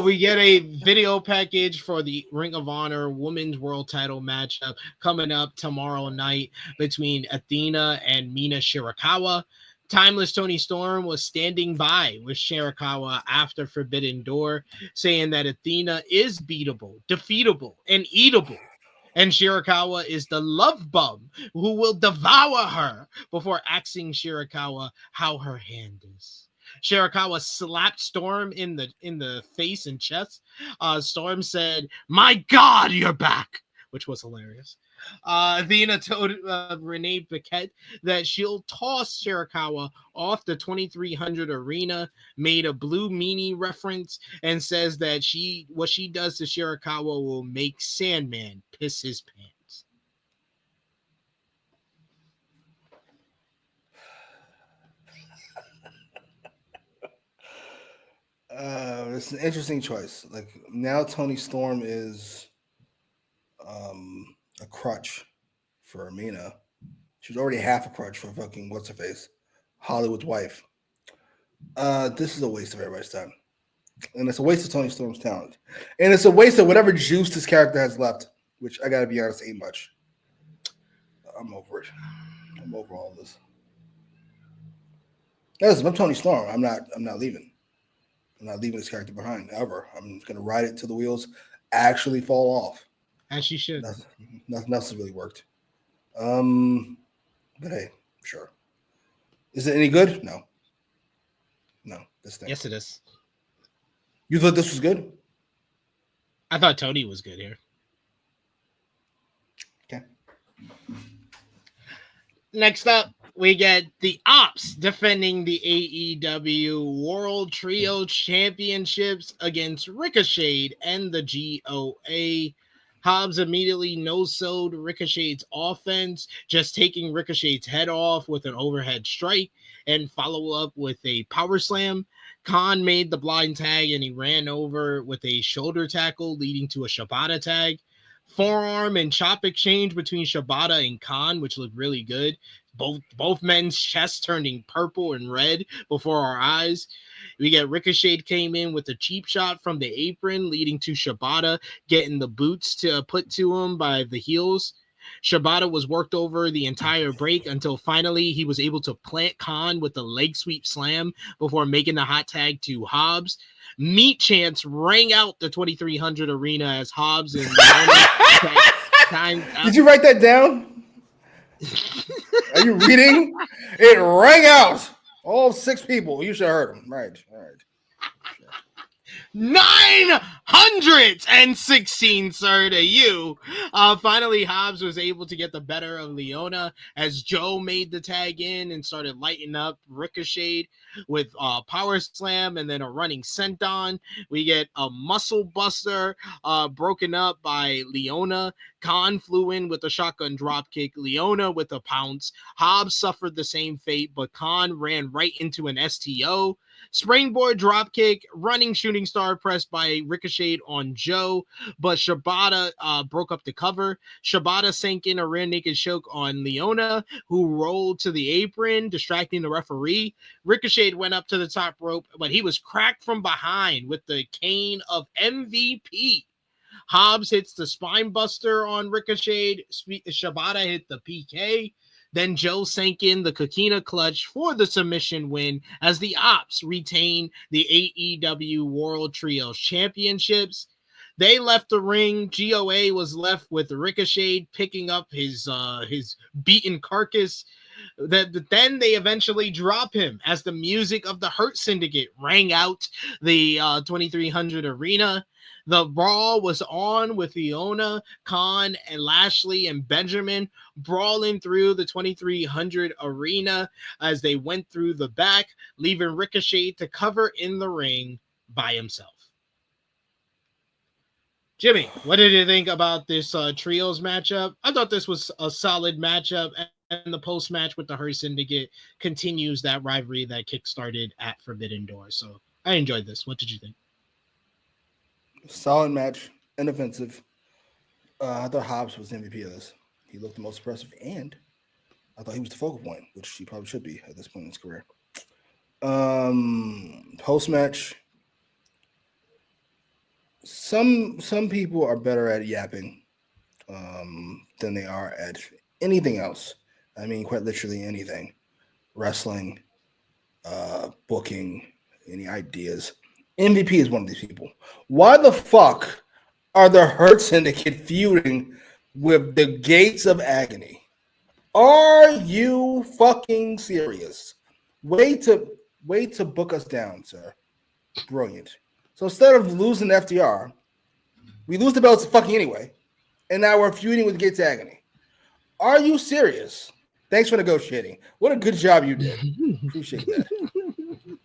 We get a video package for the Ring of Honor Women's World Title matchup coming up tomorrow night between Athena and Mina Shirakawa. Timeless Tony Storm was standing by with Shirakawa after Forbidden Door, saying that Athena is beatable, defeatable, and eatable. And Shirakawa is the love bum who will devour her before asking Shirakawa how her hand is. Shirakawa slapped Storm in the face and chest. Storm said, "My God, you're back," which was hilarious. Athena told Renee Paquette that she'll toss Shirakawa off the 2300 arena, made a Blue Meanie reference, and says that what she does to Shirakawa will make Sandman piss his pants. It's an interesting choice. Like now, Tony Storm is a crutch for Amina. She's already half a crutch for fucking what's her face, Hollywood's wife. This is a waste of everybody's time, and it's a waste of Tony Storm's talent, and it's a waste of whatever juice this character has left. Which I gotta be honest, ain't much. I'm over it. I'm over all this. Listen, I'm Tony Storm. I'm not leaving. I'm not leaving this character behind ever. I'm just gonna ride it till the wheels actually fall off. As she should. Nothing else has really worked. But hey, sure. Is it any good? No. This thing. Yes, it is. You thought this was good? I thought Tony was good here. Okay. Next up, we get the Ops defending the AEW World Trio Championships against Ricochet and the GOA. Hobbs immediately no-sold Ricochet's offense, just taking Ricochet's head off with an overhead strike and follow up with a power slam. Khan made the blind tag and he ran over with a shoulder tackle, leading to a Shibata tag. Forearm and chop exchange between Shibata and Khan, which looked really good. Both men's chests turning purple and red before our eyes. We get Ricochet came in with a cheap shot from the apron, leading to Shibata getting the boots to put to him by the heels. Shibata was worked over the entire break until finally he was able to plant Khan with the leg sweep slam before making the hot tag to Hobbs. Meat chants rang out the 2300 arena as Hobbs and Did you write that down? Are you reading? It rang out. All 6 people. You should have heard them. Right. All right. 916, sir, to you. Finally, Hobbs was able to get the better of Leona as Joe made the tag in and started lighting up Ricochet with power slam and then a running senton. We get a muscle buster broken up by Leona. Khan flew in with a shotgun dropkick. Leona with a pounce. Hobbs suffered the same fate, but Khan ran right into an STO. Springboard dropkick, running shooting star press by Ricochet on Joe, but Shibata broke up the cover. Shibata sank in a rear naked choke on Leona, who rolled to the apron, distracting the referee. Ricochet went up to the top rope, but he was cracked from behind with the cane of MVP. Hobbs hits the spine buster on Ricochet. Shibata hit the PK. Then Joe sank in the Coquina clutch for the submission win as the Ops retain the AEW World Trios Championships. They left the ring. GOA was left with Ricochet picking up his beaten carcass. Then they eventually drop him as the music of the Hurt Syndicate rang out the 2300 arena. The brawl was on with Leona, Khan, and Lashley and Benjamin brawling through the 2300 arena as they went through the back, leaving Ricochet to cover in the ring by himself. Jimmy, what did you think about this trios matchup? I thought this was a solid matchup, and the post-match with the Hurt Syndicate continues that rivalry that kickstarted at Forbidden Door. So I enjoyed this. What did you think? Solid match, inoffensive. I thought Hobbs was the MVP of this. He looked the most impressive, and I thought he was the focal point, which he probably should be at this point in his career. Post match, some people are better at yapping than they are at anything else. I mean, quite literally anything. Wrestling, booking, any ideas. MVP is one of these people. Why the fuck are the Hurt Syndicate feuding with the Gates of Agony? Are you fucking serious? Way to book us down, sir. Brilliant. So instead of losing FTR, we lose the belts fucking anyway, and now we're feuding with Gates of Agony. Are you serious? Thanks for negotiating. What a good job you did. Appreciate that.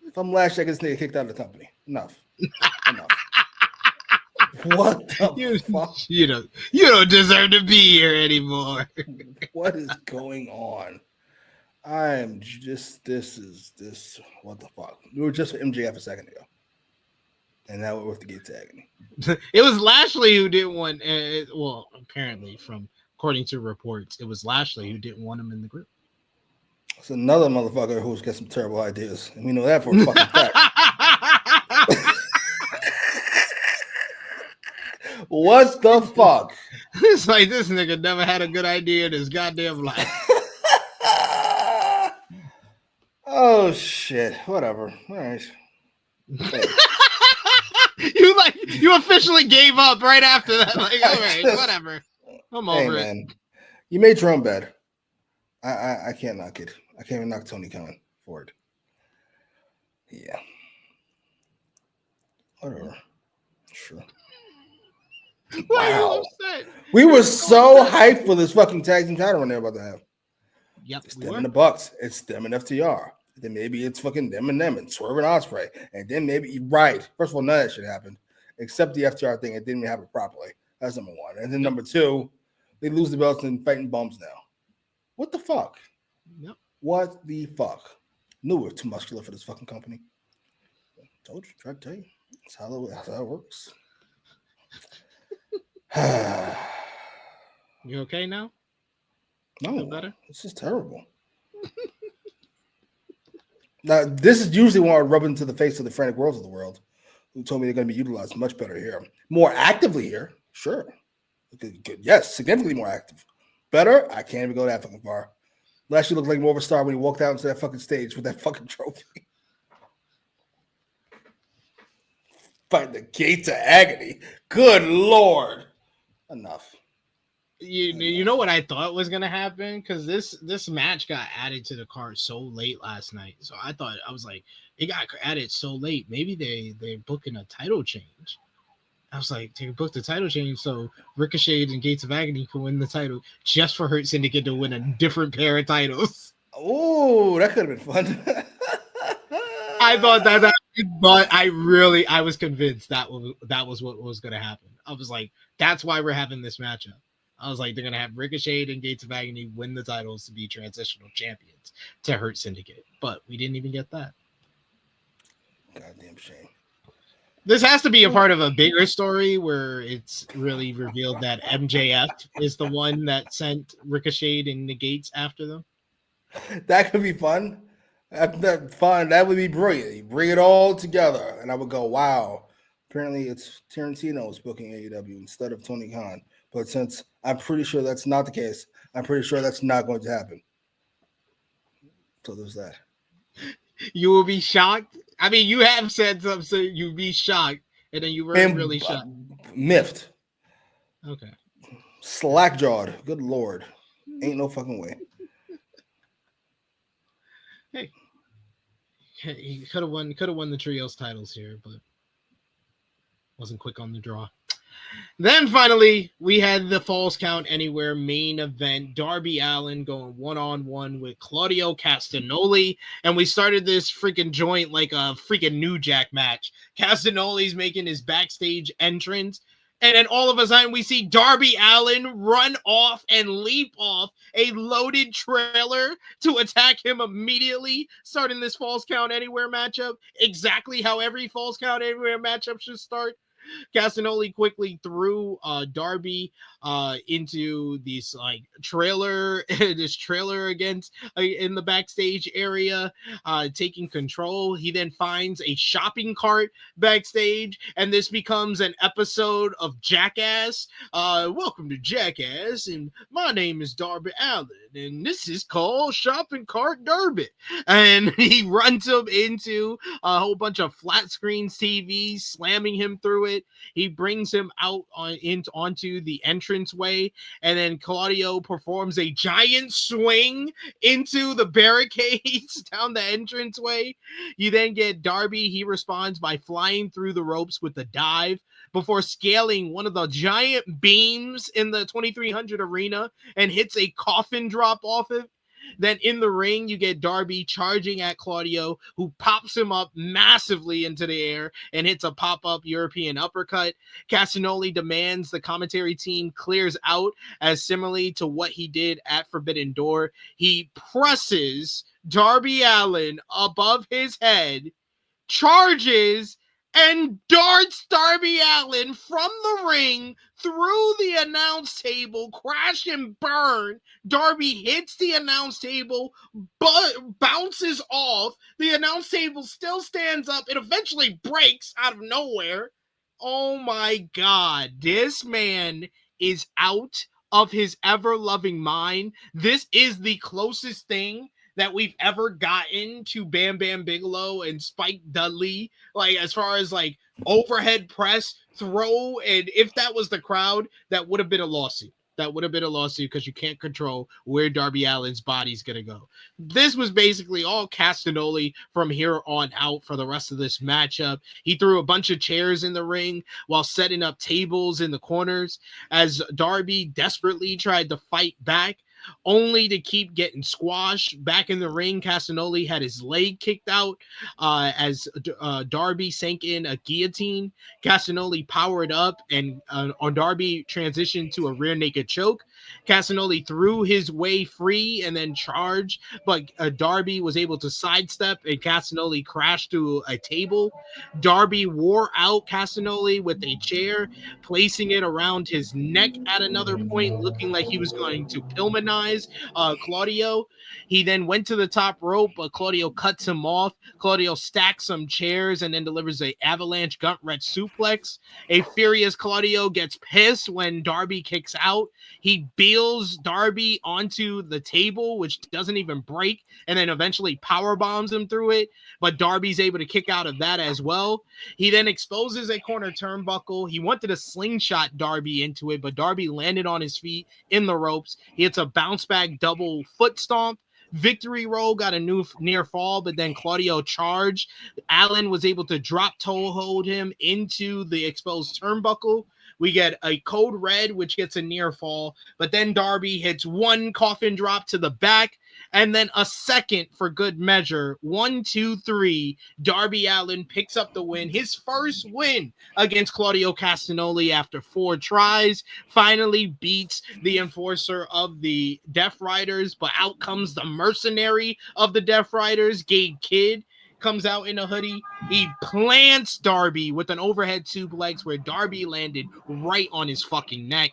If I'm last, I get this nigga kicked out of the company. Enough. What the fuck? You don't deserve to be here anymore. What is going on? What the fuck? We were just with MJF a second ago. And now we're with the Gates of Agony. It was Lashley who didn't want, well, apparently according to reports, it was Lashley who didn't want him in the group. It's another motherfucker who's got some terrible ideas. And we know that for a fucking fact. What the fuck? It's like this nigga never had a good idea in his goddamn life. Oh shit. Whatever. All right. Hey. You officially gave up right after that. Like, all right, whatever. I'm over it. Man, you made your own bed. I can't knock it. I can't even knock Tony Khan for it. Yeah. Whatever. Sure. Why are you upset? We were so hyped for this fucking tag team title run they're about to have. Yep. It's them and the Bucks. It's them and FTR. Then maybe it's fucking them and Swerve and Ospreay. And then maybe, right. First of all, none of that shit happened. Except the FTR thing. It didn't even happen properly. That's number one. And then number two, they lose the belts and fighting bums now. What the fuck? Yep. What the fuck? Knew we were too muscular for this fucking company. Told you, tried to tell you. That's how it works. You okay now? No, Feel better? This is terrible. Now, this is usually when I rub into the face of the frantic worlds of the world, who told me they're going to be utilized much better here. More actively here, sure. Good. Yes, significantly more active. Better? I can't even go that fucking far. Last year looked like more of a star when he walked out into that fucking stage with that fucking trophy. Fighting the gates of agony. Good Lord. Enough. You know what I thought was gonna happen? Because this match got added to the card so late last night. So I was like, it got added so late. Maybe they're booking a title change. I was like, they booked the title change so Ricochet and Gates of Agony can win the title just for Hurt Syndicate to win a different pair of titles. Oh, that could have been fun. I thought that, but I was convinced that was what was going to happen. I was like, that's why we're having this matchup. I was like, they're going to have Ricochet and Gates of Agony win the titles to be transitional champions to Hurt Syndicate. But we didn't even get that. Goddamn shame. This has to be a part of a bigger story where it's really revealed that MJF is the one that sent Ricochet and the Gates after them. That could be fun. That would be brilliant. You bring it all together, and I would go, wow. Apparently, it's Tarantino's booking AEW instead of Tony Khan. But since I'm pretty sure that's not the case, I'm pretty sure that's not going to happen. So there's that. You will be shocked. I mean, you have said something, so you'd be shocked, and then you weren't really shocked. Miffed. Okay. Slack-jawed. Good Lord. Ain't no fucking way. Hey, he could have won the trios titles here, but wasn't quick on the draw. Then finally, we had the Falls Count Anywhere main event. Darby Allin going one-on-one with Claudio Castagnoli. And we started this freaking joint like a freaking New Jack match. Castagnoli's making his backstage entrance. And then all of a sudden, we see Darby Allin run off and leap off a loaded trailer to attack him immediately, starting this Falls Count Anywhere matchup. Exactly how every Falls Count Anywhere matchup should start. Castagnoli quickly threw Darby into this trailer against in the backstage area, taking control. He then finds a shopping cart backstage, and this becomes an episode of Jackass. Welcome to Jackass, and my name is Darby Allin, and this is called Shopping Cart Derby. And he runs him into a whole bunch of flat screen TVs, slamming him through it. He brings him out onto the entranceway, and then Claudio performs a giant swing into the barricades down the entranceway. You then get Darby. He responds by flying through the ropes with the dive before scaling one of the giant beams in the 2300 arena and hits a coffin drop off it. Then in the ring, you get Darby charging at Claudio, who pops him up massively into the air and hits a pop-up European uppercut. Castagnoli demands the commentary team clears out, as similarly to what he did at Forbidden Door. He presses Darby Allin above his head, charges, and darts Darby Allin from the ring through the announce table, crash and burn. Darby hits the announce table, but bounces off. The announce table still stands up. It eventually breaks out of nowhere. Oh my God, this man is out of his ever-loving mind. This is the closest thing that we've ever gotten to Bam Bam Bigelow and Spike Dudley, as far as overhead press, throw, and if that was the crowd, that would have been a lawsuit. That would have been a lawsuit because you can't control where Darby Allin's body's going to go. This was basically all Castagnoli from here on out for the rest of this matchup. He threw a bunch of chairs in the ring while setting up tables in the corners as Darby desperately tried to fight back. only to keep getting squashed. Back in the ring, Castagnoli had his leg kicked out as Darby sank in a guillotine. Castagnoli powered up, and on Darby transitioned to a rear naked choke. Castagnoli threw his way free and then charged, but Darby was able to sidestep, and Castagnoli crashed to a table. Darby wore out Castagnoli with a chair, placing it around his neck at another point, looking like he was going to Pillmanize Claudio. He then went to the top rope, but Claudio cuts him off. Claudio stacks some chairs and then delivers an avalanche gut wrench suplex. A furious Claudio gets pissed when Darby kicks out. He beels Darby onto the table, which doesn't even break, and then eventually power bombs him through it. But Darby's able to kick out of that as well. He then exposes a corner turnbuckle. He wanted to slingshot Darby into it, but Darby landed on his feet in the ropes. He hits a bounce back double foot stomp. Victory roll, got a new near fall, but then Claudio charged. Allin was able to drop toe hold him into the exposed turnbuckle. We get a code red, which gets a near fall, but then Darby hits one coffin drop to the back, and then a second for good measure. 1, 2, 3. Darby Allin picks up the win, his first win against Claudio Castagnoli after 4 tries. Finally beats the enforcer of the Death Riders, but out comes the mercenary of the Death Riders, Gabe Kidd. Comes out in a hoodie. He plants Darby with an overhead suplex where Darby landed right on his fucking neck.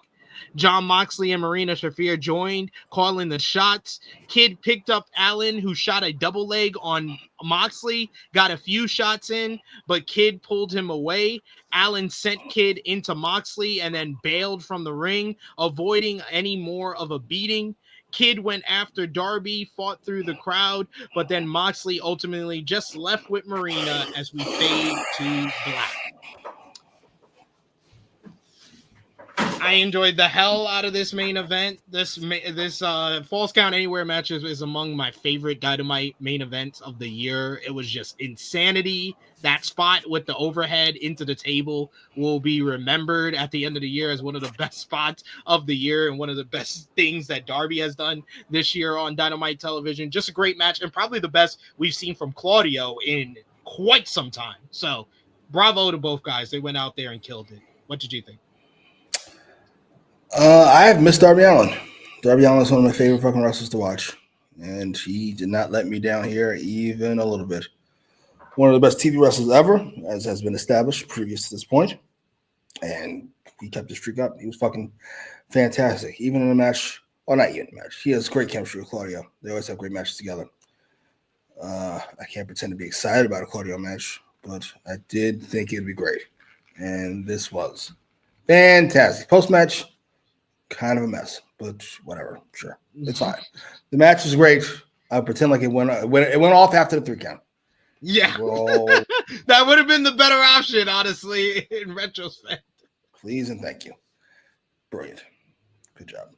John Moxley and Marina Shafir joined, calling the shots. Kidd picked up Allin, who shot a double leg on Moxley, got a few shots in, but Kidd pulled him away. Allin sent Kidd into Moxley and then bailed from the ring, avoiding any more of a beating. Kidd went after Darby, fought through the crowd, but then Moxley ultimately just left with Marina as we fade to black. I enjoyed the hell out of this main event. This Falls Count Anywhere match is among my favorite Dynamite main events of the year. It was just insanity. That spot with the overhead into the table will be remembered at the end of the year as one of the best spots of the year and one of the best things that Darby has done this year on Dynamite television. Just a great match and probably the best we've seen from Claudio in quite some time. So bravo to both guys. They went out there and killed it. What did you think? I have missed Darby Allin. Darby Allin is one of my favorite fucking wrestlers to watch, and he did not let me down here even a little bit. One of the best TV wrestlers ever, as has been established previous to this point, and he kept the streak up. He was fucking fantastic, even in a match. Well, not even a match. He has great chemistry with Claudio. They always have great matches together. I can't pretend to be excited about a Claudio match, but I did think it'd be great, and this was fantastic. Post-match, kind of a mess, but whatever. Sure, it's fine. The match is great. I pretend like it went off after the 3 count. Yeah, that would have been the better option, honestly, in retrospect. Please and thank you. Brilliant. Good job.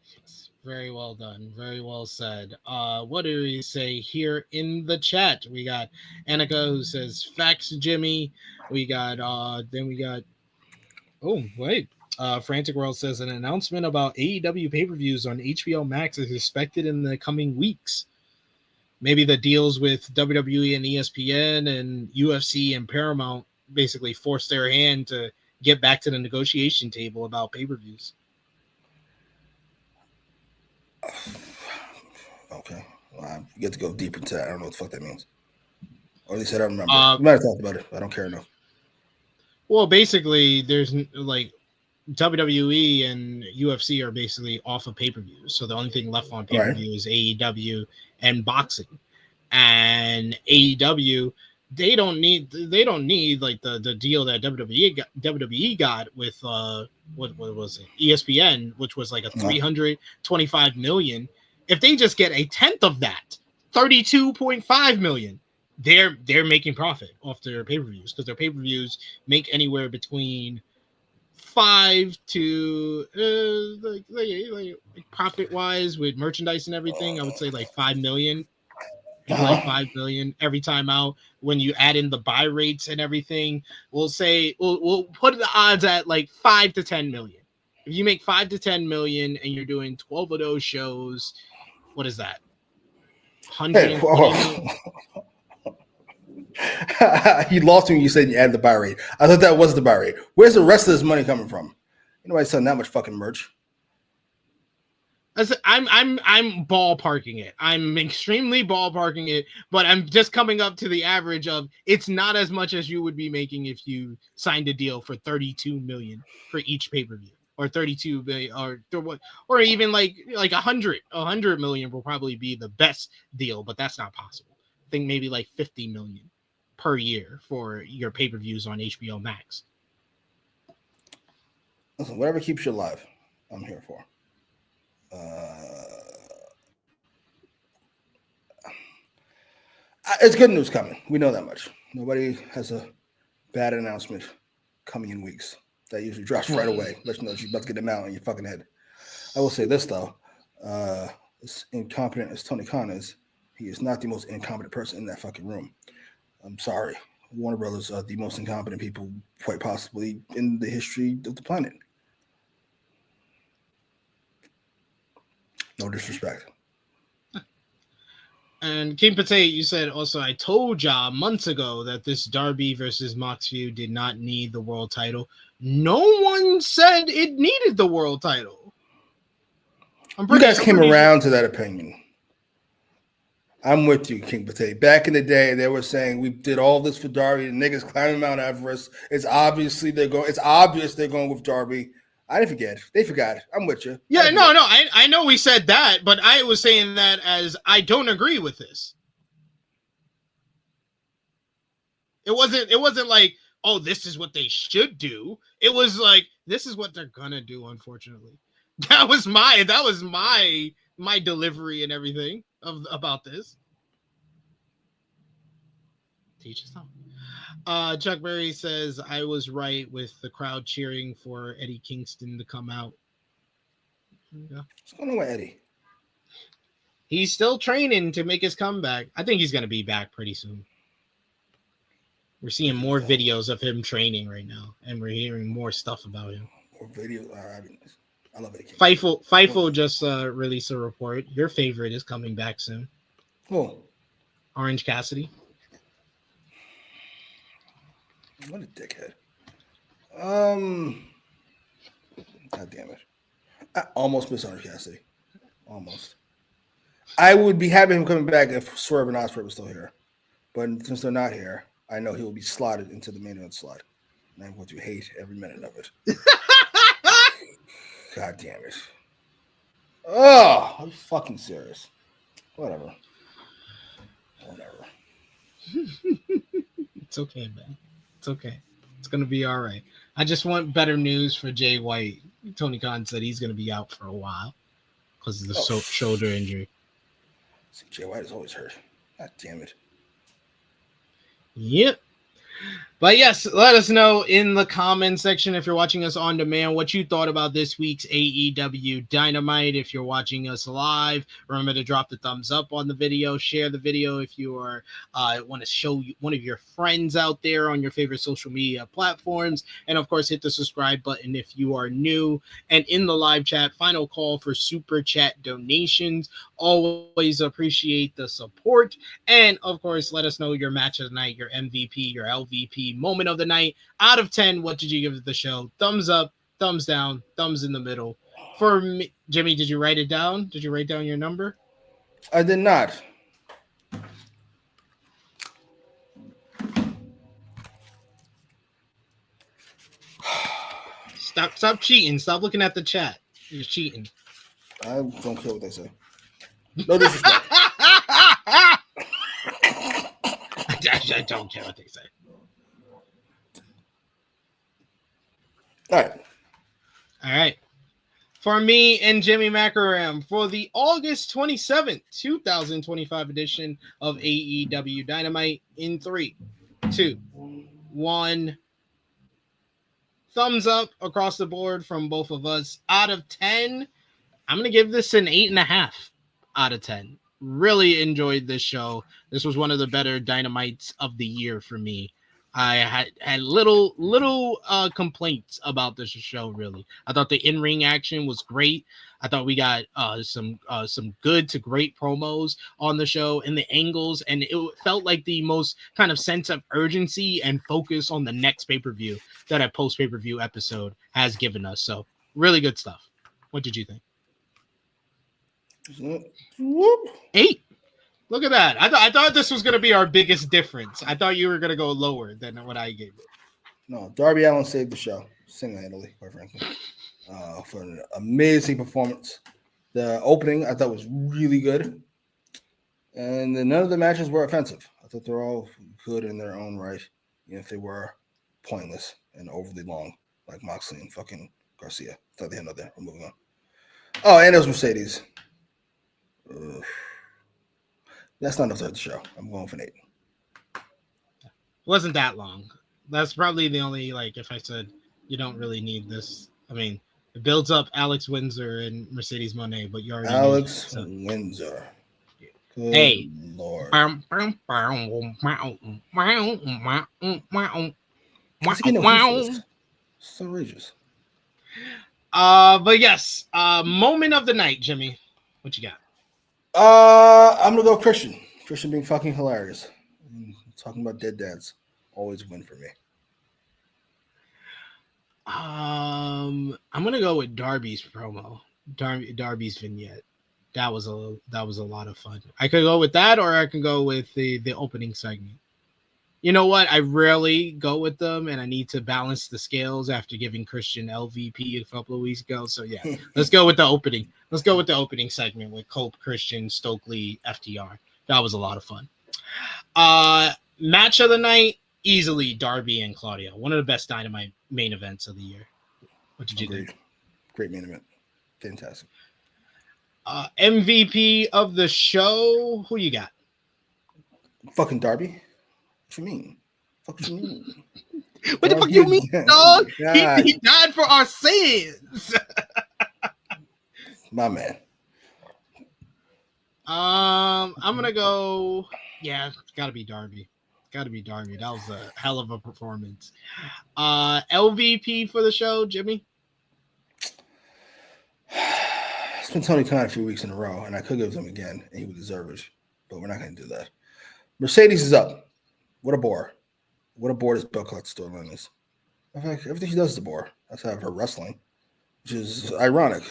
Yes, very well done. Very well said. What do we say here in the chat? We got Annika who says facts, Jimmy. We got oh wait. Frantic World says an announcement about AEW pay-per-views on HBO Max is expected in the coming weeks. Maybe the deals with WWE and ESPN and UFC and Paramount basically forced their hand to get back to the negotiation table about pay-per-views. Okay. Well, you get to go deeper into that. I don't know what the fuck that means. Or at least I don't remember. We might have talked about it. I don't care enough. Well, basically, there's like WWE and UFC are basically off of pay-per-views. So the only thing left on pay-per-view is AEW and boxing. And AEW, they don't need like the deal that WWE got with what was it? ESPN, which was like a $325 million. If they just get a tenth of that, $32.5 million, they're making profit off their pay-per-views, because their pay-per-views make anywhere between 5 to like profit wise with merchandise and everything. I would say like 5 million. Like 5 million every time out. When you add in the buy rates and everything, we'll say we'll put the odds at like 5 to 10 million If you make 5 to 10 million and you're doing 12 of those shows, what is that? 120 You lost me when you said you added the buy rate. I thought that was the buy rate. Where's the rest of this money coming from? Nobody's selling that much fucking merch. I'm ballparking it. I'm extremely ballparking it, but I'm just coming up to the average of it's not as much as you would be making if you signed a deal for 32 million for each pay-per-view, or 32 million, or even like 100 million will probably be the best deal, but that's not possible. I think maybe like 50 million per year for your pay-per-views on HBO Max. Listen, whatever keeps you alive, I'm here for. It's good news coming. We know that much. Nobody has a bad announcement coming in weeks. That usually drops right away. Let you know that you're about to get them out in your fucking head. I will say this, though. As incompetent as Tony Khan is, he is not the most incompetent person in that fucking room. I'm sorry. Warner Brothers are the most incompetent people, quite possibly, in the history of the planet. No disrespect. And King Potato, you said also, I told y'all months ago that this Darby versus Mox feud did not need the world title. No one said it needed the world title. You guys came around to that opinion. I'm with you, King Potato. Back in the day, they were saying we did all this for Darby. The niggas climbing Mount Everest. It's obvious they're going with Darby. I didn't forget. They forgot. I'm with you. Yeah, I know we said that, but I was saying that as I don't agree with this. It wasn't like, oh, this is what they should do. It was like, this is what they're gonna do, unfortunately. That was my delivery and everything about this. Teach us how. Chuck Berry says, I was right with the crowd cheering for Eddie Kingston to come out. Yeah. What's going on with Eddie? He's still training to make his comeback. I think he's going to be back pretty soon. We're seeing more videos of him training right now, and we're hearing more stuff about him. More videos. I love Eddie Kingston. Fightful just released a report. Your favorite is coming back soon. Who? Orange Cassidy. What a dickhead. God damn it. I almost missed Orange Cassidy. Almost. I would be happy him coming back if Swerve and Ospreay was still here. But since they're not here, I know he will be slotted into the main event slot. And I'm going to hate every minute of it. God damn it. Oh, are you fucking serious? Whatever. It's okay, man. It's okay. It's going to be all right. I just want better news for Jay White. Tony Khan said he's going to be out for a while because of the shoulder injury. See, Jay White is always hurt. God damn it. Yep. But yes, let us know in the comment section if you're watching us on demand what you thought about this week's AEW Dynamite. If you're watching us live, remember to drop the thumbs up on the video, share the video if you are want to show one of your friends out there on your favorite social media platforms, and of course hit the subscribe button if you are new. And in the live chat, final call for super chat donations. Always appreciate the support, and of course let us know your match of the night, your MVP, your LVP, moment of the night. Out of 10, what did you give the show? Thumbs up, thumbs down, thumbs in the middle. For me, Jimmy, did you write it down? Did you write down your number? I did not. Stop cheating. Stop looking at the chat. You're cheating. I don't care what they say. No disrespect. I don't care what they say. All right. For me and Jimmy Macram, for the August 27th, 2025 edition of AEW Dynamite, in 3, 2, 1. Thumbs up across the board from both of us. Out of 10, I'm going to give this an 8.5 out of 10. Really enjoyed this show. This was one of the better Dynamites of the year for me. I had little complaints about this show. Really, I thought the in-ring action was great. I thought we got some good to great promos on the show and the angles, and it felt like the most kind of sense of urgency and focus on the next pay-per-view that a post pay-per-view episode has given us. So really good stuff. What did you think? Whoop. 8. Look at that. I thought this was going to be our biggest difference. I thought you were going to go lower than what I gave you. No, Darby Allin saved the show single-handedly, quite frankly, for an amazing performance. The opening I thought was really good, and then none of the matches were offensive. I thought they're all good in their own right, even if they were pointless and overly long, like Moxley and fucking Garcia. Thought they had nothing. We're moving on. Oh, and there's Mercedes. Ugh. That's not enough to the show. I'm going for an 8. Wasn't that long. That's probably the only, like, if I said you don't really need this. I mean, it builds up Alex Windsor and Mercedes Moné, but you already Alex knew it, so. Windsor. Good Hey. Lord. So outrageous. But yes, moment of the night, Jimmy. What you got? I'm gonna go Christian. Christian being fucking hilarious. Talking about dead dads, always win for me. I'm gonna go with Darby's promo. Darby's vignette. That was a lot of fun. I could go with that, or I can go with the opening segment. You know what? I rarely go with them, and I need to balance the scales after giving Christian LVP a couple of weeks ago. So yeah, let's go with the opening. Let's go with the opening segment with Cope, Christian, Stokely, FTR. That was a lot of fun. Match of the night, easily Darby and Claudio. One of the best Dynamite main events of the year. What did you think? Great main event. Fantastic. MVP of the show, who you got? Fucking Darby. What you mean? What you mean? What the fuck you mean, dog? He died for our sins. My man. I'm gonna go. Yeah, it's gotta be Darby. That was a hell of a performance. LVP for the show, Jimmy. It's been Tony Khan a few weeks in a row, and I could give him again, and he would deserve it, but we're not going to do that. Mercedes is up. What a bore. What a bore this Bell Clutch storyline is. In fact, everything she does is a bore. That's how her wrestling, which is ironic.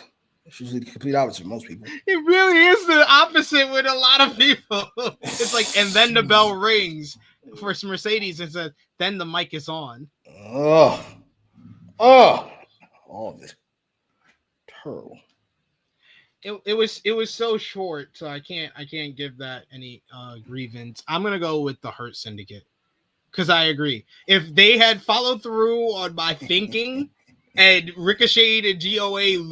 It's usually the complete opposite for most people. It really is the opposite with a lot of people. It's like, and then the bell rings for Mercedes and says, then the mic is on. Oh, all of it. Terrible. It was so short, so I can't give that any grievance. I'm gonna go with the Hurt Syndicate because I agree. If they had followed through on my thinking and Ricochet and GOA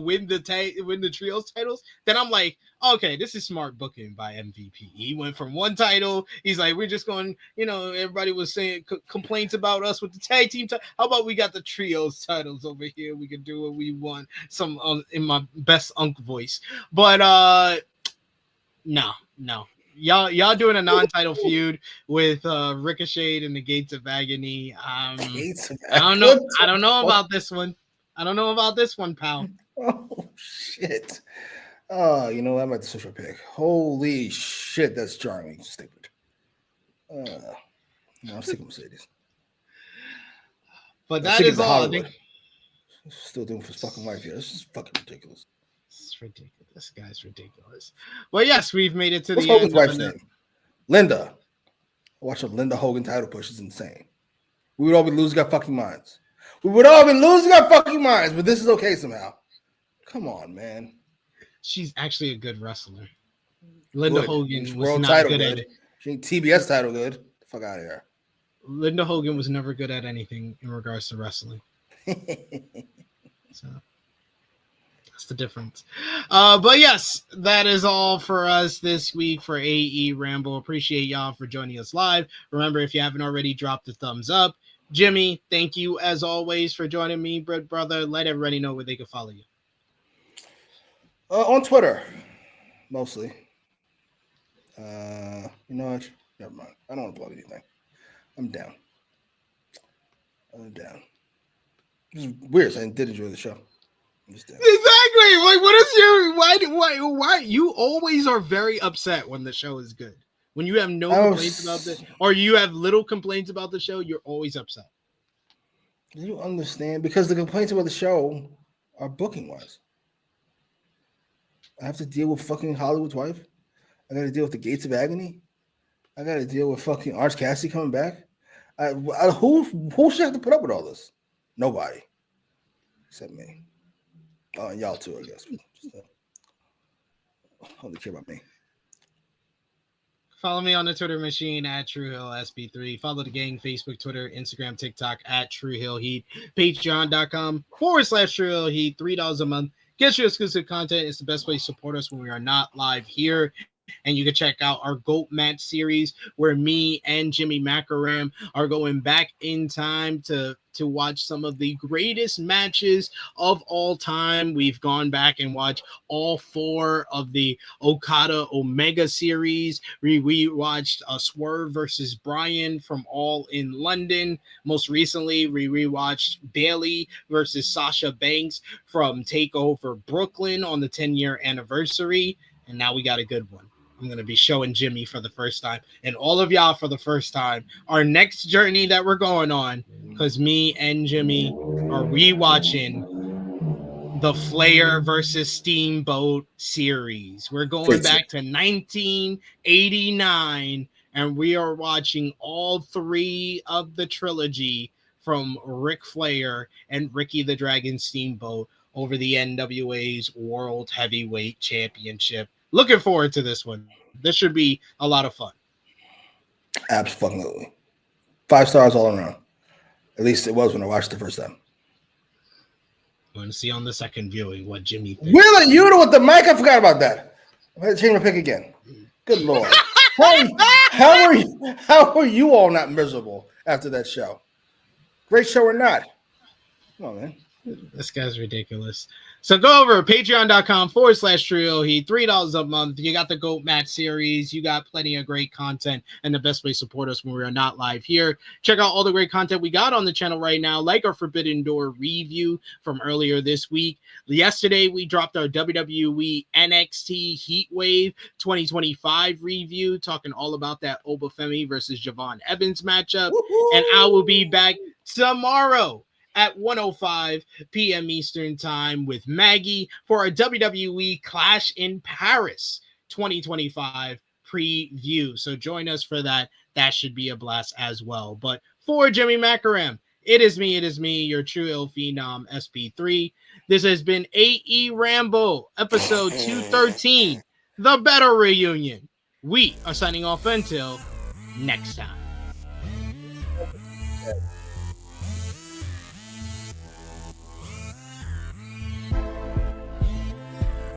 win the trios titles, then I'm like, okay, this is smart booking by MVP. He went from one title. He's like, we're just going, everybody was saying complaints about us with the tag team. How about we got the trios titles over here? We can do what we want. Some in my best uncle voice, but no. Y'all doing a non-title feud with Ricochet and the Gates of Agony. I don't know about this one. I don't know about this one, pal. Oh shit. Oh, you know, I'm at the social pick. Holy shit, that's charming. Stupid. No, I'm sticking with Mercedes. But that is all. Still doing for his fucking life here. This is fucking ridiculous. It's ridiculous. This guy's ridiculous. Well, yes, we've made it to What's the Hogan's end. wife's name? Linda. Watch a Linda Hogan title push is insane. We would all be losing our fucking minds. But this is okay somehow. Come on, man. She's actually a good wrestler. Linda Hogan was world not title good good. at it. She ain't TBS title good. Get the fuck out of here. Linda Hogan was never good at anything in regards to wrestling. So that's the difference. But yes, that is all for us this week for AEWramble. Appreciate y'all for joining us live. Remember, if you haven't already, dropped the thumbs up. Jimmy, thank you as always for joining me, brother. Let everybody know where they can follow you. On Twitter, mostly. You know what? Never mind. I don't want to plug anything. I'm down. Down. It's weird. I did enjoy the show. Exactly. Like, what is your why? You always are very upset when the show is good. When you have no complaints about it, or you have little complaints about the show, you're always upset. Do you understand? Because the complaints about the show are booking wise. I have to deal with fucking Hollywood's wife. I got to deal with the Gates of Agony. I got to deal with fucking Orange Cassidy coming back. Who should have to put up with all this? Nobody, except me. Oh, and y'all too, I guess. Just, only care about me. Follow me on the Twitter machine at TrueHillSB3. Follow the gang, Facebook, Twitter, Instagram, TikTok at TrueHillHeat. Patreon.com/TrueHillHeat. $3 a month. Get you exclusive content. It's the best way to support us when we are not live here. And you can check out our GOAT match series where me and Jimmy Macram are going back in time to watch some of the greatest matches of all time. We've gone back and watched all 4 of the Okada Omega series. We watched Swerve versus Bryan from All in London. Most recently, we rewatched Bayley versus Sasha Banks from TakeOver Brooklyn on the 10-year anniversary. And now we got a good one. I'm going to be showing Jimmy for the first time and all of y'all for the first time our next journey that we're going on, because me and Jimmy are rewatching the Flair versus Steamboat series. We're going back to 1989 and we are watching all 3 of the trilogy from Ric Flair and Ricky the Dragon Steamboat over the NWA's World Heavyweight Championship. Looking forward to this one. This should be a lot of fun. Absolutely. 5 stars all around. At least it was when I watched the first time. I'm going to see on the second viewing what Jimmy thinks. Will it you with the mic? I forgot about that. I had to change my pick again. Good Lord. How are you all not miserable after that show? Great show or not? Come on, man. This guy's ridiculous. So go over patreon.com/TrueHillHeat. $3 a month. You got the GOAT match series. You got plenty of great content. And the best way to support us when we are not live here. Check out all the great content we got on the channel right now, like our Forbidden Door review from earlier this week. Yesterday, we dropped our WWE NXT Heatwave 2025 review, talking all about that Obafemi versus Javon Evans matchup. Woo-hoo! And I will be back tomorrow at 1:05 p.m. Eastern Time with Maggie for our WWE Clash in Paris 2025 preview. So join us for that. That should be a blast as well. But for Jimmy Macram, it is me, your True Ill Phenom SP3. This has been AEWramble, episode 213, The Better Reunion. We are signing off until next time.